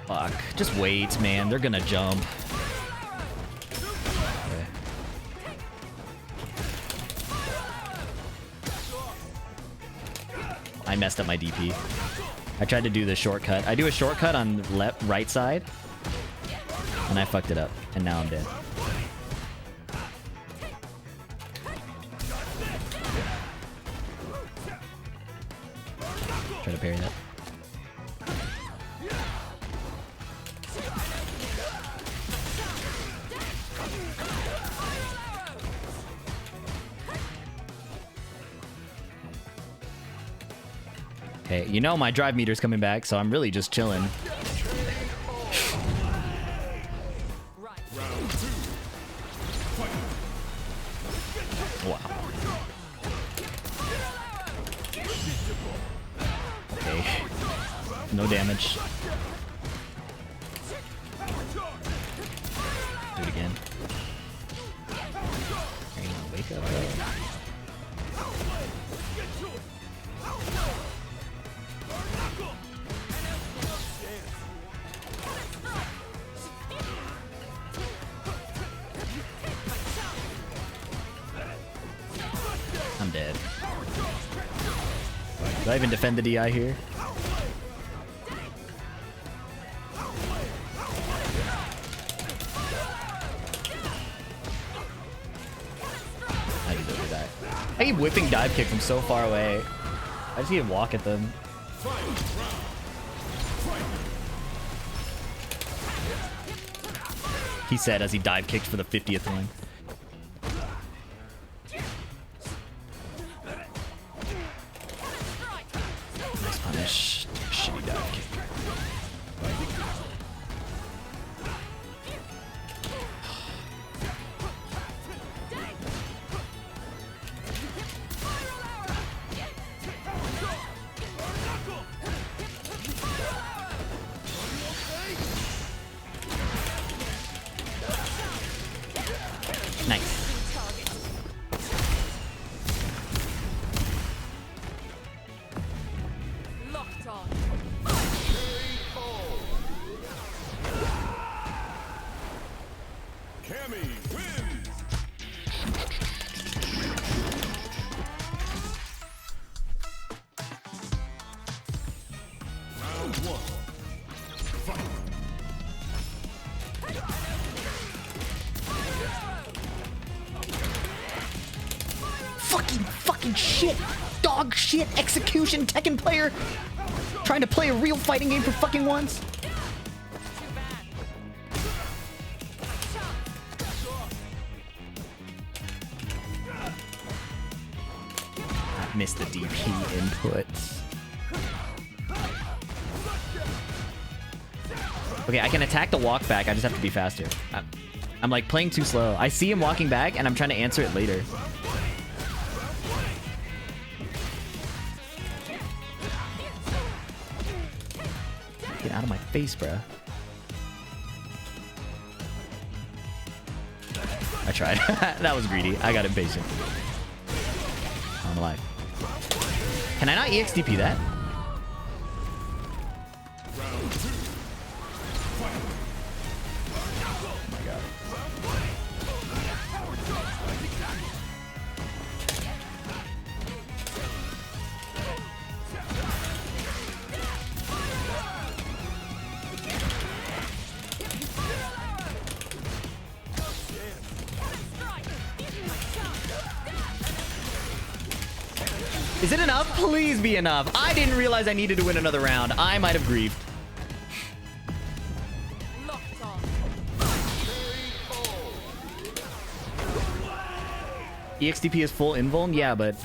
Speaker 15: Fuck. Just wait, man. They're gonna jump. Okay. I messed up my DP. I tried to do the shortcut. I do a shortcut on left, right side, and I fucked it up, and now I'm dead. Try to parry that. Okay, you know my drive meter's coming back, so I'm really just chilling. Wow. Okay. No damage. Do it again. Are you gonna wake up, bro? I'm dead. Do I even defend the DI here? I need to die. I keep whipping dive kick from so far away. I just need to walk at them. He said as he dive kicked for the 50th one. Nice punish. Shitty dive kick. Nice.
Speaker 12: Locked on.
Speaker 9: Cammy wins.
Speaker 15: fucking shit. Dog shit execution Tekken player. Trying to play a real fighting game for fucking once. I missed the DP inputs. Okay, I can attack the walk back. I just have to be faster. I'm like playing too slow. I see him walking back and I'm trying to answer it later. Get out of my face, bruh. I tried. That was greedy. I got impatient. I'm alive. Can I not EXDP that? Is it enough? Please be enough. I didn't realize I needed to win another round. I might have grieved. EXDP is full invuln? Yeah, but...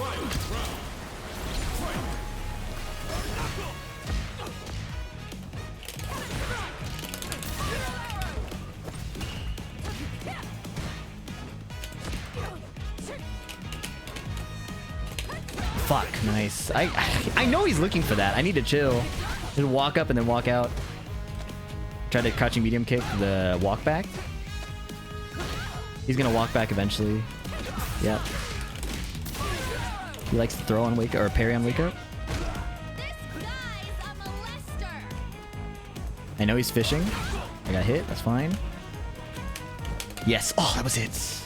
Speaker 15: Fuck, nice. I know he's looking for that. I need to chill. Just walk up and then walk out. Try to crouching medium kick the walk back. He's gonna walk back eventually. Yep. He likes to throw on wake or parry on wake up. I know he's fishing. I got hit. That's fine. Yes. Oh, that was hits.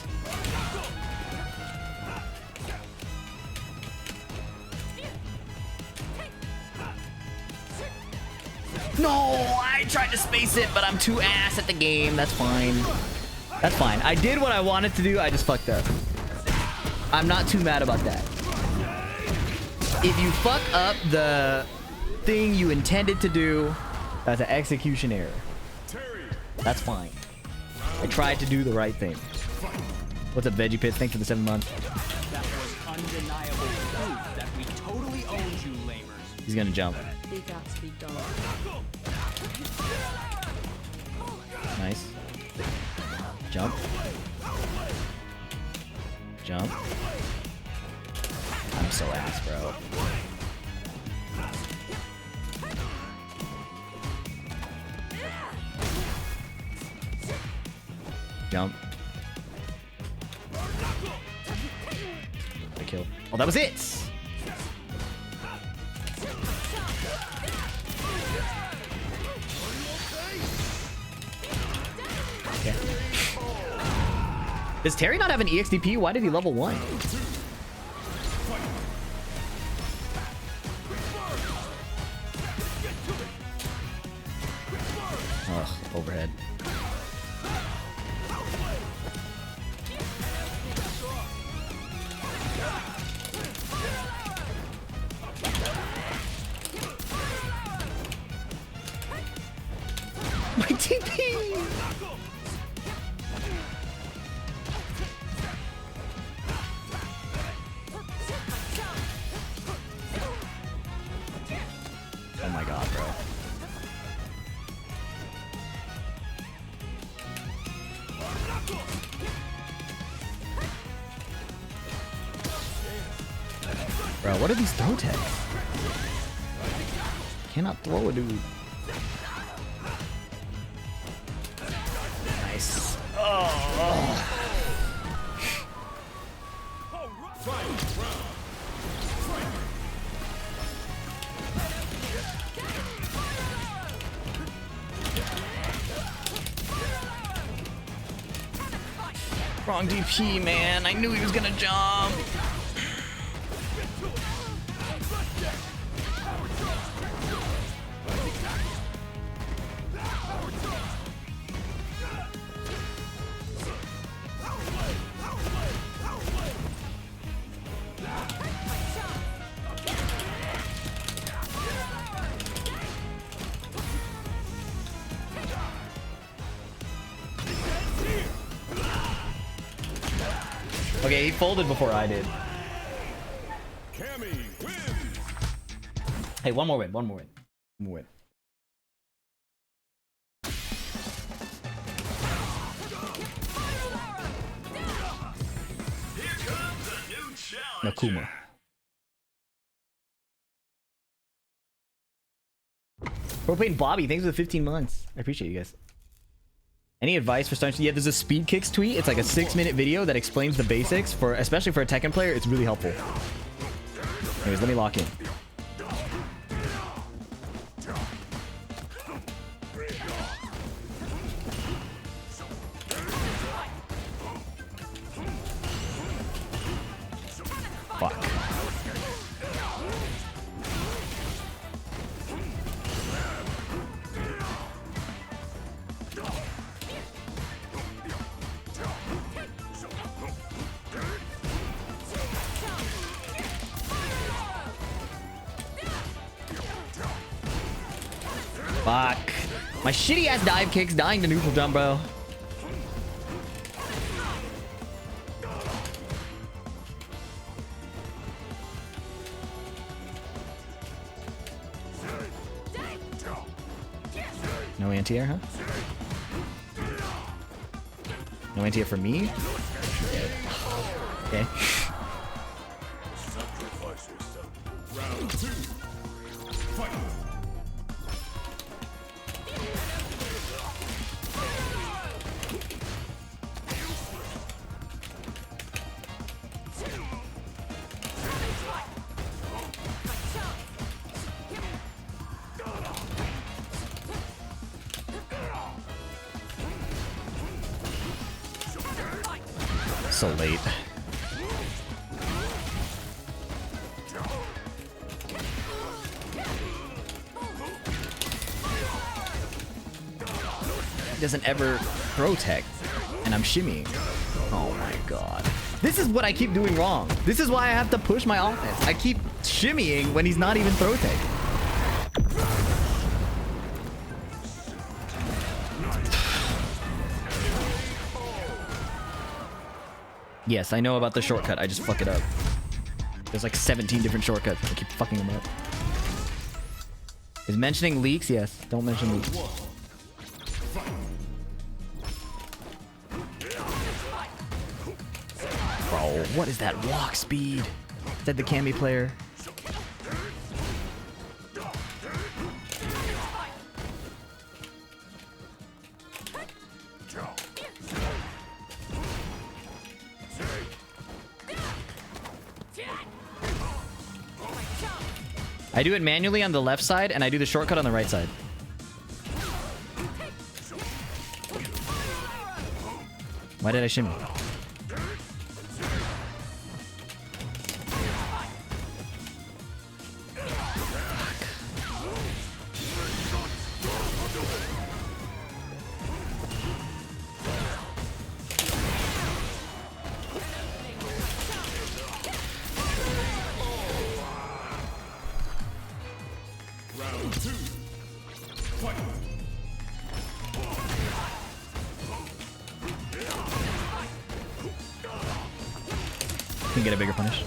Speaker 15: No, I tried to space it, but I'm too ass at the game. That's fine. That's fine. I did what I wanted to do. I just fucked up. I'm not too mad about that. If you fuck up the thing you intended to do, that's an execution error. That's fine. I tried to do the right thing. What's up, Veggie Pits? Thanks for the 7 months.
Speaker 20: That was undeniable proof that we totally owned you, lamers.
Speaker 15: He's gonna jump. Nice. Jump. Jump. I'm so ass, bro. Jump. I kill. Oh, that was it! Okay. Does Terry not have an EXDP? Why did he level 1? Ugh, overhead. My TP! Oh my god, bro. Bro, what are these throw techs? Cannot throw a dude. Nice. Oh. Wrong DP, man. I knew he was gonna jump. Okay, he folded before I did. Hey, one more win. One more win. One more win. Nakuma. Propane Bobby, thanks for the 15 months. I appreciate you guys. Any advice for starting? Yeah, there's a Speed Kicks tweet. It's like a 6-minute video that explains the basics for, especially for a Tekken player. It's really helpful. Anyways, let me lock in. Fuck. Fuck. My shitty ass dive kicks dying to neutral jump, bro. No anti-air, huh? No anti-air for me? Okay.
Speaker 9: Round 2. Fight.
Speaker 15: So late. He doesn't ever protect, and I'm shimmying. Oh my god. This is what I keep doing wrong. This is why I have to push my offense. I keep shimmying when he's not even protecting. Yes, I know about the shortcut. I just fuck it up. There's like 17 different shortcuts. I keep fucking them up. Is mentioning leaks? Yes. Don't mention leaks. Bro, what is that walk speed? Said the Cammy player. I do it manually on the left side, and I do the shortcut on the right side. Why did I shimmy?
Speaker 9: Round 2. Fight.
Speaker 15: Can get a bigger punish.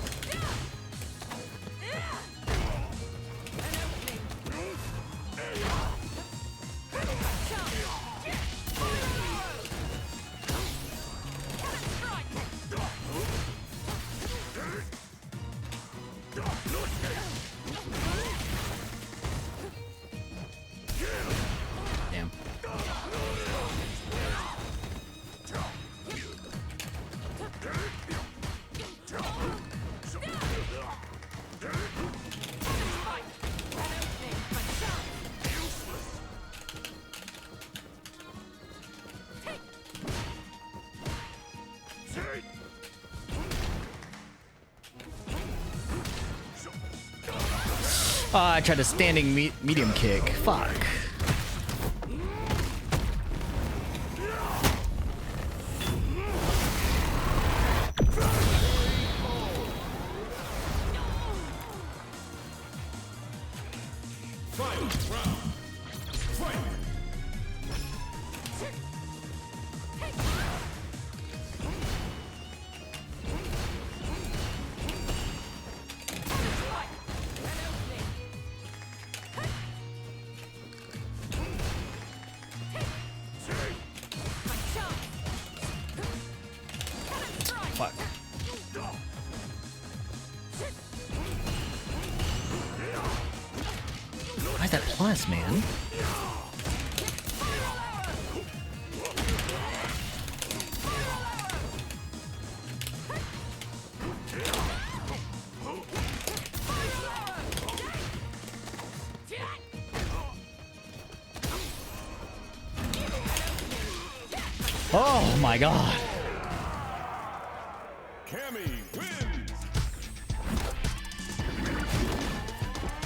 Speaker 15: Damn. I tried a standing medium kick. Fuck. fuck. Why is that plus, man? Oh my god.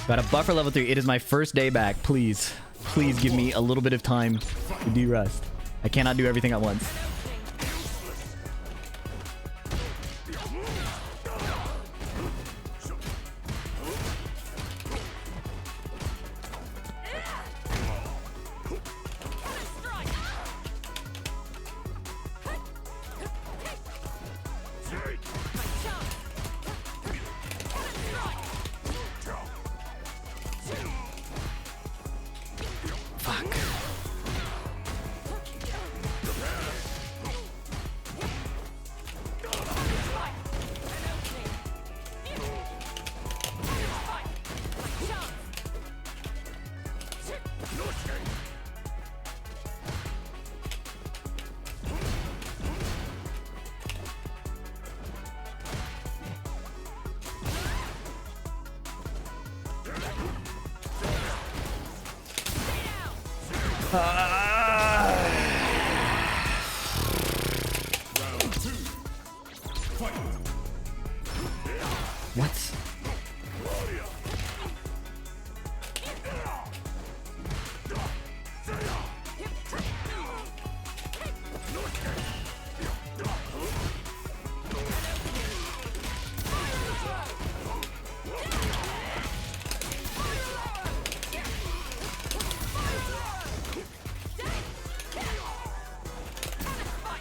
Speaker 15: Got a buffer level 3. It is my first day back. Please. Please give me a little bit of time to de-rust. I cannot do everything at once. What?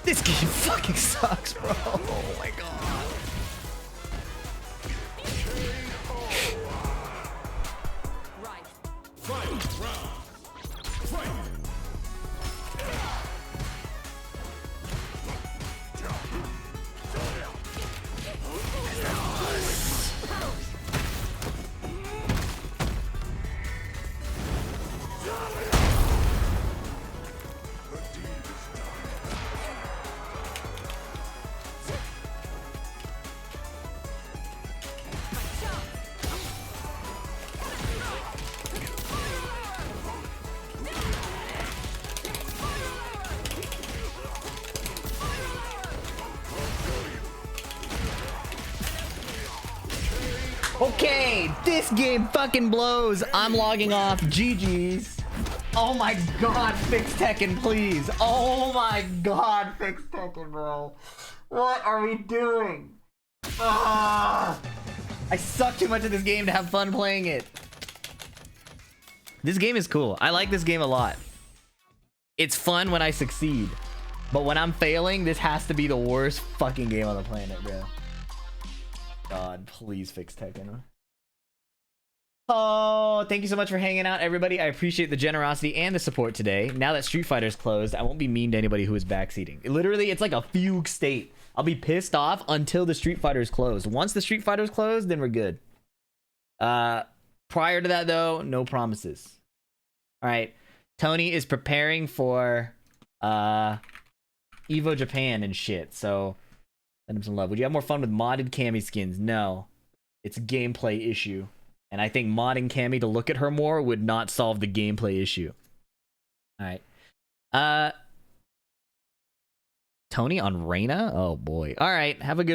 Speaker 15: This game fucking sucks, bro. Oh my god. Okay, this game fucking blows. I'm logging off. GG's. Oh my god, fix Tekken, please. Oh my god, fix Tekken, bro. What are we doing? I suck too much at this game to have fun playing it. This game is cool. I like this game a lot. It's fun when I succeed. But when I'm failing, this has to be the worst fucking game on the planet, bro. God, please fix Tekken. Oh, thank you so much for hanging out, everybody. I appreciate the generosity and the support today. Now that Street Fighter's closed, I won't be mean to anybody who is backseating. Literally, it's like a fugue state. I'll be pissed off until the Street Fighter's closed. Once the Street Fighter's closed, then we're good. Prior to that, though, no promises. All right. Tony is preparing for Evo Japan and shit, so send him some love. Would you have more fun with modded Cammy skins? No. It's a gameplay issue. And I think modding Cammy to look at her more would not solve the gameplay issue. Alright. Tony on Reyna? Oh boy. Alright, have a good